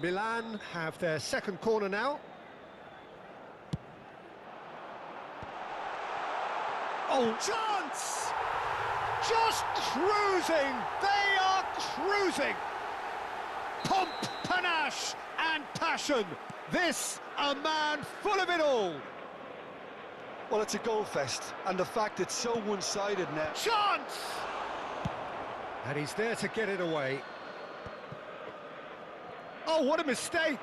Milan have their second corner now. Oh, chance! Just cruising! They are cruising! Pomp, panache and passion. This, a man full of it all. Well, it's a goal fest, and the fact it's so one-sided now. Chance! And he's there to get it away. Oh, what a mistake!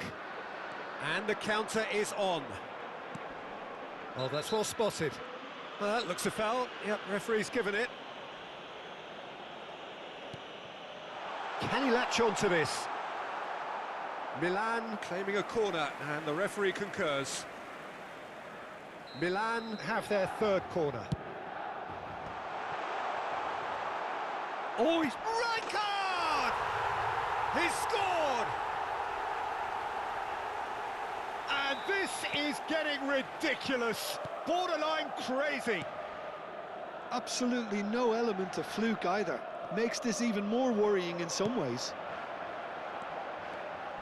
And the counter is on. Oh, that's well spotted. Well, that looks a foul. Yep, referee's given it. Can he latch on to this? Milan claiming a corner, and the referee concurs. Milan have their third corner. Oh, he's... Rijkaard! He's scored! And this is getting ridiculous, borderline crazy. Absolutely no element of fluke either. Makes this even more worrying in some ways.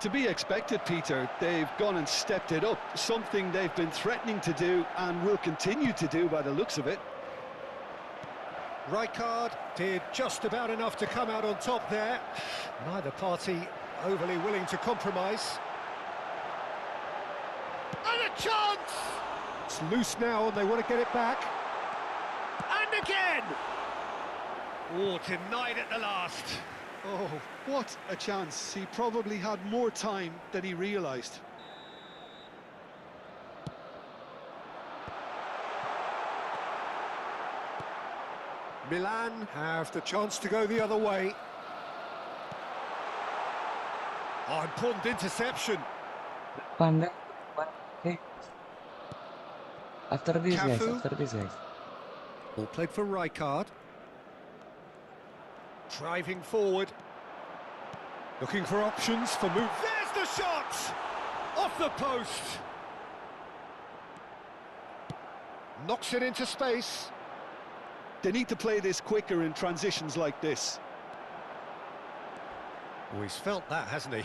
To be expected, Peter. They've gone and stepped it up, something they've been threatening to do and will continue to do by the looks of it. Rijkaard did just about enough to come out on top there. Neither party overly willing to compromise. And a chance! It's loose now and they want to get it back. And again! Oh, denied at the last. Oh, what a chance. He probably had more time than he realised. Milan have the chance to go the other way. Oh, important interception. Pandang. Okay. After this, Cafu. guys. Ball played for Rijkaard. Driving forward. Looking for options for move. There's the shot! Off the post. Knocks it into space. They need to play this quicker in transitions like this. Oh, he's felt that, hasn't he?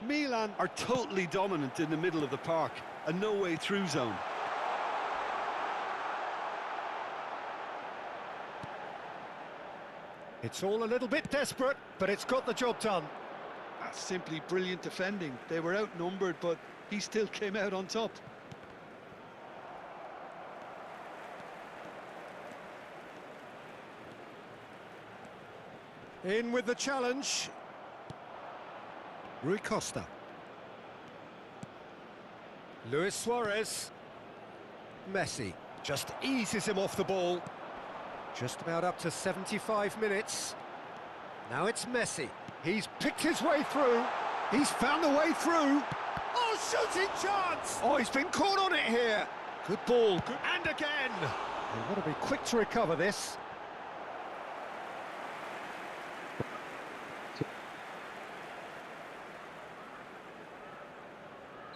Milan are totally dominant in the middle of the park, a no-way through zone. It's all a little bit desperate, but it's got the job done. That's simply brilliant defending. They were outnumbered, but he still came out on top. In with the challenge. Rui Costa. Luis Suarez. Messi just eases him off the ball. Just about up to 75 minutes. Now it's Messi. He's picked his way through. He's found the way through. Oh, shooting chance! Oh, he's been caught on it here. Good ball. Good. And again. They've got to be quick to recover this.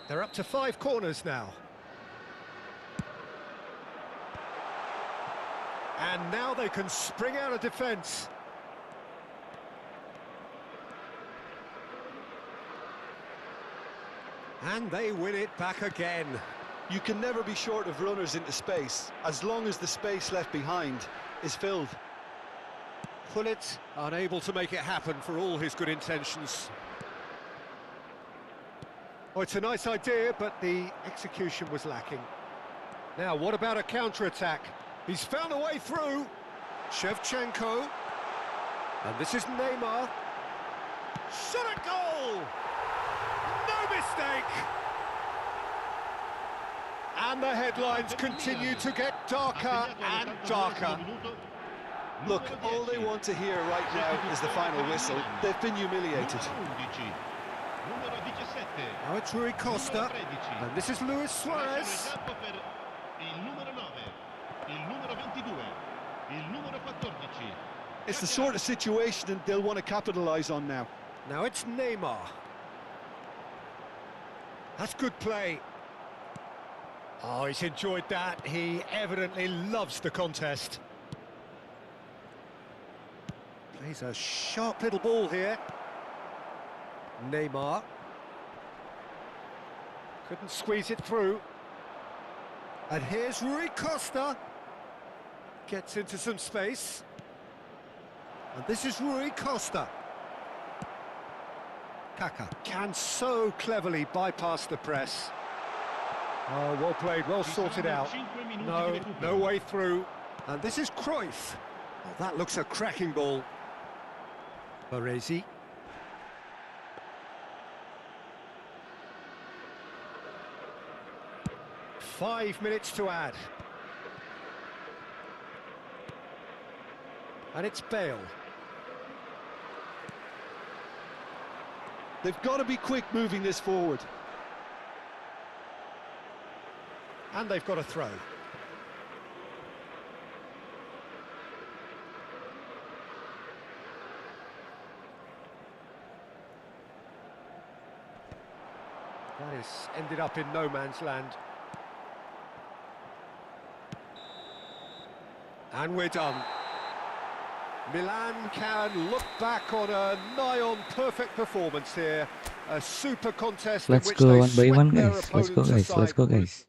They're up to 5 corners now. And now they can spring out of defence. And they win it back again. You can never be short of runners into space, as long as the space left behind is filled. Pullet unable to make it happen for all his good intentions. Oh, it's a nice idea, but the execution was lacking. Now, what about a counter-attack? He's found a way through. Shevchenko. And this is Neymar. Shot at goal! No mistake! And the headlines continue to get darker and darker. Look, all they want to hear right now is the final whistle. They've been humiliated. Now it's Rui Costa. And this is Luis Suarez. It's the sort of situation that they'll want to capitalise on now. Now it's Neymar. That's good play. Oh, he's enjoyed that. He evidently loves the contest. Plays a sharp little ball here. Neymar. Couldn't squeeze it through. And here's Rui Costa. Gets into some space. And this is Rui Costa. Kaka can so cleverly bypass the press. Oh, well played, well sorted out. No way through. And this is Cruyff. Oh, that looks a cracking ball. Baresi. Five minutes to add. And it's Bale. They've got to be quick moving this forward. And they've got a throw. That has ended up in no man's land. And we're done. Milan can look back on a nigh-on perfect performance here. A super contest in Let's which go they one by one, swept their guys. Let's go, opponents guys. Let's aside. go, guys.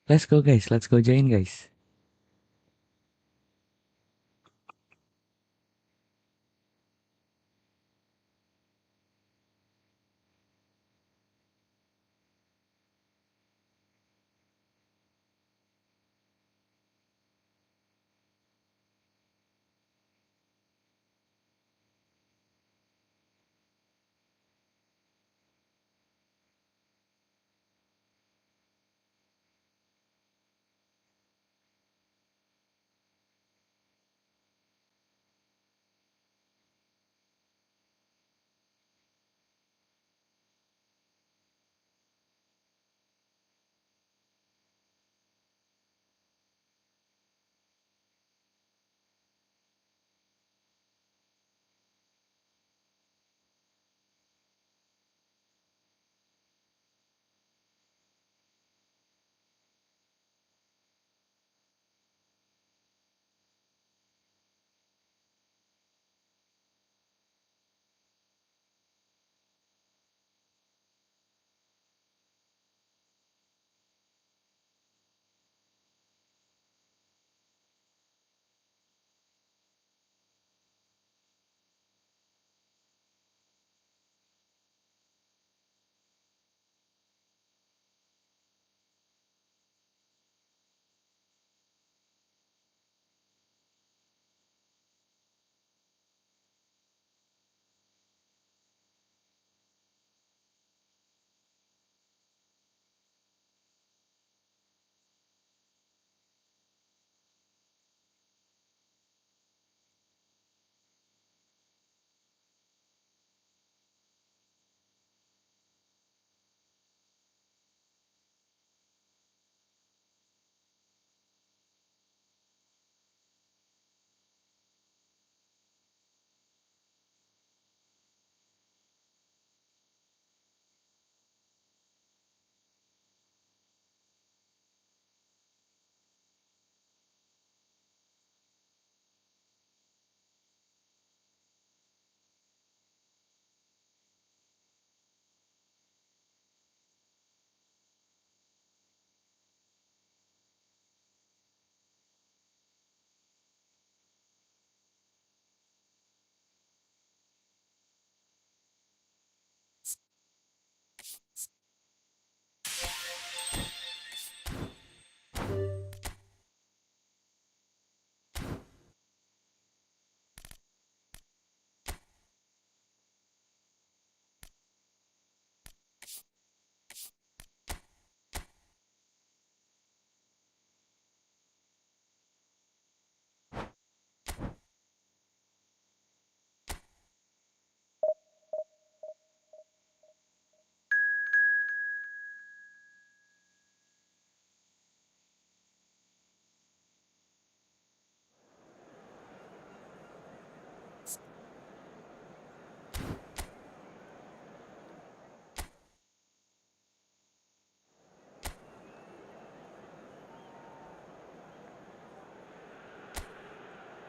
Let's go, guys. Let's go join, guys.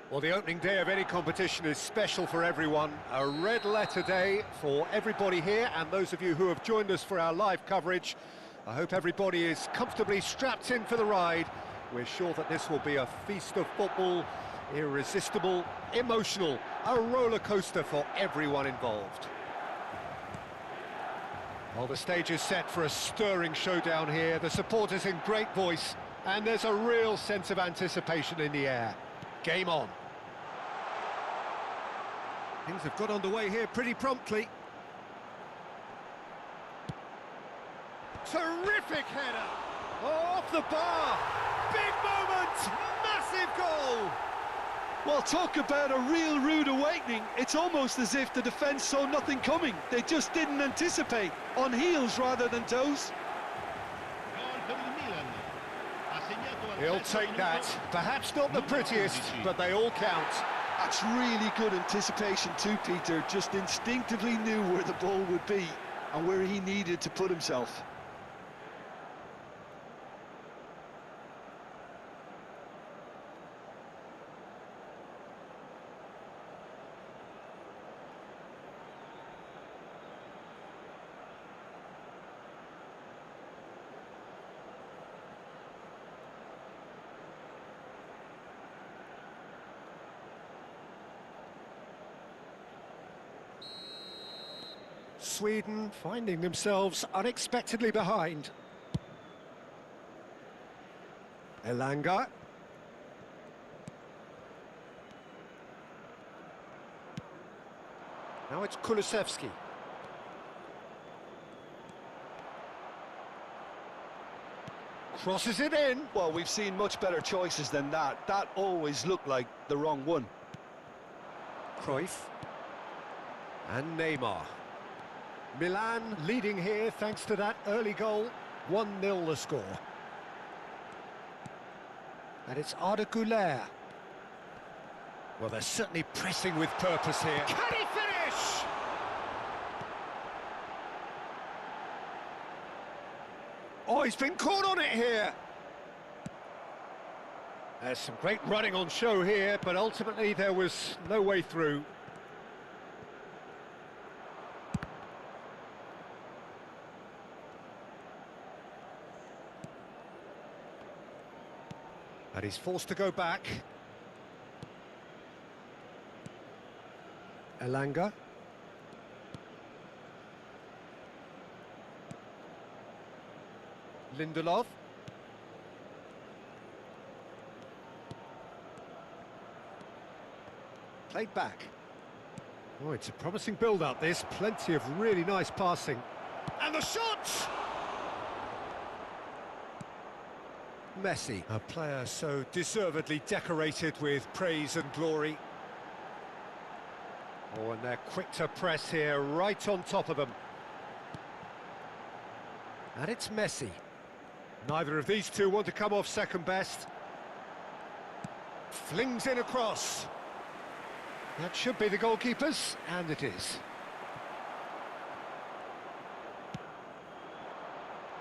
Well, the opening day of any competition is special for everyone. A red letter day for everybody here, and those of you who have joined us for our live coverage. I hope everybody is comfortably strapped in for the ride. We're sure that this will be a feast of football, irresistible, emotional, a roller coaster for everyone involved. Well, the stage is set for a stirring showdown here. The supporters in great voice, and there's a real sense of anticipation in the air. Game on. Things have got underway here pretty promptly. Terrific header! Oh, off the bar! Big moment! Massive goal! Well, talk about a real rude awakening. It's almost as if the defence saw nothing coming. They just didn't anticipate, on heels rather than toes. Gol per il Milan. Ha segnato al He'll sesto take that. minuto. Perhaps not the prettiest, but they all count. That's really good anticipation too, Peter. Just instinctively knew where the ball would be and where he needed to put himself. Sweden finding themselves unexpectedly behind. Elanga. Now it's Kulusevski. Crosses it in. Well, we've seen much better choices than that. That always looked like the wrong one. Cruyff. And Neymar. Milan leading here thanks to that early goal. 1-0 the score. And it's Arda Güler. Well, they're certainly pressing with purpose here. Can he finish? Oh, he's been caught on it here. There's some great running on show here, but ultimately there was no way through. And he's forced to go back. Elanga. Lindelof. Played back. Oh, it's a promising build-up, this. Plenty of really nice passing. And the shot! Messi, a player so deservedly decorated with praise and glory. Oh, and they're quick to press here, right on top of them. And it's Messi. Neither of these two want to come off second best. Flings in a cross. That should be the goalkeeper's, and it is.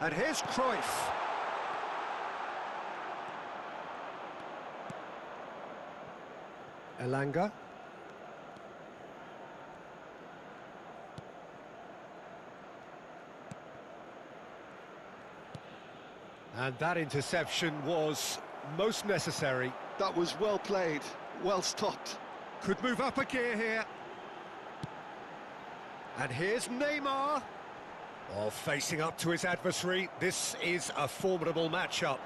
And here's Cruyff. Elanga. And that interception was most necessary. That was well played, well stopped. Could move up a gear here. And here's Neymar. Oh, facing up to his adversary. This is a formidable matchup.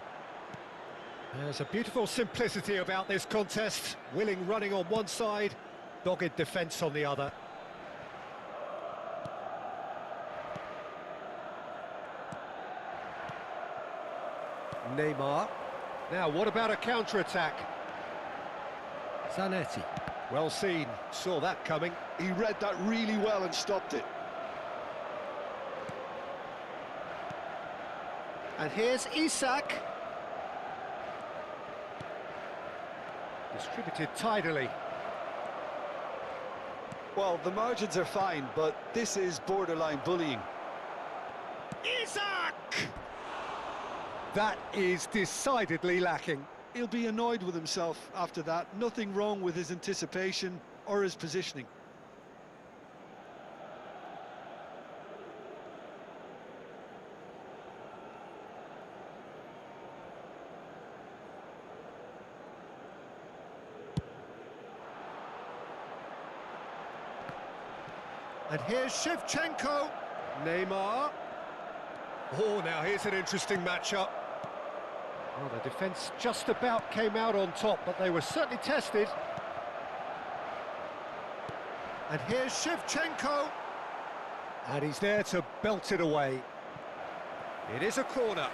There's a beautiful simplicity about this contest. Willing running on one side, dogged defence on the other. Neymar. Now, what about a counter-attack? Zanetti. Well seen, saw that coming. He read that really well and stopped it. And here's Isak. Distributed tidily. Well, the margins are fine, but this is borderline bullying. Isak! That is decidedly lacking. He'll be annoyed with himself after that. Nothing wrong with his anticipation or his positioning. And here's Shevchenko. Neymar. Oh, now here's an interesting matchup. Well, the defence just about came out on top, but they were certainly tested. And here's Shevchenko. And he's there to belt it away. It is a corner.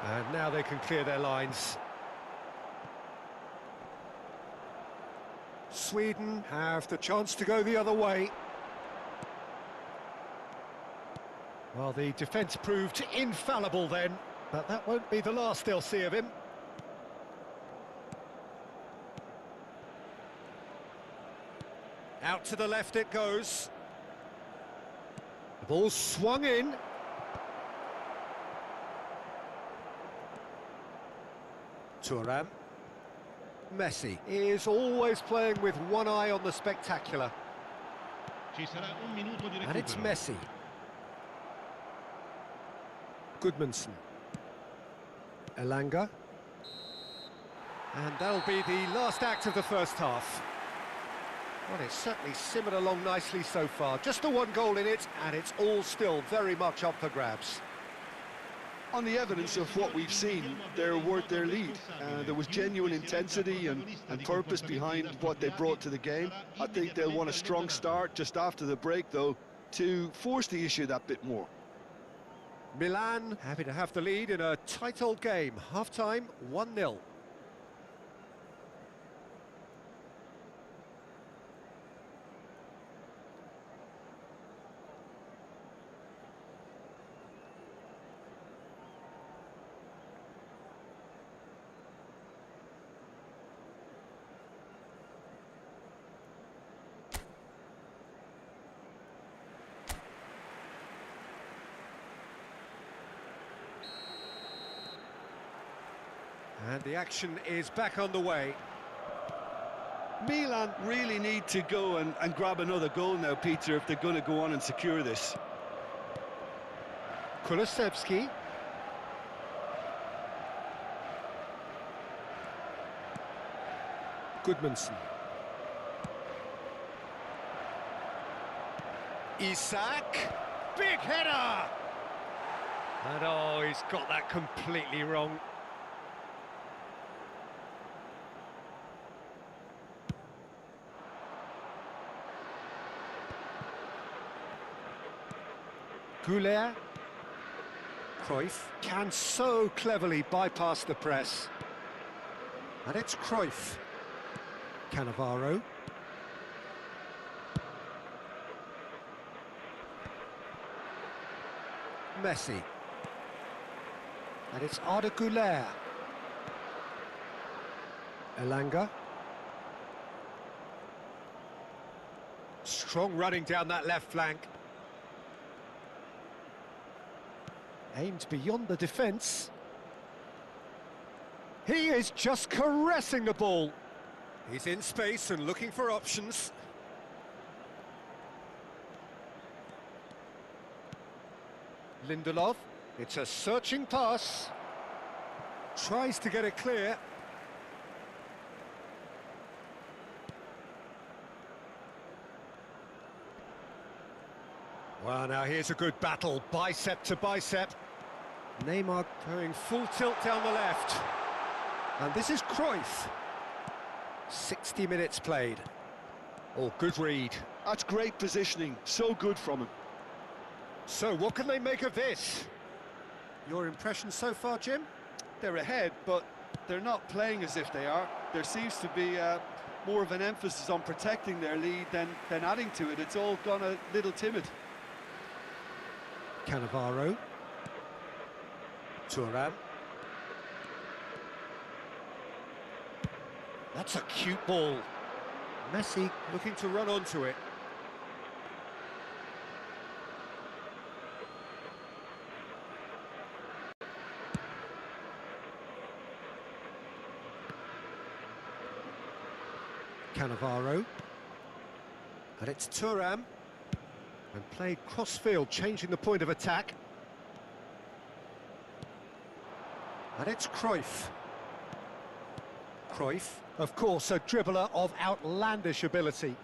And now they can clear their lines. Sweden have the chance to go the other way. Well, the defence proved infallible then, but that won't be the last they'll see of him. Out to the left it goes. The ball swung in. Thuram. Messi is always playing with one eye on the spectacular. And it's Messi. Goodmanson. Elanga. And that'll be the last act of the first half. Well, it's certainly simmered along nicely so far. Just the one goal in it, and it's all still very much up for grabs. On the evidence of what we've seen, they're worth their lead. There was genuine intensity and purpose behind what they brought to the game. I think they'll want a strong start just after the break, though, to force the issue that bit more. Milan happy to have the lead in a tight old game. Half-time, 1-0. And the action is back on the way. Milan really need to go and grab another goal now, Peter, if they're going to go on and secure this. Kulusevski. Goodmanson. Isak. Big header! And oh, he's got that completely wrong. Goulet. Cruyff can so cleverly bypass the press. And it's Cruyff. Cannavaro. Messi. And it's Arda Güler. Elanga. Strong running down that left flank. Aimed beyond the defence. He is just caressing the ball. He's in space and looking for options. Lindelof. It's a searching pass. Tries to get it clear. Well, now here's a good battle, bicep to bicep. Neymar going full tilt down the left. And this is Cruyff. 60 minutes played. Oh, good read. That's great positioning, so good from him. So, what can they make of this? Your impression so far, Jim? They're ahead, but they're not playing as if they are. There seems to be more of an emphasis on protecting their lead than adding to it. It's all gone a little timid. Cannavaro. Thuram. That's a cute ball. Messi looking to run onto it. Cannavaro. And it's Thuram. And played cross-field, changing the point of attack. And it's Cruyff. Cruyff, of course, a dribbler of outlandish ability.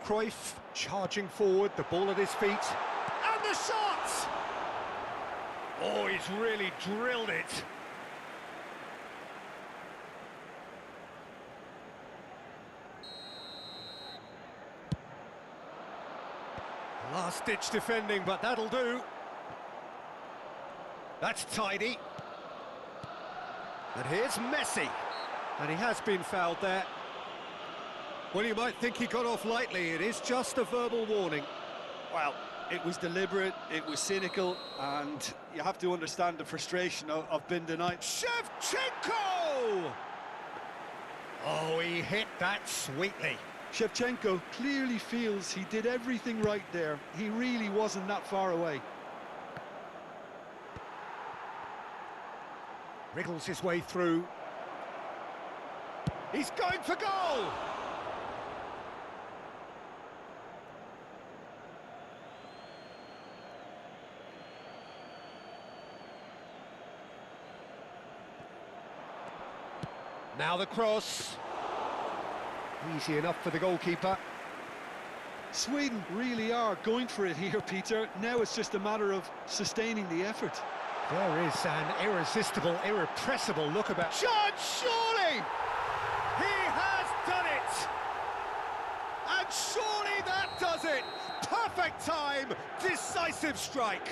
Cruyff charging forward, the ball at his feet. And the shot! Oh, he's really drilled it. Last-ditch defending, but that'll do. That's tidy. And here's Messi. And he has been fouled there. Well, you might think he got off lightly. It is just a verbal warning. Well, it was deliberate, it was cynical, and you have to understand the frustration of being denied. Shevchenko! Oh, he hit that sweetly. Shevchenko clearly feels he did everything right there. He really wasn't that far away. Wriggles his way through. He's going for goal! Now the cross. Easy enough for the goalkeeper. Sweden really are going for it here, Peter. Now it's just a matter of sustaining the effort. There is an irresistible, irrepressible look about. John, surely! He has done it! And surely that does it! Perfect time, decisive strike.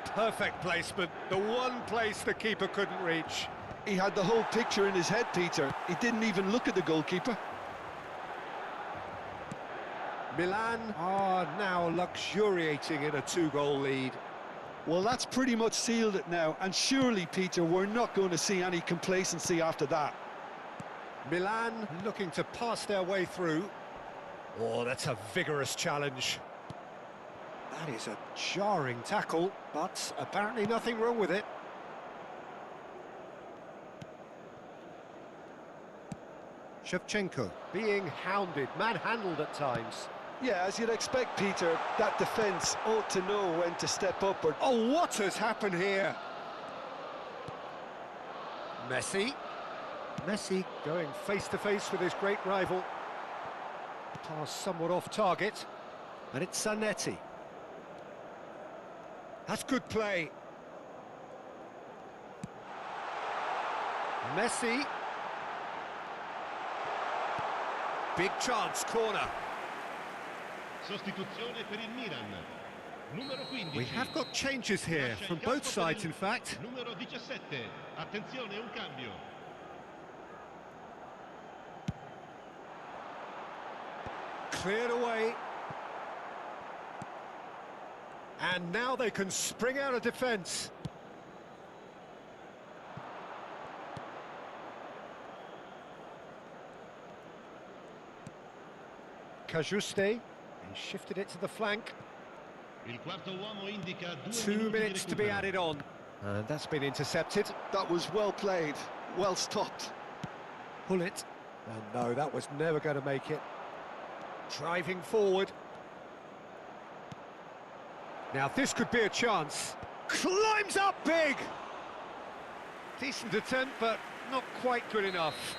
Perfect placement, the one place the keeper couldn't reach. He had the whole picture in his head, Peter. He didn't even look at the goalkeeper. Milan are now luxuriating in a 2-goal lead. Well, that's pretty much sealed it now, and surely, Peter, we're not going to see any complacency after that. Milan looking to pass their way through. Oh, that's a vigorous challenge. That is a jarring tackle, but apparently nothing wrong with it. Shevchenko being hounded, manhandled at times. Yeah, as you'd expect, Peter, that defence ought to know when to step up or... Oh, what has happened here? Messi. Messi going face-to-face with his great rival. Pass somewhat off target. And it's Zanetti. That's good play. Messi. Big chance, corner. Sostituzione per il Milan. Numero 15. We have got changes here, from both sides in fact. Numero 17. Attenzione, un cambio. Cleared away. And now they can spring out of defence. Cajuste. He shifted it to the flank. Il quarto uomo indica 2 minutes to be recupero. added on. And that's been intercepted. That was well played, well stopped. Pull it. And no, that was never going to make it. Driving forward. Now this could be a chance. Climbs up big! Decent attempt, but not quite good enough.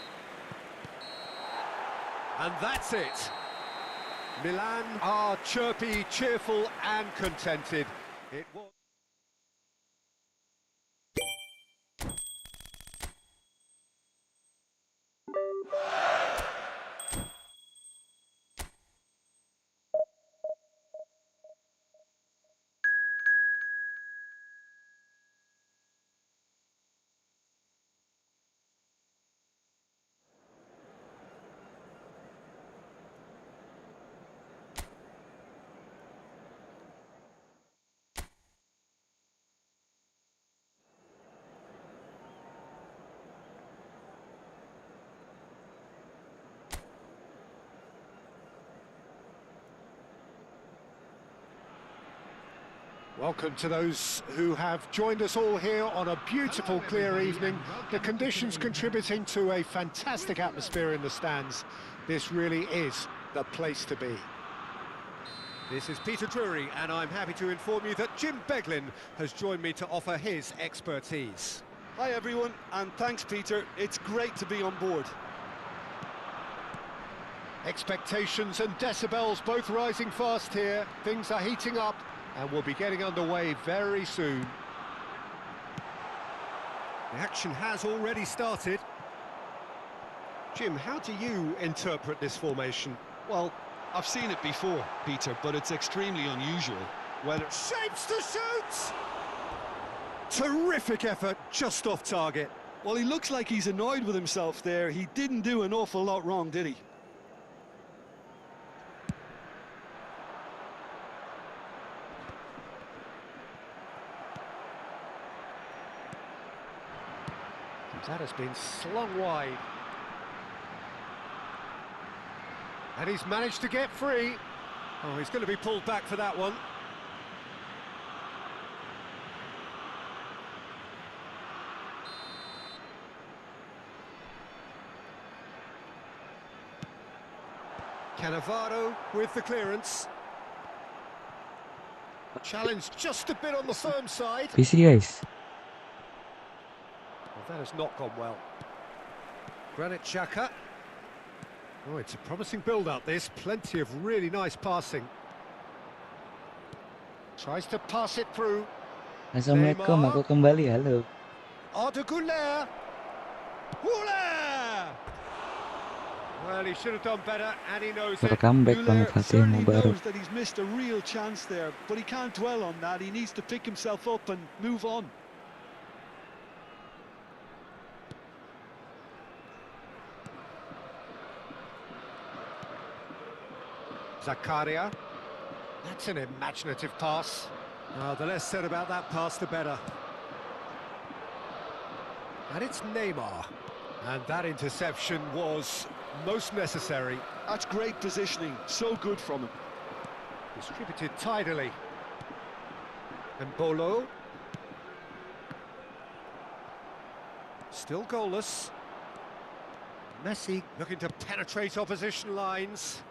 And that's it. Milan are chirpy, cheerful and contented. It was... Welcome to those who have joined us all here on a beautiful, clear evening. The conditions contributing to a fantastic atmosphere in the stands. This really is the place to be. This is Peter Drury, and I'm happy to inform you that Jim Beglin has joined me to offer his expertise. Hi, everyone, and thanks, Peter. It's great to be on board. Expectations and decibels both rising fast here. Things are heating up. And we'll be getting underway very soon. The action has already started. Jim, how do you interpret this formation? Well, I've seen it before, Peter, but it's extremely unusual. Whether Shapes to shoot! Terrific effort, just off target. well, he looks like he's annoyed with himself there. He didn't do an awful lot wrong, did he? That has been slung wide. And he's managed to get free. Oh, he's going to be pulled back for that one. Cannavaro with the clearance. Challenge just a bit on the firm side. PC guys. Well, that has not gone well. Granit Xhaka. Oh, it's a promising build-up, this. Plenty of really nice passing. Tries to pass it through. Assalamualaikum, aku kembali, halo. Arda Güler. Güler! Well, he should have done better, and he knows it. Welcome back banget Güler Fatih certainly Mubarak. knows that he's missed a real chance there, but he can't dwell on that. He needs to pick himself up and move on. Zakaria. That's an imaginative pass. The less said about that pass, the better. And it's Neymar. And that interception was most necessary. That's great positioning, so good from him. Distributed tidily. And Bolo. Still goalless. Messi looking to penetrate opposition lines.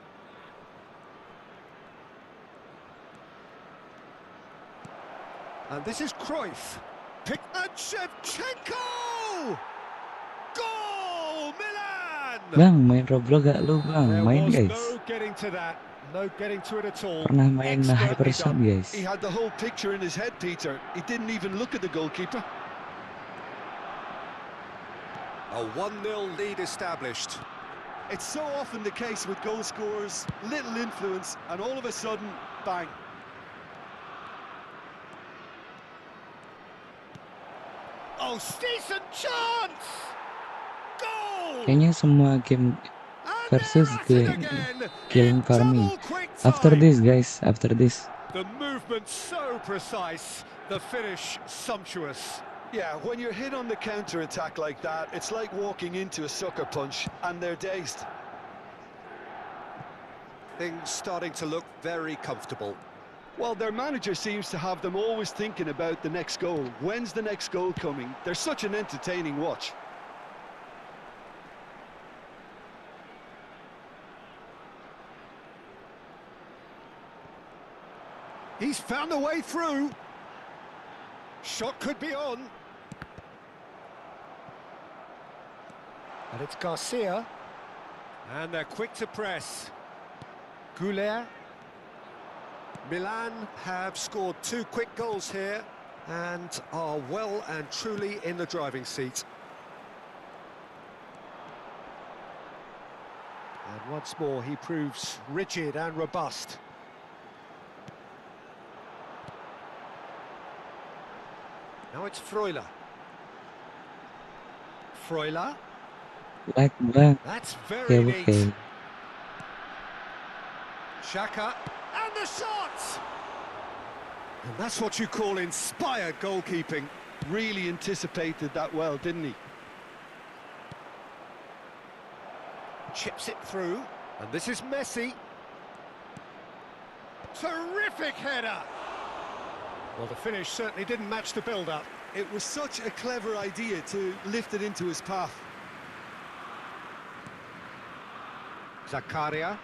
And this is Cruyff. And Shevchenko! Goal! Milan! Bang, main Roblox gak lu bang? There Main was guys. no getting to that. No getting to it at all. Pernah main Expertly Hypershot done. guys. He had the whole picture in his head, Peter. He didn't even look at the goalkeeper. A 1-0 lead established. It's so often the case with goal scorers, little influence, and all of a sudden, bang. Oh, decent chance! Goal! Kayaknya semua game And versus they're ke at it again killing in farming. double quick After time. this guys, after this. The movement so precise, the finish sumptuous. Yeah, when you're hit on the counter-attack like that, it's like walking into a sucker punch, and they're dazed. Things starting to look very comfortable. Well, their manager seems to have them always thinking about the next goal. When's the next goal coming? They're such an entertaining watch. He's found a way through. Shot could be on. And it's Garcia. And they're quick to press. Güler. Milan have scored 2 quick goals here and are well and truly in the driving seat. And once more he proves rigid and robust. Now it's Freuler. Freuler. Like bang. That's Ya very neat. oke. Xhaka. And the shot! And that's what you call inspired goalkeeping. Really anticipated that well, didn't he? Chips it through. And this is Messi. Terrific header! Well, the finish certainly didn't match the build-up. It was such a clever idea to lift it into his path. Zakaria.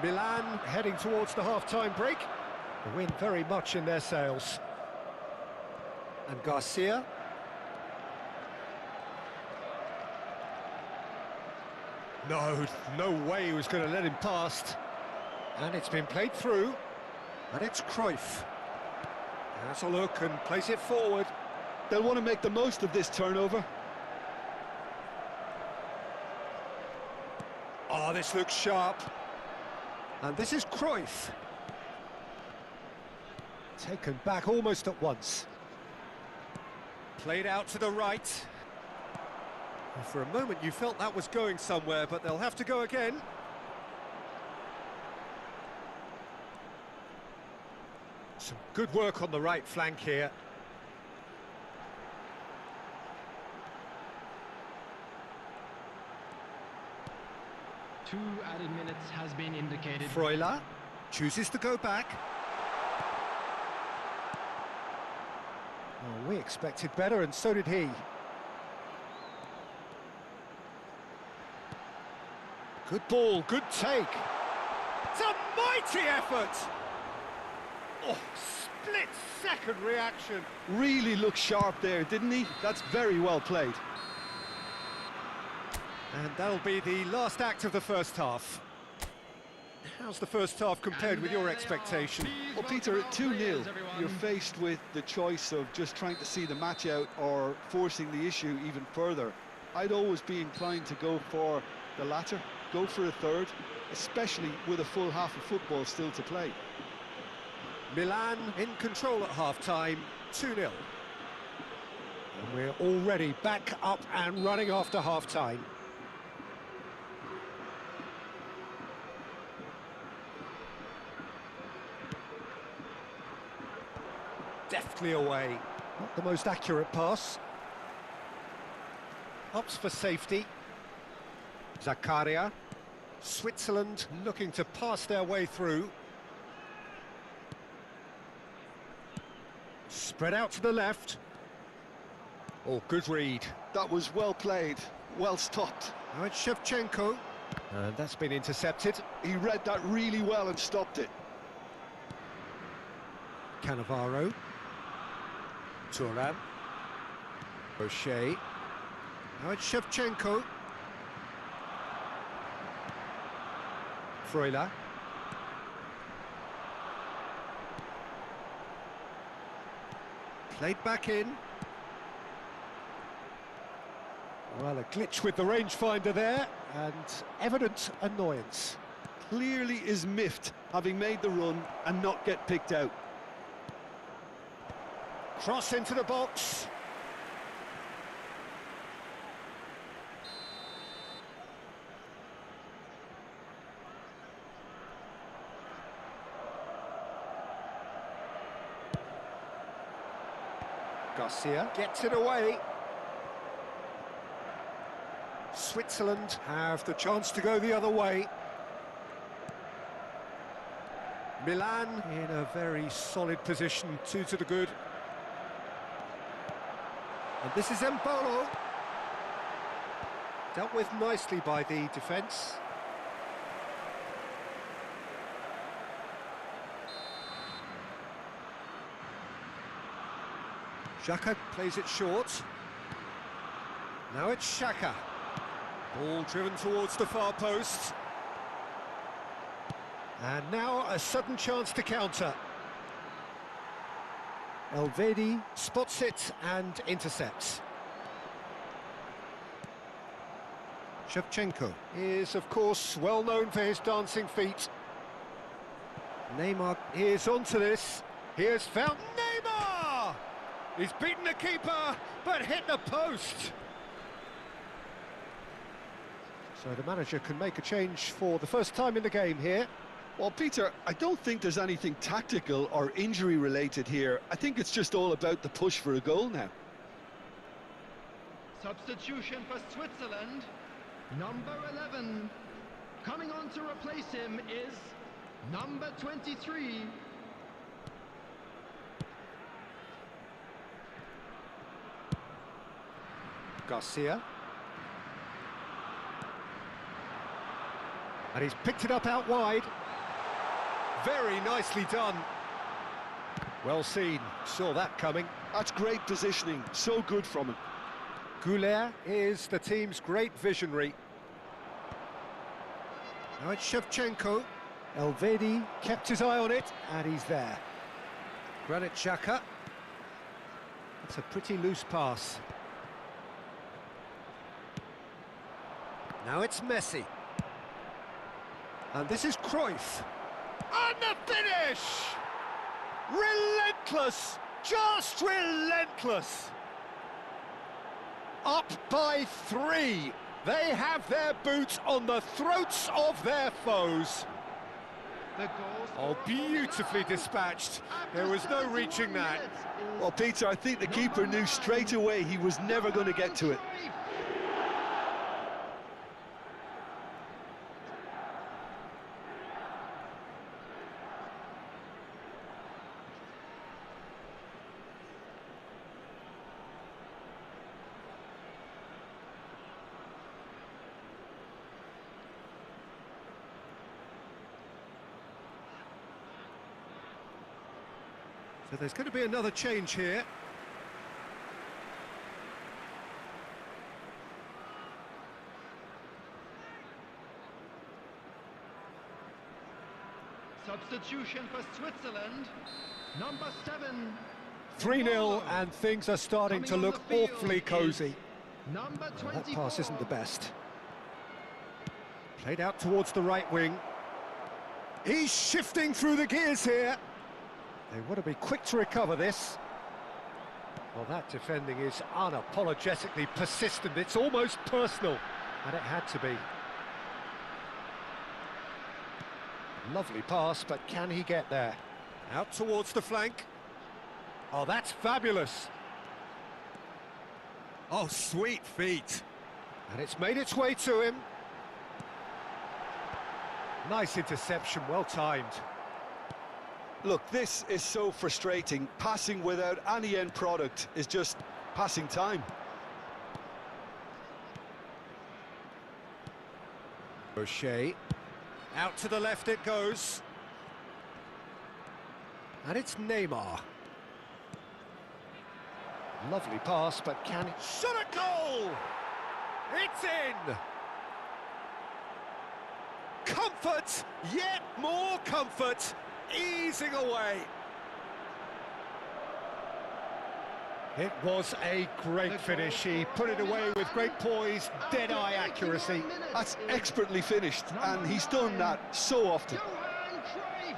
Milan heading towards the half-time break. The win very much in their sails. And Garcia. No way he was going to let him past. And it's been played through. And it's Cruyff. Has a look and plays it forward. They'll want to make the most of this turnover. Oh, this looks sharp. And this is Cruyff. Taken back almost at once. Played out to the right. And for a moment you felt that was going somewhere, but they'll have to go again. Some good work on the right flank here. Two added minutes has been indicated. Freuler chooses to go back. Oh, we expected better, and so did he. Good ball, good take. It's a mighty effort! Oh, split-second reaction. Really looked sharp there, didn't he? That's very well played. And that'll be the last act of the first half. How's the first half compared with your expectation? Well, Peter, at 2-0, you're faced with the choice of just trying to see the match out or forcing the issue even further. I'd always be inclined to go for the latter, go for a third, especially with a full half of football still to play. Milan in control at half-time, 2-0. And we're already back up and running after half-time. Deftly away. Not the most accurate pass. Opts for safety. Zakaria. Switzerland looking to pass their way through. Spread out to the left. Oh, good read. That was well played, well stopped. Now it's Shevchenko. And that's been intercepted. He read that really well and stopped it. Cannavaro. Turan. O'Shea. Now it's Shevchenko. Freuler. Played back in. Well, a glitch with the rangefinder there, and evident annoyance. Clearly is miffed, having made the run and not get picked out. Cross into the box. Garcia gets it away. Switzerland have the chance to go the other way. Milan in a very solid position, 2 to the good. And this is Embolo. Dealt with nicely by the defence. Xhaka plays it short. Now it's Xhaka. Ball driven towards the far post. And now a sudden chance to counter. Elvedi spots it and intercepts. Shevchenko is, of course, well known for his dancing feet. Neymar is onto this. Here's found Neymar! He's beaten the keeper, but hit the post. So the manager can make a change for the first time in the game here. Well, Peter, I don't think there's anything tactical or injury-related here. I think it's just all about the push for a goal now. Substitution for Switzerland. Number 11. Coming on to replace him is number 23. Garcia. And he's picked it up out wide. Very nicely done. Well seen, saw that coming. That's great positioning, so good from him. Goulet is the team's great visionary. Now it's Shevchenko. Elvedi kept his eye on it, and he's there. Granit Xhaka. That's a pretty loose pass. Now it's Messi. And this is Cruyff. And the finish! Relentless! Just relentless! Up by 3. They have their boots on the throats of their foes. Oh, beautifully dispatched. There was no reaching that. Well, Peter, I think the keeper knew straight away he was never going to get to it. So there's going to be another change here. Substitution for Switzerland. Number 7. 3-0 and things are starting to look awfully cosy. Number Well, 24. that pass isn't the best. Played out towards the right wing. He's shifting through the gears here. They want to be quick to recover this. Well, that defending is unapologetically persistent. It's almost personal, and it had to be. Lovely pass, but can he get there? Out towards the flank. Oh, that's fabulous. Oh, sweet feet. And it's made its way to him. Nice interception, well timed. Look, this is so frustrating. Passing without any end product is just passing time. O'Shea. Out to the left it goes. And it's Neymar. Lovely pass, but can he... Shot a goal! It's in! Comfort, yet more comfort, easing away. It was a great finish. He put it away with great poise, dead-eye accuracy. That's expertly finished, and he's done that so often. Johan Cruyff.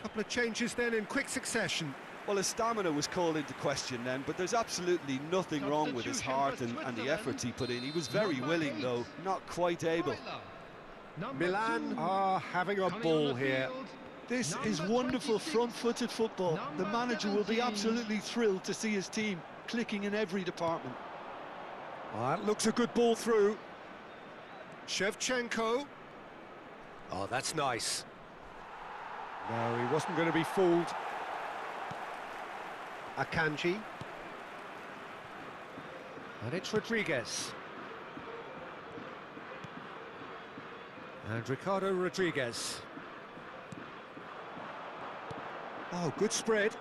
Couple of changes then in quick succession. Well, his stamina was called into question then, but there's absolutely nothing wrong with his heart and the effort he put in. He was very willing, though, not quite able. Milan are having a ball here. This is wonderful front-footed football. The manager will be absolutely thrilled to see his team clicking in every department. Oh, that looks a good ball through. Shevchenko. Oh, that's nice. No, he wasn't going to be fooled. Akanji. And it's Rodriguez. And Ricardo Rodriguez. Oh, good spread.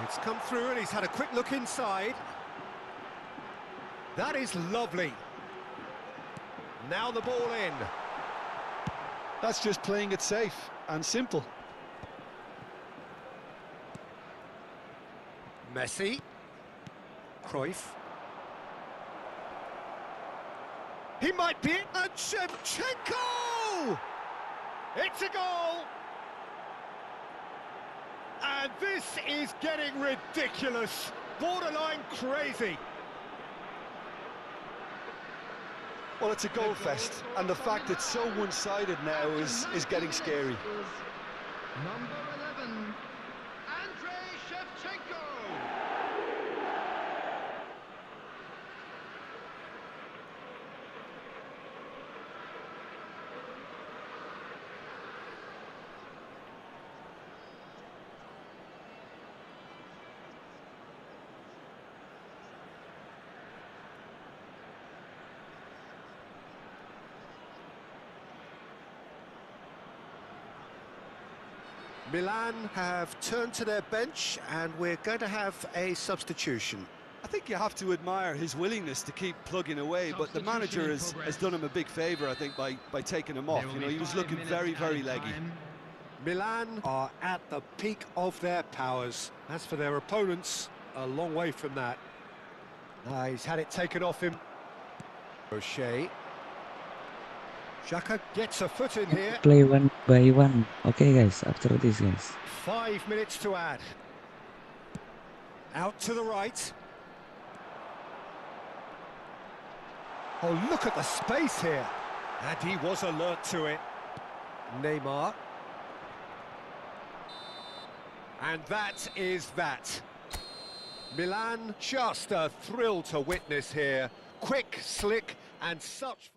It's come through and he's had a quick look inside. That is lovely. Now the ball in. That's just playing it safe and simple. Messi. Cruyff. He might be it. And Shevchenko! It's a goal! And this is getting ridiculous. Borderline crazy. Well, it's a goal fest, and the fact it's so one-sided now is getting scary. Number 11. Andrei Shevchenko. Milan have turned to their bench and we're going to have a substitution. I think you have to admire his willingness to keep plugging away, but the manager has done him a big favour, I think, by taking him off. You know, he was looking very leggy. Milan are at the peak of their powers. As for their opponents, a long way from that. He's had it taken off him. O'Shea. Xhaka gets a foot in here. Play one by one. Okay, guys. After this, guys. 5 minutes to add. Out to the right. Oh, look at the space here. And he was alert to it. Neymar. And that is that. Milan, just a thrill to witness here. Quick, slick, and such...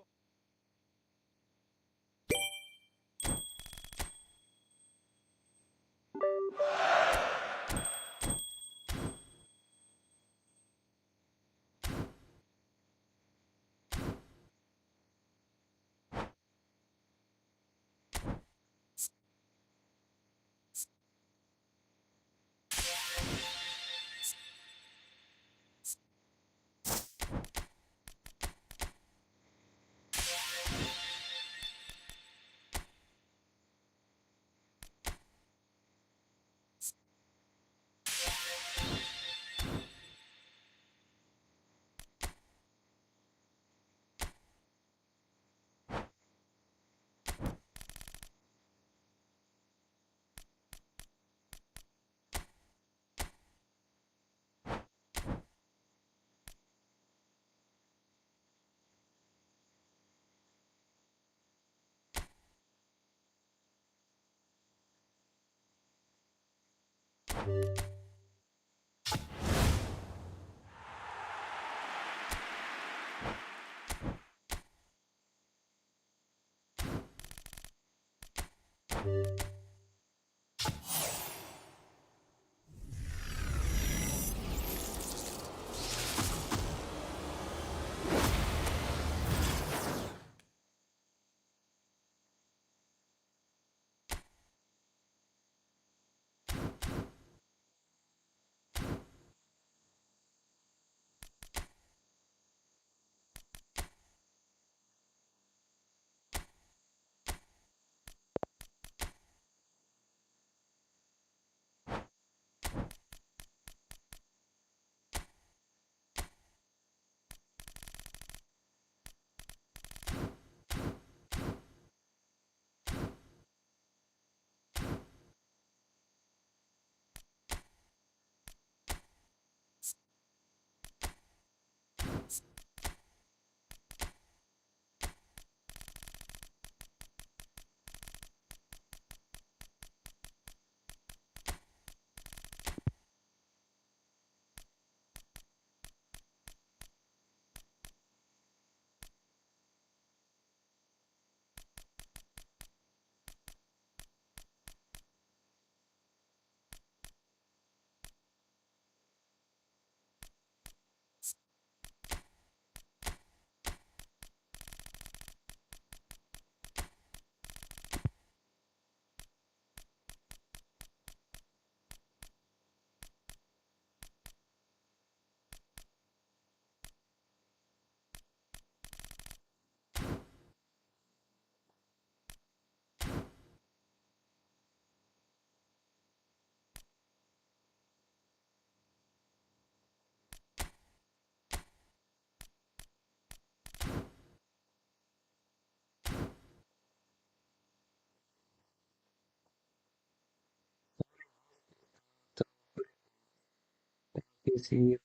See you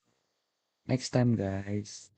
next time, guys.